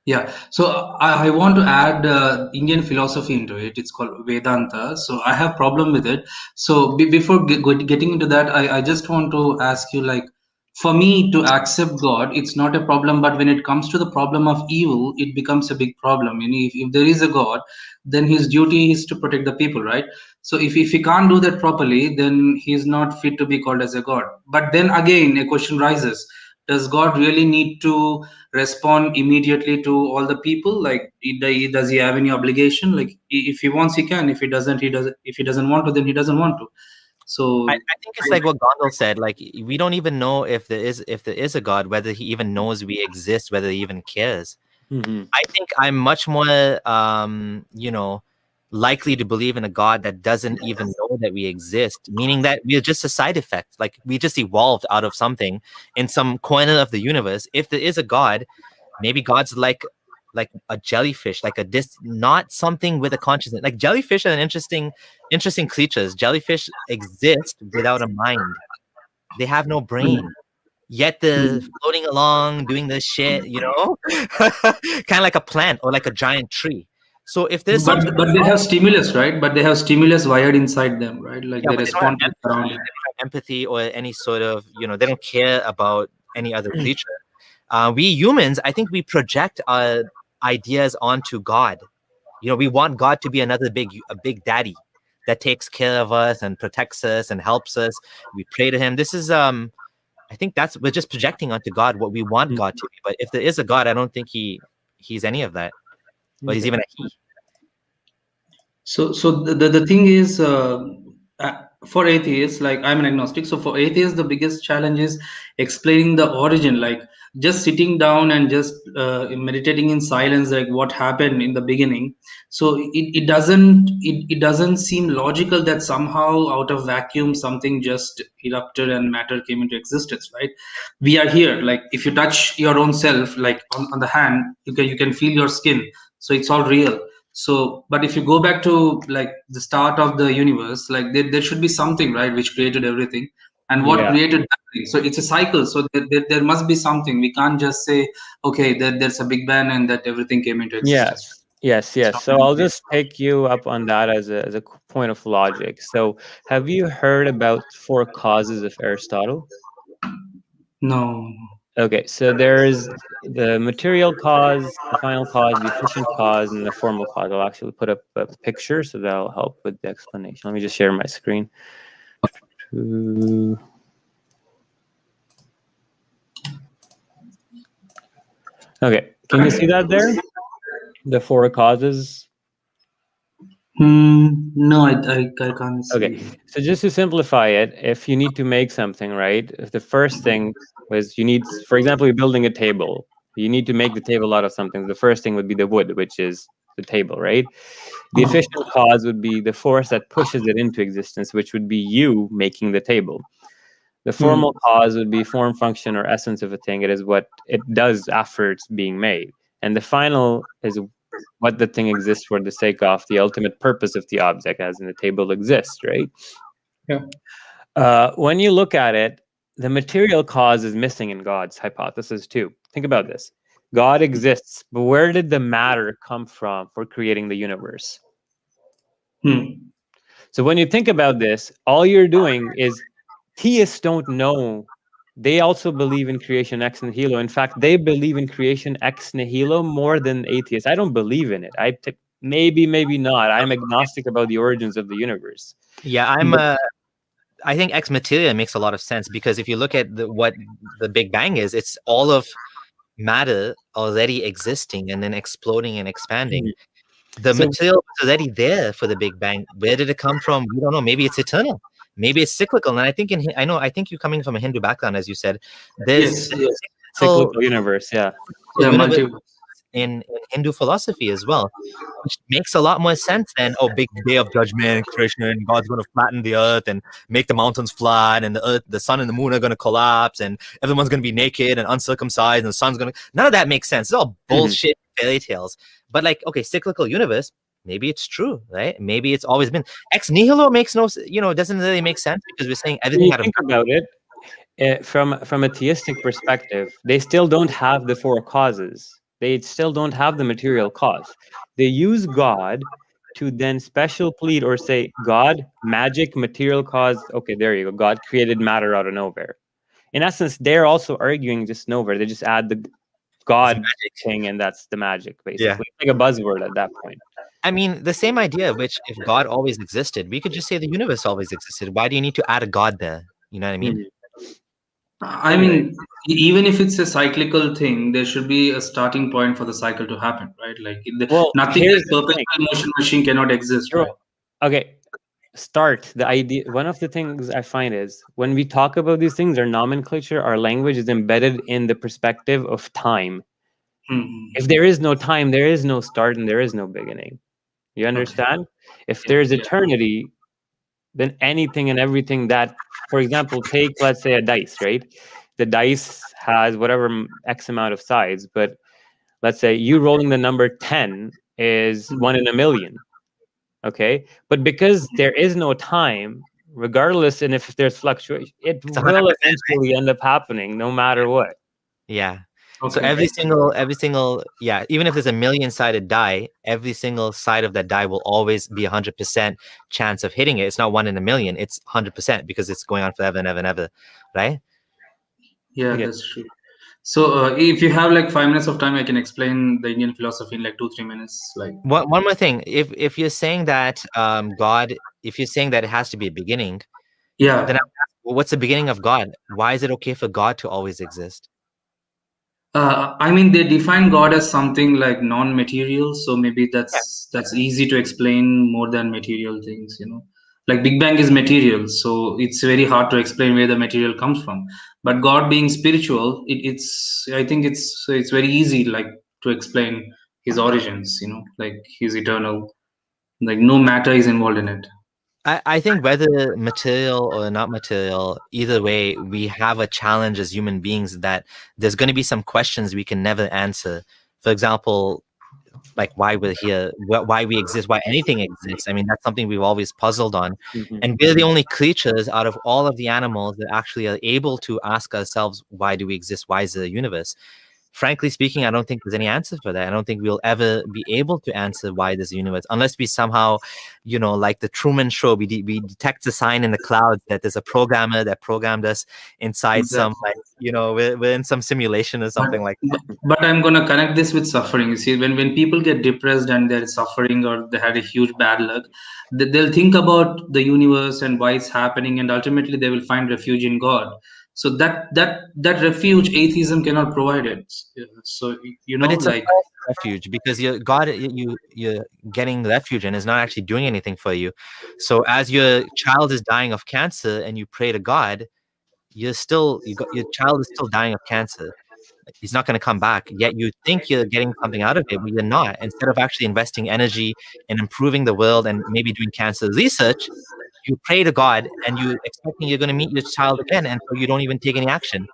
Yeah. So I want to add Indian philosophy into it. It's called Vedanta. So I have problem with it. So before getting into that, I just want to ask you, like, for me to accept God, it's not a problem. But when it comes to the problem of evil, it becomes a big problem. If there is a God, then his duty is to protect the people, right? So if he can't do that properly, then he's not fit to be called as a god. But then again, a question rises: does God really need to respond immediately to all the people? Like, does he have any obligation? Like, if he wants, he can. If he doesn't, he doesn't. If he doesn't want to, then he doesn't want to. I So think it's like what Gondal said. Like we don't even know if there is a God, whether he even knows we exist, whether he even cares. Mhm. I think I'm much more, likely to believe in a God that doesn't even know that we exist, meaning that we're just a side effect. Like we just evolved out of something in some corner of the universe. If there is a God, maybe God's like a jellyfish, like not something with a consciousness. Like jellyfish are an interesting creatures. Jellyfish exist without a mind. They have no brain. Yet they're floating along, doing this shit, kind of like a plant or like a giant tree. So if there's but something, but they have stimulus, right? But they have stimulus wired inside them, right? Like yeah, they but they don't have respond to the empathy. They surrounding. don't have empathy or any sort of, they don't care about any other creature. We humans, I think we project our ideas onto God. We want God to be a big daddy that takes care of us and protects us and helps us. We pray to him. This is I think we're just projecting onto God what we want God to be. But if there is a God, I don't think he's any of that. Or he's Okay. even a he. So the thing is, for atheists, like I'm an agnostic, so for atheists the biggest challenge is explaining the origin, like just sitting down and just meditating in silence, like what happened in the beginning. So it doesn't seem logical that somehow out of vacuum something just erupted and matter came into existence, right? We are here, like if you touch your own self, like on the hand, you can feel your skin, so it's all real. So but if you go back to like the start of the universe, like there should be something, right, which created everything, and what Yeah. created that thing. So it's a cycle, so there must be something. We can't just say, okay, there's a big bang and that everything came into existence. Yes. So I'll just take you up on that as a point of logic. So have you heard about four causes of Aristotle? No. Okay, so there's the material cause, the final cause, the efficient cause, and the formal cause. I'll actually put up a picture so that'll help with the explanation. Let me just share my screen. Okay, can you see that there? The four causes. No, I can't see. Okay, so just to simplify it, if you need to make something, right? If the first thing was you need, for example, you're building a table. You need to make the table out of something. The first thing would be the wood, which is the table, right? The efficient cause would be the force that pushes it into existence, which would be you making the table. The formal cause would be form, function, or essence of a thing. It is what it does after it's being made. And the final is what the thing exists for the sake of the ultimate purpose of the object, as in the table exists, right? Yeah. When you look at it, the material cause is missing in God's hypothesis too. Think about this. God exists, but where did the matter come from for creating the universe? So when you think about this, all you're doing is, theists don't know. They also believe in creation ex nihilo. In fact, they believe in creation ex nihilo more than atheists. I don't believe in it. Maybe not. I'm agnostic about the origins of the universe. Yeah, I think ex materia makes a lot of sense, because if you look at what the Big Bang is, it's all of matter already existing and then exploding and expanding. The material was already there for the Big Bang. Where did it come from? We don't know. Maybe it's eternal. Maybe it's cyclical. And I think you're coming from a Hindu background, as you said. There's Yes. Cyclical universe, yeah. Universe in Hindu philosophy as well, which makes a lot more sense than, big day of judgment, creation, and God's going to flatten the earth and make the mountains flat, and the sun and the moon are going to collapse, and everyone's going to be naked and uncircumcised, and the sun's going to. None of that makes sense. It's all bullshit fairy tales. But cyclical universe, maybe it's true, right? Maybe it's always been. Ex nihilo makes no, doesn't really make sense, because we're saying everything When you out of. think about it, from a theistic perspective, they still don't have the four causes. They still don't have the material cause. They use God to then special plead or say, God, magic, material cause. Okay, there you go. God created matter out of nowhere. In essence, they're also arguing just nowhere. They just add the God thing, and that's the magic, basically. Yeah. It's like a buzzword at that point. I mean, the same idea, which if God always existed, we could just say the universe always existed. Why do you need to add a God there? You know what I mean? I mean, even if it's a cyclical thing, there should be a starting point for the cycle to happen, right? Like Well, nothing here's like the thing. perpetual motion machine cannot exist, You're- right? Okay, the idea. One of the things I find is when we talk about these things, our nomenclature, our language is embedded in the perspective of time. Hmm. If there is no time, there is no start and there is no beginning. You Okay. understand? If Yeah, there's yeah. eternity, then anything and everything that, for example, take, let's say, a dice, right? The dice has whatever X amount of sides, but let's say you rolling the number 10 is 1 in a million. Okay. But because there is no time, regardless, and if there's fluctuation, it It's 100%, will right? eventually end up happening no matter what. Yeah. So Okay. every single, yeah, even if there's a million-sided die, every single side of that die will always be 100% chance of hitting it. It's not 1 in a million, it's 100% because it's going on forever and ever and ever, right? Yeah, Okay. that's true. So, if you have like 5 minutes of time, I can explain the Indian philosophy in like 2-3 minutes. Like, One more thing. If you're saying that God, if you're saying that it has to be a beginning, yeah, then well, what's the beginning of God? Why is it okay for God to always exist? I mean, they define God as something like non-material, so maybe Yeah. that's easy to explain more than material things, you know. Like Big Bang is material, so it's very hard to explain where the material comes from. But God being spiritual, it's I think it's very easy like to explain his origins, you know, like he's eternal, like no matter is involved in it. I think whether material or not material, either way, we have a challenge as human beings that there's going to be some questions we can never answer. For example, like why we're here, why we exist, why anything exists. I mean, that's something we've always puzzled on. Mhm. And we're the only creatures out of all of the animals that actually are able to ask ourselves, why do we exist? Why is there a universe? Frankly speaking, I don't think there's any answer for that. I don't think we'll ever be able to answer why there's a universe unless we somehow, like the Truman Show, we detect a sign in the clouds that there's a programmer that programmed us inside some, Exactly. like, we're in some simulation or But, something like but but I'm gonna connect this with suffering. You see, when people get depressed and they're suffering or they had a huge bad luck, they'll think about the universe and why it's happening, and ultimately they will find refuge in God. So that refuge, atheism cannot provide it. So you But know, it's a like false refuge because you're getting refuge and is not actually doing anything for you. So as your child is dying of cancer and you pray to God, your child is still dying of cancer. He's not going to come back. Yet you think you're getting something out of it, but you're not. Instead of actually investing energy in improving the world and maybe doing cancer research, you pray to God and you expecting you're going to meet your child again, and so you don't even take any action.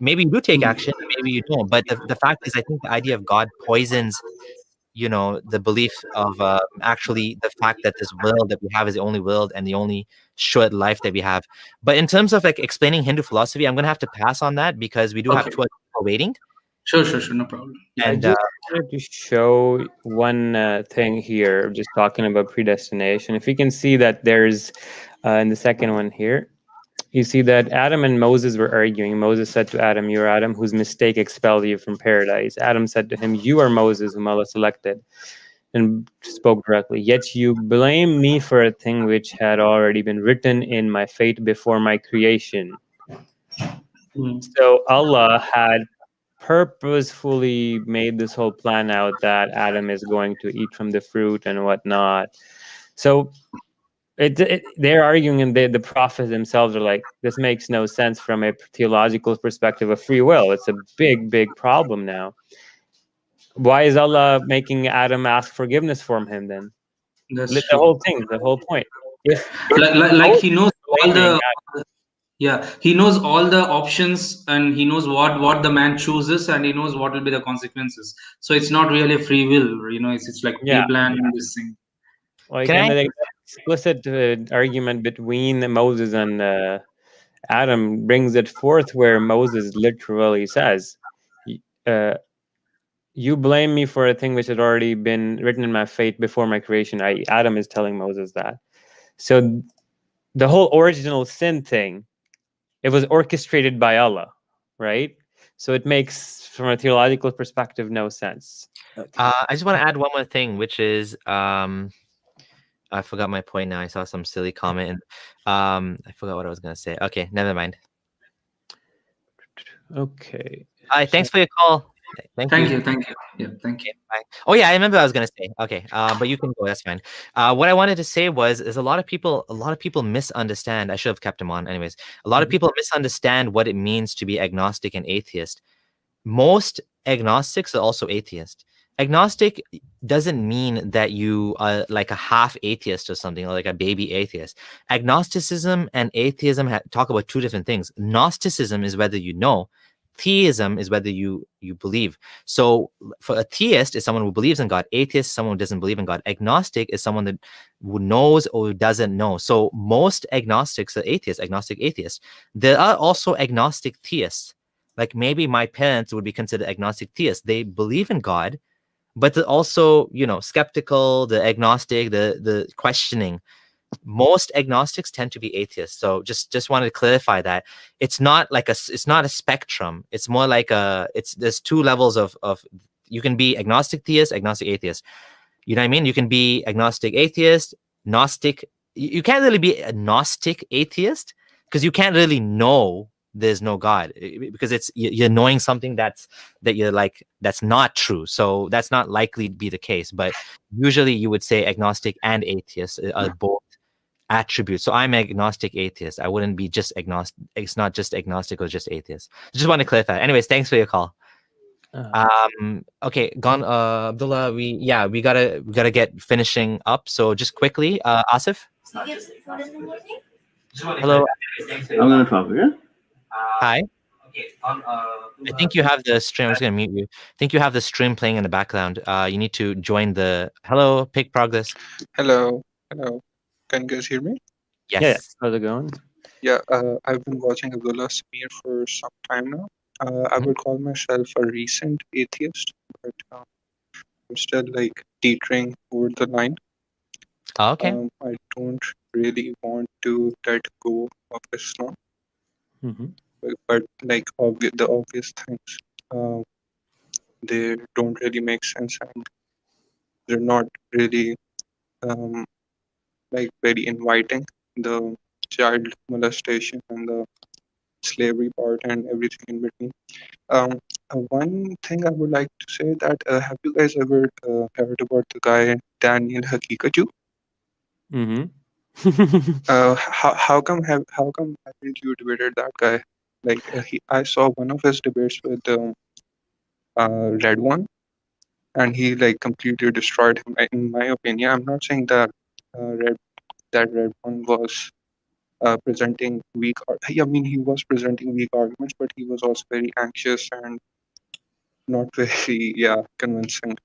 Maybe you do take action, maybe you don't. But the fact is, I think the idea of God poisons, the belief of actually the fact that this world that we have is the only world and the only short life that we have. But in terms of like explaining Hindu philosophy, I'm going to have to pass on that because we do have okay, two other people waiting. sure, no problem. I And just wanted to show one thing here, just talking about predestination. If you can see that there's, in the second one here, you see that Adam and Moses were arguing. Moses said to Adam, "You are Adam, whose mistake expelled you from paradise." Adam said to him, "You are Moses, whom Allah selected," and spoke directly. "Yet you blame me for a thing which had already been written in my fate before my creation." Mm. So Allah had purposefully made this whole plan out that Adam is going to eat from the fruit and whatnot. So they're arguing, and the prophets themselves are like, this makes no sense from a theological perspective of free will. It's a big problem now. Why is Allah making Adam ask forgiveness from him then? That's The true. whole thing, the whole point. If Like he knows all blaming the Yeah, he knows all the options and he knows what the man chooses and he knows what will be the consequences. So it's not really a free will, you know. It's like yeah, pre-planned this thing. like, can and I? the explicit argument between Moses and Adam brings it forth where Moses literally says, uh, "You blame me for a thing which had already been written in my fate before my creation." Adam is telling Moses that. So the whole original sin thing, it was orchestrated by Allah, right? So it makes, from a theological perspective, no sense. I just want to add one more thing, which is I forgot my point now. I saw some silly comment and I forgot what I was gonna say. Okay, never mind. Okay. Hi, thanks for your call. Thank Thank you. you. Thank you. Yeah. Thank you. Okay, bye. Oh yeah, I remember what I was gonna say. Okay, but you can go. That's fine. What I wanted to say was, is a lot of people misunderstand. I should have kept him on, anyways. A lot of people misunderstand what it means to be agnostic and atheist. Most agnostics are also atheist. Agnostic doesn't mean that you are like a half atheist or something, or like a baby atheist. Agnosticism and atheism talk about two different things. Gnosticism is whether you know. Theism is whether you believe. So for a theist is someone who believes in God. Atheist is someone who doesn't believe in God. Agnostic is someone that who knows or who doesn't know. So most agnostics are atheists, agnostic atheists. There are also agnostic theists. Like maybe my parents would be considered agnostic theists. They believe in God, but they're also, skeptical, the agnostic, the questioning. Most agnostics tend to be atheists. So just wanted to clarify that it's not a spectrum. It's more like there's two levels of you can be agnostic theist, agnostic atheist. You know what I mean? You can be agnostic atheist, gnostic. You can't really be a gnostic atheist because you can't really know there's no God, because you're knowing something that you're like, that's not true. So that's not likely to be the case. But usually you would say agnostic and atheist are both attributes. So I'm agnostic atheist. I wouldn't be just agnostic. It's not just agnostic or just atheist. Just want to clarify. Anyways, thanks for your call. Okay, gone. Abdullah, we gotta get finishing up. So just quickly, Asif. Hello. I'm gonna talk, yeah? Hi. I think you have the stream. I'm just gonna mute you. I think you have the stream playing in the background. You need to join the. Hello, Pick Progress. Hello, hello. Can you guys hear me? Yes. Yeah. How's it going? Yeah, I've been watching Abdullah Samir for some time now. I would call myself a recent atheist, but I'm still like teetering over the line. Okay. I don't really want to let go of Islam, but like the obvious things, they don't really make sense, and they're not really like very inviting. The child molestation and the slavery part and everything in between. One thing I would like to say that have you guys ever heard about the guy Daniel Hakikatu? How come haven't you debated that guy? Like I saw one of his debates with Red One, and he like completely destroyed him. In my opinion, I'm not saying that Red One was presenting weak. I mean, he was presenting weak arguments, but he was also very anxious and not very convincing.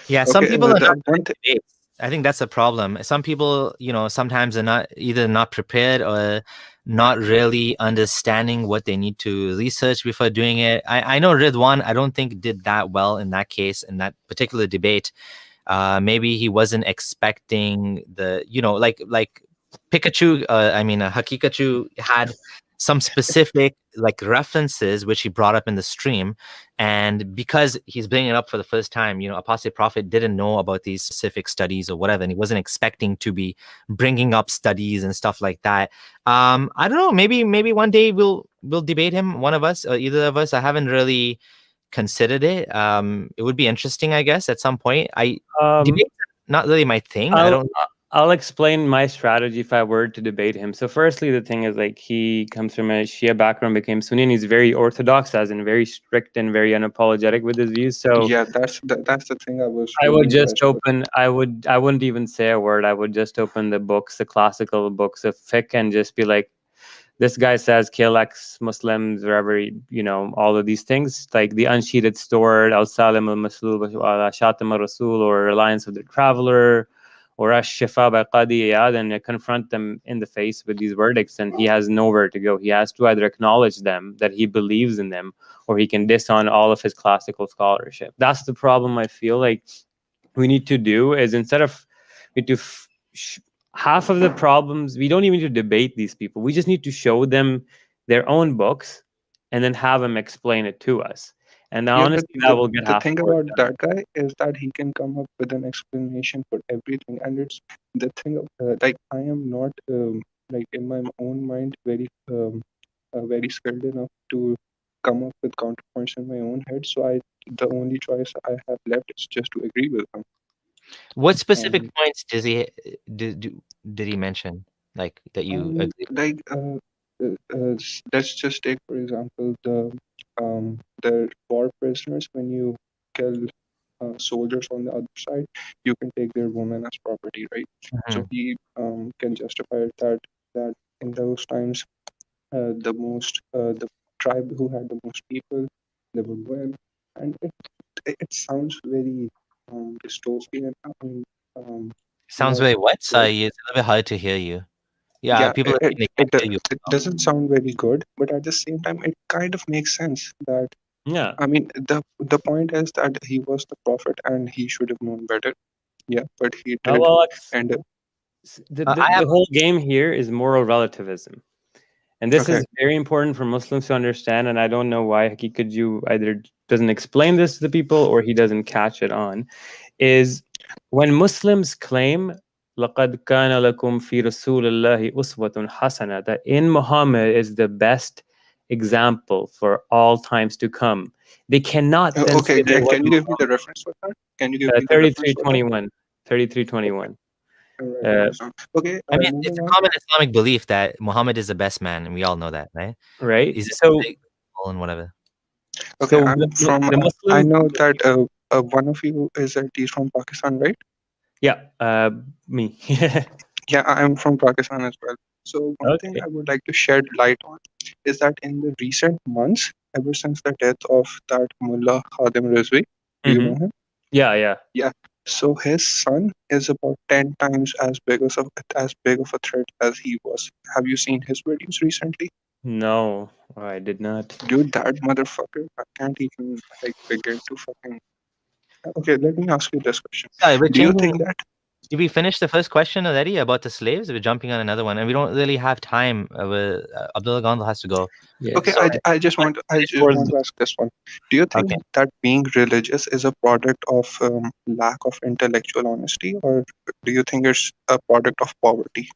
Yeah, some Okay, people are not one good at debates. I think that's a problem. Some people, sometimes are not prepared or not really understanding what they need to research before doing it. I know Ridwan, I don't think did that well in that case, in that particular debate. Maybe he wasn't expecting the, like Pikachu, Hakikachu had some specific like references which he brought up in the stream, and because he's bringing it up for the first time, Apostate Prophet didn't know about these specific studies or whatever, and he wasn't expecting to be bringing up studies and stuff like that. I don't know, maybe one day we'll debate him, one of us or either of us. I haven't really considered it. It would be interesting, I guess, at some point. Debate's not really my thing. I'll explain my strategy if I were to debate him. So firstly, the thing is, like, he comes from a Shia background, became Sunni, and he's very orthodox, as in very strict and very unapologetic with his views. So yeah, that's the thing I was. I would just open. I wouldn't even say a word. I would just open the books, the classical books of fiqh, and just be like, this guy says kill ex-Muslims wherever, all of these things, like the unsheathted sword, al-salim al-maslul, shatam al-rasul, or reliance of the traveler, or ash-shifa by Qadi Iyad, and confront them in the face with these verdicts, and he has nowhere to go. He has to either acknowledge them, that he believes in them, or he can disown all of his classical scholarship. That's the problem I feel like we need to do, is instead of half of the problems, we don't even need to debate these people. We just need to show them their own books and then have him explain it to us. And Yeah, but honestly, that will get the half thing the work about done. that guy is that he can come up with an explanation for everything, and it's the thing of, like I am not like in my own mind very skilled enough to come up with counterpoints in my own head. So the only choice I have left is just to agree with him. What specific And points did he mention, like, that you agree? like let's just take for example the war prisoners. When you kill soldiers on the other side, you can take their women as property, right? So Mhm. he can justify that in those times, the tribe who had the most people, they would win, and it sounds very dystopian. I mean, Sounds not very what? good. Sorry, it's a little bit hard to hear you. Yeah, Yeah, people are saying they can't hear you. it doesn't sound very good, but at the same time, it kind of makes sense that Yeah. I mean the point is that he was the prophet and he should have known better. Yeah, but he Oh, did, well, and I have the whole game here is moral relativism. And this okay. is very important for Muslims to understand. And I don't know why Hakikaju either doesn't explain this to the people or he doesn't catch it on. Is when Muslims claim لَقَدْ كَانَ لَكُمْ فِي رَسُولِ اللَّهِ أُسْوَةٌ حَسَنَةٌ, that in Muhammad is the best example for all times to come, they cannot then say Okay, there was can you give me the reference for that? Can you give me the reference for that? 3321. 3321. All right, Uh, okay. I mean, it's Moving a on. common Islamic belief that Muhammad is the best man, and we all know that, right? right? He's So, big and whatever. Okay, so I'm from. the I Muslims, know that one of you is at least from Pakistan, right? yeah, me. Yeah, I'm from Pakistan as well. So one thing Okay. I would like to shed light on is that in the recent months, ever since the death of that Mullah Khadim Rizvi, do you Mm-hmm. know him? Yeah. Yeah. So his son is about 10 times as big of a threat as he was. Have you seen his videos recently? No, I did not. Dude, that motherfucker, I can't even like begin to fucking. Okay, let me ask you this question. Sorry, we're Do you changing. think that Did we finish the first question already about the slaves? We're jumping on another one, and we don't really have time. Abdullah Gandhi has to go. Yeah. okay, Sorry. I just want Towards to ask this one. Do you think Okay. that being religious is a product of lack of intellectual honesty, or do you think it's a product of poverty?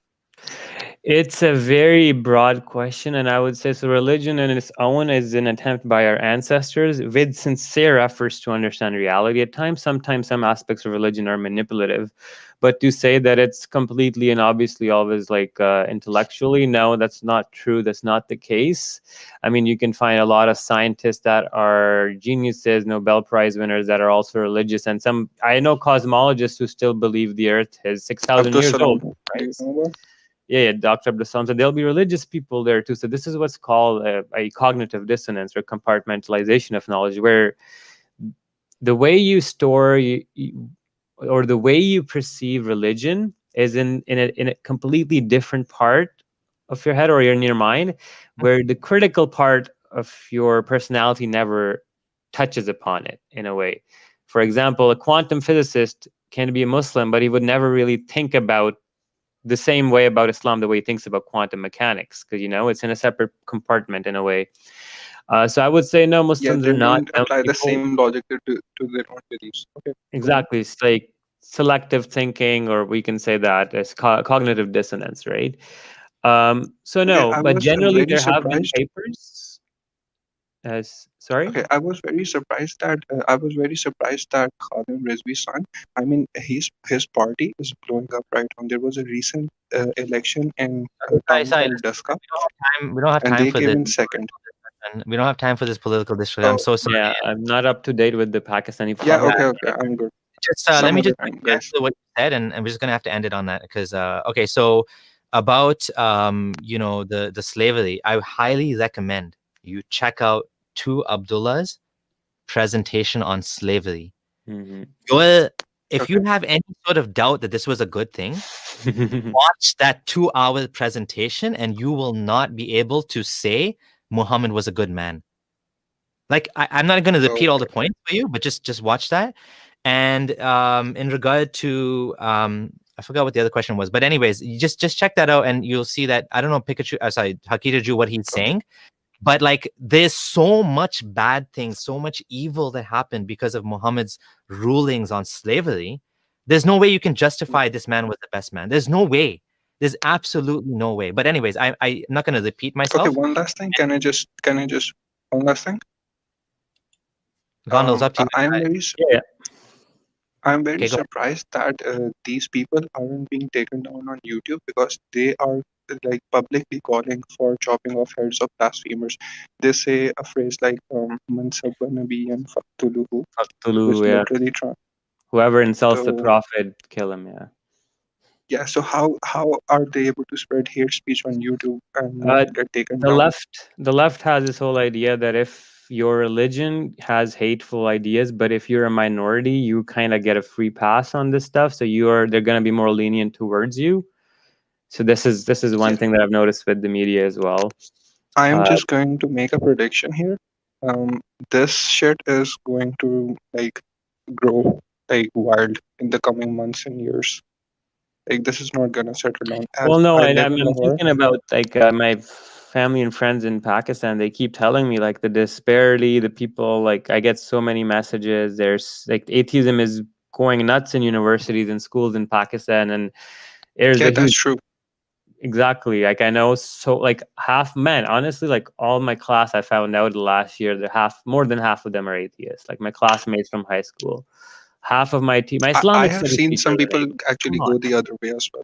It's a very broad question, and I would say so. Religion in its own is an attempt by our ancestors with sincere efforts to understand reality. At times, sometimes some aspects of religion are manipulative, but to say that it's completely and obviously always like intellectually, no, that's not true. That's not the case. I mean, you can find a lot of scientists that are geniuses, Nobel Prize winners that are also religious, and some I know cosmologists who still believe the Earth is 6,000 Abdus years Salam, old. do Right? you know about? Yeah, Dr. Abdullah. So there'll be religious people there too. So this is what's called a cognitive dissonance or compartmentalization of knowledge, where the way you store or the way you perceive religion is in a completely different part of your head or in your mind, where the critical part of your personality never touches upon it in a way. For example, a quantum physicist can be a Muslim, but he would never really think about the same way about Islam, the way he thinks about quantum mechanics, because it's in a separate compartment in a way. So I would say no, Yeah, Muslims they are not don't dumb apply the people. same logic to their own beliefs. Okay, go on. Exactly, it's like selective thinking, or we can say that as cognitive dissonance, right? So Okay, no, I but was generally very there have been surprised. papers. As sorry. Okay, I was very surprised that Khadim Rizvi's son. I mean, his party is blowing up right now. There was a recent election in a Sorry, town sorry. called Daska, We don't have and time they for came this. in second. And we don't have time for this political discussion. I'm Oh, so sorry. Yeah, I'm not up to date with the Pakistani yeah. Yeah, Okay, politics. okay. I'm good. just let Some me other just time, get guys. to what you said, and we're just gonna have to end it on that because okay, so about the slavery, I highly recommend you check out two Abdullah's presentation on slavery. Mhm. If Okay. you have any sort of doubt that this was a good thing, watch that 2-hour presentation, and you will not be able to say Muhammad was a good man. Like I'm not going to repeat all the Okay. points for you, but just watch that. And in regard to I forgot what the other question was, but anyways, you just check that out, and you'll see that I don't know Pikachu, sorry, Hakita Ju, what he's saying, But like, there's so much bad things, so much evil that happened because of Muhammad's rulings on slavery. There's no way you can justify this man was the best man. There's no way. There's absolutely no way. But anyways, I'm not going to repeat Okay, myself. one last thing. Can I just one last thing? Gondol's up to you. Yeah. I'm very Okay, go. surprised that these people aren't being taken down on YouTube, because they are like publicly calling for chopping off heads of blasphemers. They say a phrase like "mansabba nabiyyan faqtuluhu," which Yeah. literally Whoever insults the So- prophet, kill him. Yeah. yeah. So how are they able to spread hate speech on YouTube and Uh, not get taken The down? left has this whole idea that if your religion has hateful ideas, but if you're a minority, you kind of get a free pass on this stuff. So they're going to be more lenient towards you. So this is one Yeah. thing that I've noticed with the media as well. I am just going to make a prediction here. This shit is going to like grow like wild in the coming months and years. Like this is not gonna settle down. As Well, no, I and live I'm in Lahore, thinking about like my family and friends in Pakistan. They keep telling me like the disparity, the people, like I get so many messages. There's like atheism is going nuts in universities and schools in Pakistan, and there's yeah, a that's huge. true. Exactly. Like I know, so like half men, honestly, like all my class, I found out last year that more than half of them are atheists. Like my classmates from high school, half of my team, my I Islamic have studies seen teachers some are people atheists. actually Come go on. the other way as well,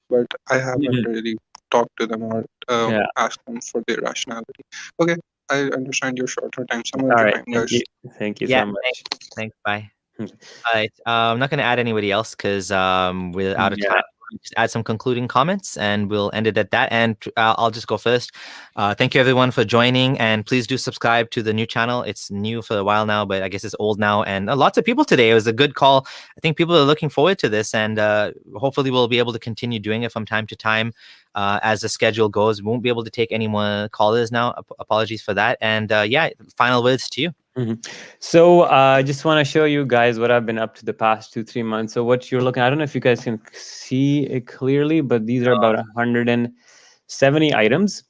but I haven't really talked to them or Yeah. asked them for their rationality. Okay, I understand your shorter time. Some other All right. time, Thank guys. you. Thank you Yeah, so much. thanks. Bye. Hmm. All right. I'm not going to add anybody else because we're out of Yeah. time. Just add some concluding comments and we'll end it at that. And I'll just go first. Thank you everyone for joining, and please do subscribe to the new channel. It's new for a while now, but I guess it's old now. And lots of people today. It was a good call. I think people are looking forward to this, and hopefully we'll be able to continue doing it from time to time as the schedule goes. We won't be able to take any more callers now. Apologies for that. And yeah, final words to you. So I just want to show you guys what I've been up to the past 2-3 months. So what you're looking, I don't know if you guys can see it clearly, but these are about 170 items.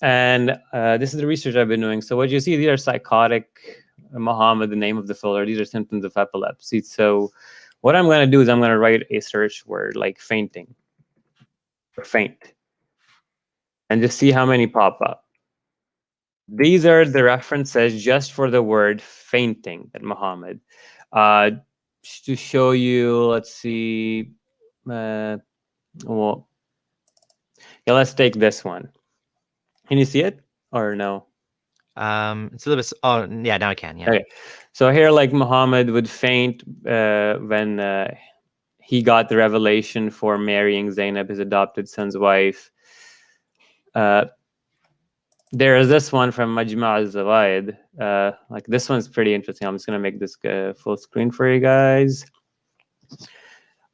And this is the research I've been doing. So what you see, these are psychotic, Muhammad, the name of the filler. These are symptoms of epilepsy. So what I'm going to do is I'm going to write a search word like fainting, or faint, and just see how many pop up. These are the references just for the word fainting at Muhammad. To show you, let's see. Well, yeah, let's take this one. Can you see it or no? It's a little bit. Oh, yeah, now I can. Yeah. Okay. So here, like Muhammad would faint when he got the revelation for marrying Zainab, his adopted son's wife. There is this one from Majma' al-Zawaid. Like this one's pretty interesting. I'm just gonna make this full screen for you guys.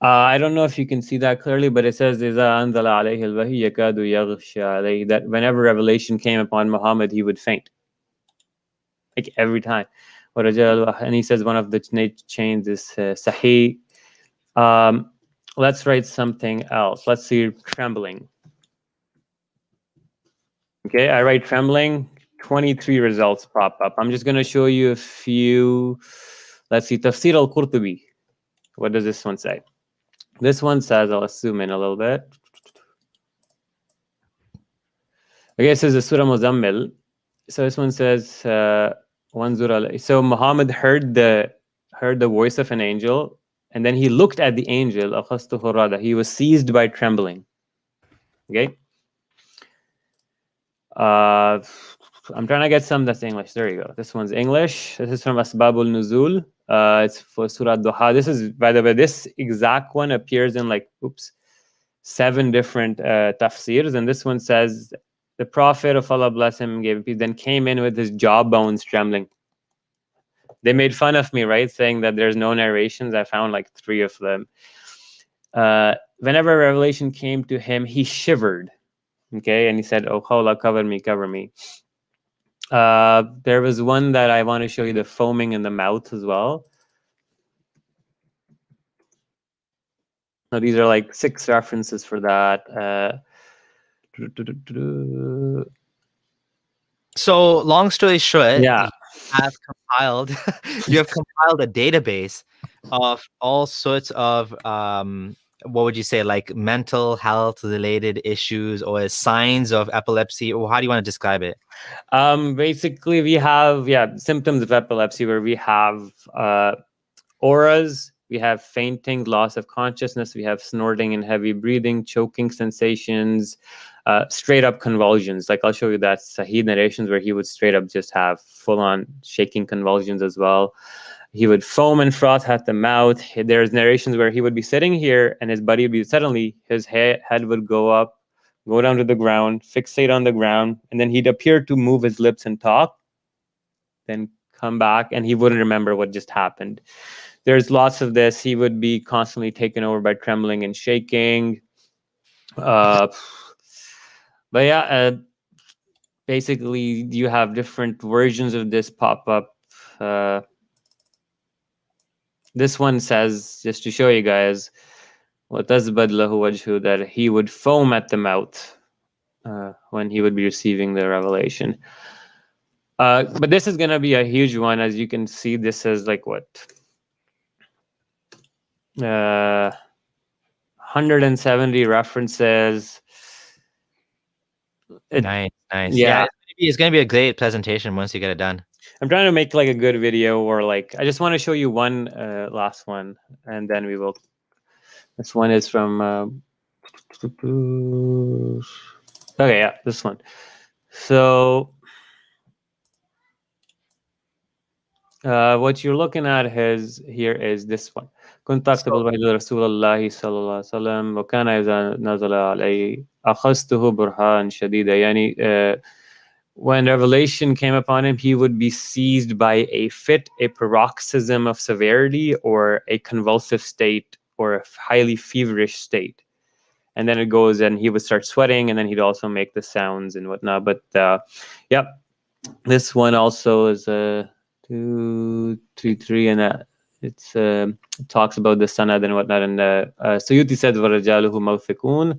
I don't know if you can see that clearly, but it says that whenever revelation came upon Muhammad, he would faint. Like every time. And he says one of the chains is Sahih. Let's write something else. Let's see trembling. Okay, I write trembling. 23 results pop up. I'm just going to show you a few. Let's see, Tafsir al-Qurtubi. What does this one say? This one says, I'll zoom in a little bit. Okay, it says the Surah Muzammil. So this one says, so Muhammad heard the voice of an angel, and then he looked at the angel. He was seized by trembling. Okay. I'm trying to get some that's English. There you go. This one's English. This is from Asbabul Nuzul. It's for Surah Duha. This is, by the way, this exact one appears in like 7 different tafsirs, and this one says the Prophet of Allah, bless him, gave peace, then came in with his jawbones trembling. They made fun of me, right, saying that there's no narrations. I found like 3 of them. Whenever revelation came to him, he shivered. Okay, and he said, "Oh, Khawla, cover me, cover me." There was one that I want to show you, the foaming in the mouth as well. Now, these are like 6 references for that. So long story short, Yeah. you have compiled you have compiled a database of all sorts of what would you say, like mental health related issues or signs of epilepsy, or how do you want to describe it? Basically, we have symptoms of epilepsy where we have auras, we have fainting, loss of consciousness, we have snorting and heavy breathing, choking sensations, straight up convulsions. Like I'll show you that Sahih narrations where he would straight up just have full on shaking convulsions as well. He would foam and froth at the mouth. There's narrations where he would be sitting here and his buddy would be suddenly, his head would go up, go down to the ground, fixate on the ground, and then he'd appear to move his lips and talk, then come back, and he wouldn't remember what just happened. There's lots of this. He would be constantly taken over by trembling and shaking. But yeah, basically you have different versions of this pop up. This one says, just to show you guys, وَتَزْبَدْ لَهُ وَجْهُ, that he would foam at the mouth when he would be receiving the revelation. But this is going to be a huge one. As you can see, this is like what? 170 references. Nice. Yeah. It's gonna be a great presentation once you get it done. I'm trying to make like a good video, or like I just want to show you one last one, and then we will. This one is from okay, yeah, this one. So what you're looking at here is this one. كنت أكتب الوحي لرسول الله صلى الله عليه وسلم وكان إذا نزل علي أخذته برهان شديدا. يعني when revelation came upon him, he would be seized by a fit, a paroxysm of severity, or a convulsive state, or a highly feverish state. And then it goes, and he would start sweating, and then he'd also make the sounds and whatnot. But yep, this one also is 2, 3, 3, and it talks about the sanad and whatnot. And Suyuti said, وَرَجَالُهُ مَوْثِقُونَ,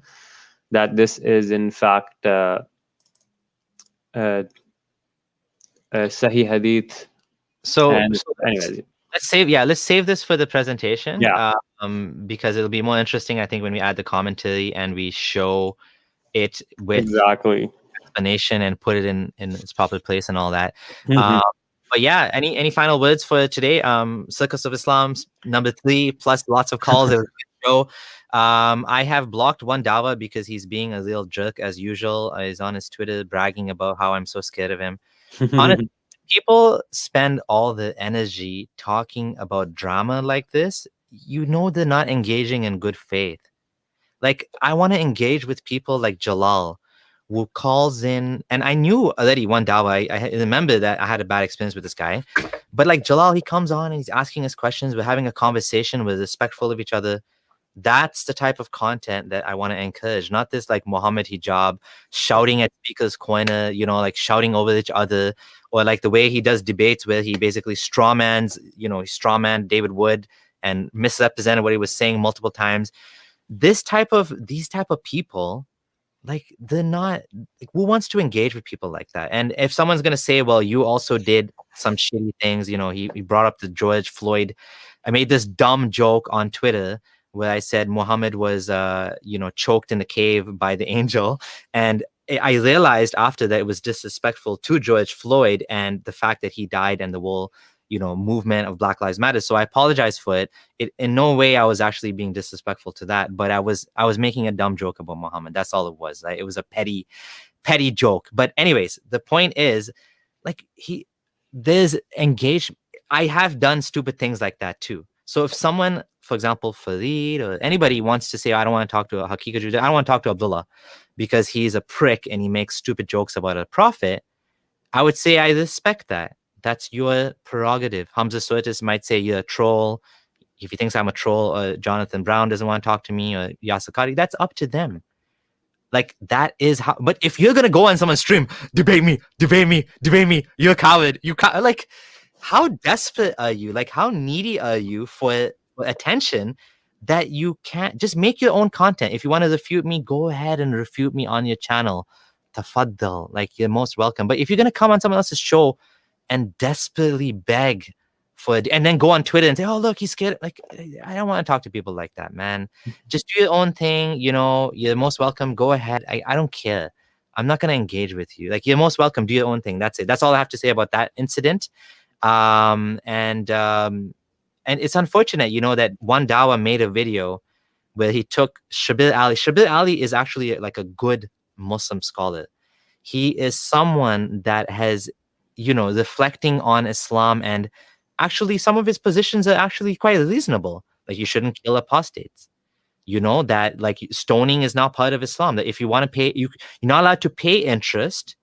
that this is in fact Sahih Hadith. So anyways, let's save this for the presentation. Yeah. Because it'll be more interesting, I think, when we add the commentary and we show it with exactly explanation and put it in its proper place and all that. But yeah, any final words for today? Circus of Islam number 3 plus lots of calls. It was a good show. I have blocked one Dawa because he's being a real jerk as usual. He's on his Twitter bragging about how I'm so scared of him. Honestly, people spend all the energy talking about drama like this. You know they're not engaging in good faith. Like, I want to engage with people like Jalal, who calls in, and I knew already one Dawa. I remember that I had a bad experience with this guy, but like Jalal, he comes on and he's asking us questions. We're having a conversation. We're respectful of each other. That's the type of content that I want to encourage, not this like Muhammad hijab, shouting at speakers corner, like shouting over each other, or like the way he does debates where he basically strawmans, he strawman David Wood and misrepresented what he was saying multiple times. These type of people, like, they're not, like, who wants to engage with people like that? And if someone's going to say, well, you also did some shitty things, he brought up the George Floyd. I made this dumb joke on Twitter where I said Muhammad was, choked in the cave by the angel. And I realized after that it was disrespectful to George Floyd and the fact that he died and the whole, movement of Black Lives Matter. So I apologize for it. In no way I was actually being disrespectful to that, but I was making a dumb joke about Muhammad. That's all it was. It was a petty joke. But anyways, the point is, like, there's engaged. I have done stupid things like that too. So if someone, for example, Fareed or anybody wants to say, I don't want to talk to a Hakika Judah, I don't want to talk to Abdullah because he's a prick and he makes stupid jokes about a prophet, I would say I respect that. That's your prerogative. Hamza Soetis might say you're a troll. If he thinks I'm a troll, or Jonathan Brown doesn't want to talk to me, or Yasir Qadhi, that's up to them. Like, that is how. But if you're gonna go on someone's stream, debate me, you're a coward. Like, how desperate are you? Like, how needy are you for attention that you can't just make your own content? If you want to refute me, go ahead and refute me on your channel. tafaddal, like you're most welcome. But if you're gonna come on someone else's show and desperately beg for it, and then go on Twitter and say, "Oh, look, he's scared," like I don't want to talk to people like that, man. Just do your own thing. You know, you're most welcome. Go ahead. I don't care. I'm not gonna engage with you. Like you're most welcome. Do your own thing. That's it. That's all I have to say about that incident. And it's unfortunate, you know, that one Dawa made a video where he took Shabir Ali. Shabir Ali is actually like a good Muslim scholar. He is someone that has, you know, reflecting on Islam, and actually some of his positions are actually quite reasonable. Like you shouldn't kill apostates. You know, that like stoning is now part of Islam. That if you want to pay, you're not allowed to pay interest.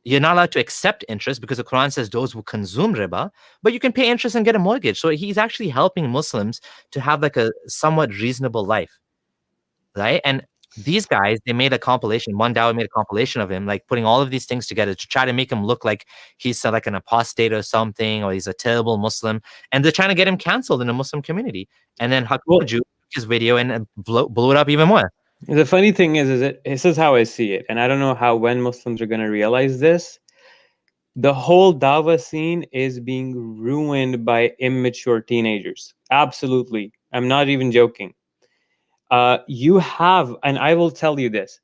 You're not allowed to accept interest because the Quran says those who consume riba, but you can pay interest and get a mortgage. So he's actually helping Muslims to have like a somewhat reasonable life, right? And these guys, they made a compilation. One Dawa made a compilation of him, like putting all of these things together to try to make him look like he's like an apostate or something, or he's a terrible Muslim. And they're trying to get him canceled in the Muslim community. And then Hakuju took his video and blew it up even more. The funny thing is this is how I see it, and I don't know when Muslims are going to realize this. The whole Dawa scene is being ruined by immature teenagers. Absolutely. I'm not even joking. You have, and I will tell you this,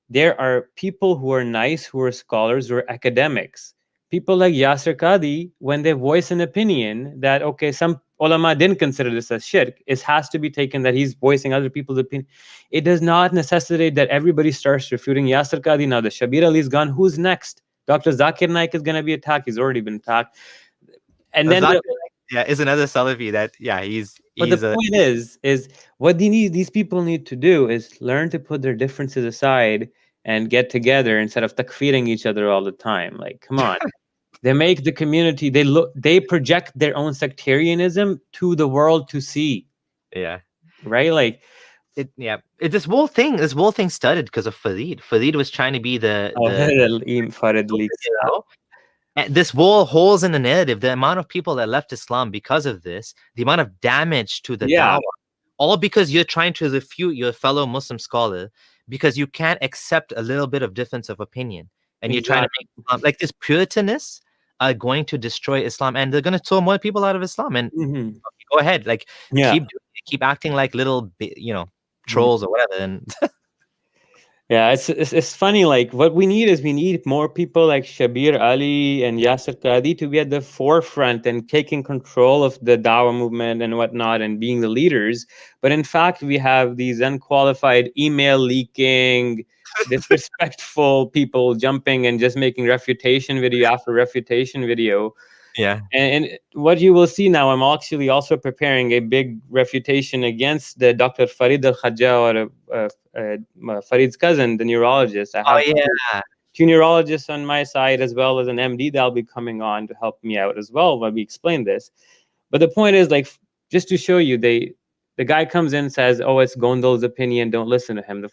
there are people who are nice, who are scholars, who are academics. People like Yasir Qadi, when they voice an opinion that, okay, some ulama didn't consider this as shirk, it has to be taken that he's voicing other people's opinion. It does not necessitate that everybody starts refuting Yasir Qadi. Now the Shabir Ali's gone. Who's next? Dr. Zakir Naik is going to be attacked. He's already been attacked. And then is another Salafi that, but the point is what these people need to do is learn to put their differences aside and get together instead of takfiring each other all the time. Like, come on. They make the community, they project their own sectarianism to the world to see. Yeah. Right? Like this whole thing started because of Farid. Farid was trying to be Farid leaks. You know? And this wall holes in the narrative, the amount of people that left Islam because of this, the amount of damage to the dawah, all because you're trying to refute your fellow Muslim scholar because you can't accept a little bit of difference of opinion. And you're trying to make Islam, like this Puritanists are going to destroy Islam, and they're going to throw more people out of Islam. And go ahead, like keep acting like little, trolls or whatever. And yeah, it's funny. Like what we need more people like Shabir Ali and Yasir Qadi to be at the forefront and taking control of the Dawah movement and whatnot and being the leaders. But in fact, we have these unqualified email leaking, disrespectful people jumping and just making refutation video after refutation video. Yeah. And what you will see now, I'm actually also preparing a big refutation against the Dr. Farid al-Khajja, or Farid's cousin, the neurologist. I have two neurologists on my side, as well as an MD that'll be coming on to help me out as well when we explain this. But the point is, like, just to show you, the guy comes in and says, oh, it's Gondal's opinion, don't listen to him.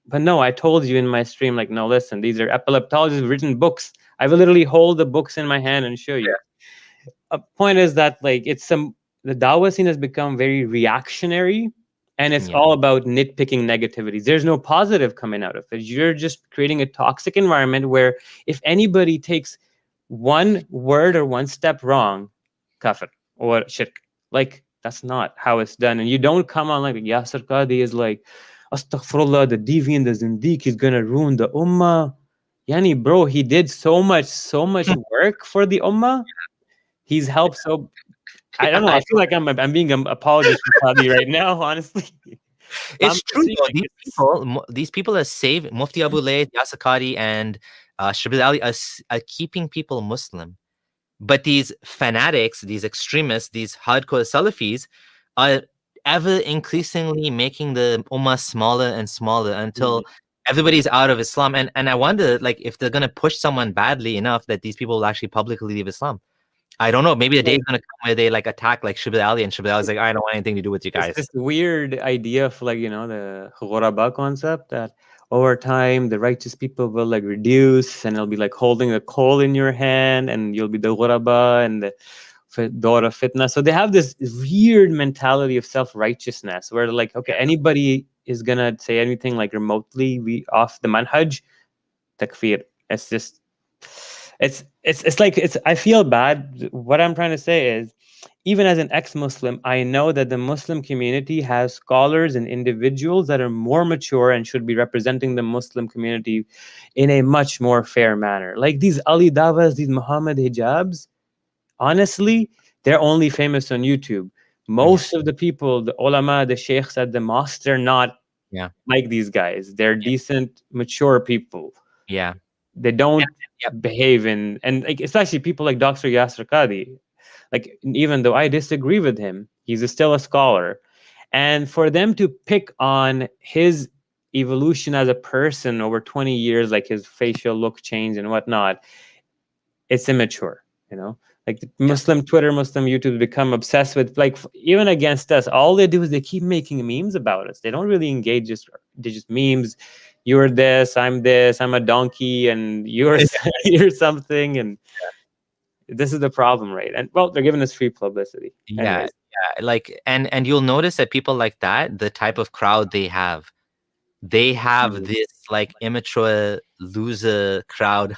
But no, I told you in my stream, like, no, listen, these are epileptologists written books. I will literally hold the books in my hand and show you. Yeah. A point is that, like, the Dawah scene has become very reactionary, and it's all about nitpicking negativities. There's no positive coming out of it. You're just creating a toxic environment where if anybody takes one word or one step wrong, kafir or shirk. Like, that's not how it's done. And you don't come on like Yasir Qadi is like, astaghfirullah, the deviant, the zindiq, he's gonna ruin the ummah. Yani, bro, he did so much work for the ummah. He's helped so. I don't know. I feel like I'm being an apologist for Qadi right now. Honestly, it's true. These people are saved. Mufti Abu Layth, Yasir Qadi, and Shabir Ali are keeping people Muslim. But these fanatics, these extremists, these hardcore Salafis are ever increasingly making the ummah smaller and smaller until everybody's out of Islam. And I wonder, like, if they're gonna push someone badly enough that these people will actually publicly leave Islam. I don't know. Maybe the day is gonna come where they like attack like Shabir Ali, and Shabir Ali's like, I don't want anything to do with you guys. It's this weird idea of, like, the ghuraba concept that over time the righteous people will like reduce, and it'll be like holding a coal in your hand, and you'll be the ghuraba and the door of fitna. So they have this weird mentality of self-righteousness where, like, okay, anybody is gonna say anything like remotely off the manhaj, takfir. It's just, it's like, I feel bad. What I'm trying to say is, even as an ex-Muslim, I know that the Muslim community has scholars and individuals that are more mature and should be representing the Muslim community in a much more fair manner. Like these Ali Davas, these Muhammad hijabs, honestly, they're only famous on YouTube. Most of the people, the ulama, the sheikhs at the mosque, they're not Yeah. like these guys. They're decent, mature people. Yeah. They don't Yep. behave in, and like, especially people like Dr. Yasser Qadi. Like, even though I disagree with him, he's still a scholar. And for them to pick on his evolution as a person over 20 years, like his facial look change and whatnot, it's immature, you know? Like Muslim Twitter, Muslim YouTube become obsessed with, like, even against us, all they do is they keep making memes about us. They don't really engage, they just memes. You're this, I'm a donkey, and you're you're something, and this is the problem, right? And well, they're giving us free publicity. Yeah. Anyways. Yeah. Like, and you'll notice that people like that, the type of crowd they have this like immature loser crowd,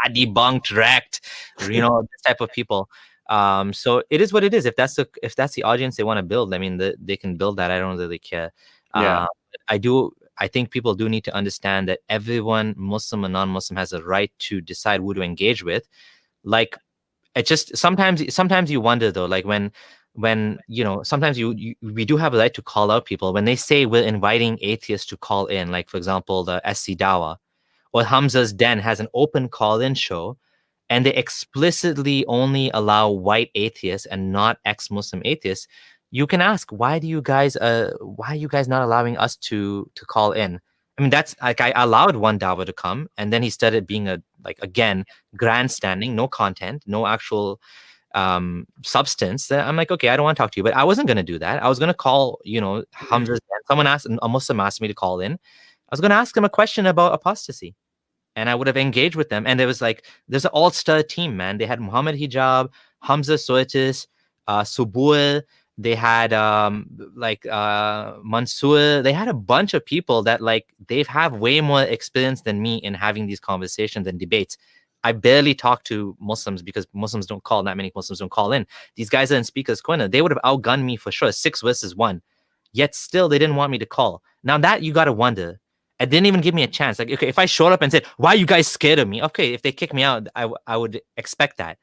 debunked, wrecked, this type of people. So it is what it is. If that's the audience they want to build, I mean, they can build that. I don't really care. Yeah. I think people do need to understand that everyone, Muslim and non-Muslim, has a right to decide who to engage with. Like, it just sometimes you wonder though, like when sometimes we do have a right to call out people when they say we're inviting atheists to call in, like for example the SC Dawa or Hamza's Den has an open call-in show, and they explicitly only allow white atheists and not ex-Muslim atheists. You can ask, why are you guys not allowing us to call in? I mean, that's like, I allowed one Dawa to come, and then he started being again grandstanding, no content, no actual substance. That I'm like, okay, I don't want to talk to you. But I wasn't going to do that. I was going to call, Hamza's Den. Someone asked, a Muslim asked me to call in. I was going to ask him a question about apostasy, and I would have engaged with them. And there's an all-star team, man. They had Muhammad Hijab, Hamza Soetis, Subur. They had Mansoor. They had a bunch of people that they have way more experience than me in having these conversations and debates. I barely talk to Muslims because not many Muslims don't call in. These guys are in Speaker's Corner. They would have outgunned me for sure, 6 versus 1. Yet still, they didn't want me to call. Now that you got to wonder. It didn't even give me a chance. Like, okay, if I showed up and said, why are you guys scared of me? Okay, if they kick me out, I would expect that.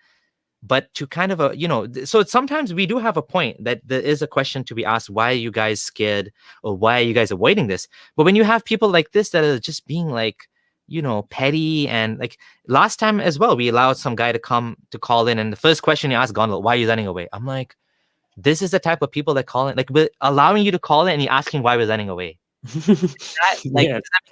But to kind of so sometimes we do have a point that there is a question to be asked, why are you guys scared, or why are you guys avoiding this? But when you have people like this that are just being petty, and last time as well, we allowed some guy to call in, and the first question he asked Gondal, why are you running away? I'm like, this is the type of people that call in, we're allowing you to call in and you're asking why we're running away. Does that make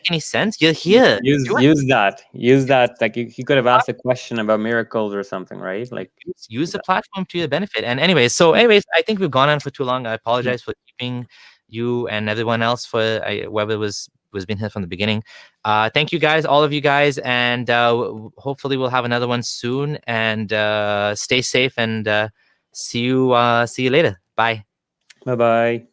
any sense? You're here. Use that. Like you could have asked a question about miracles or something, right? Like use the platform to your benefit. And anyways, I think we've gone on for too long. I apologize for keeping you and everyone else, for whoever was been here from the beginning. Thank you guys, all of you guys, and hopefully we'll have another one soon. And stay safe, and see you later. Bye. Bye.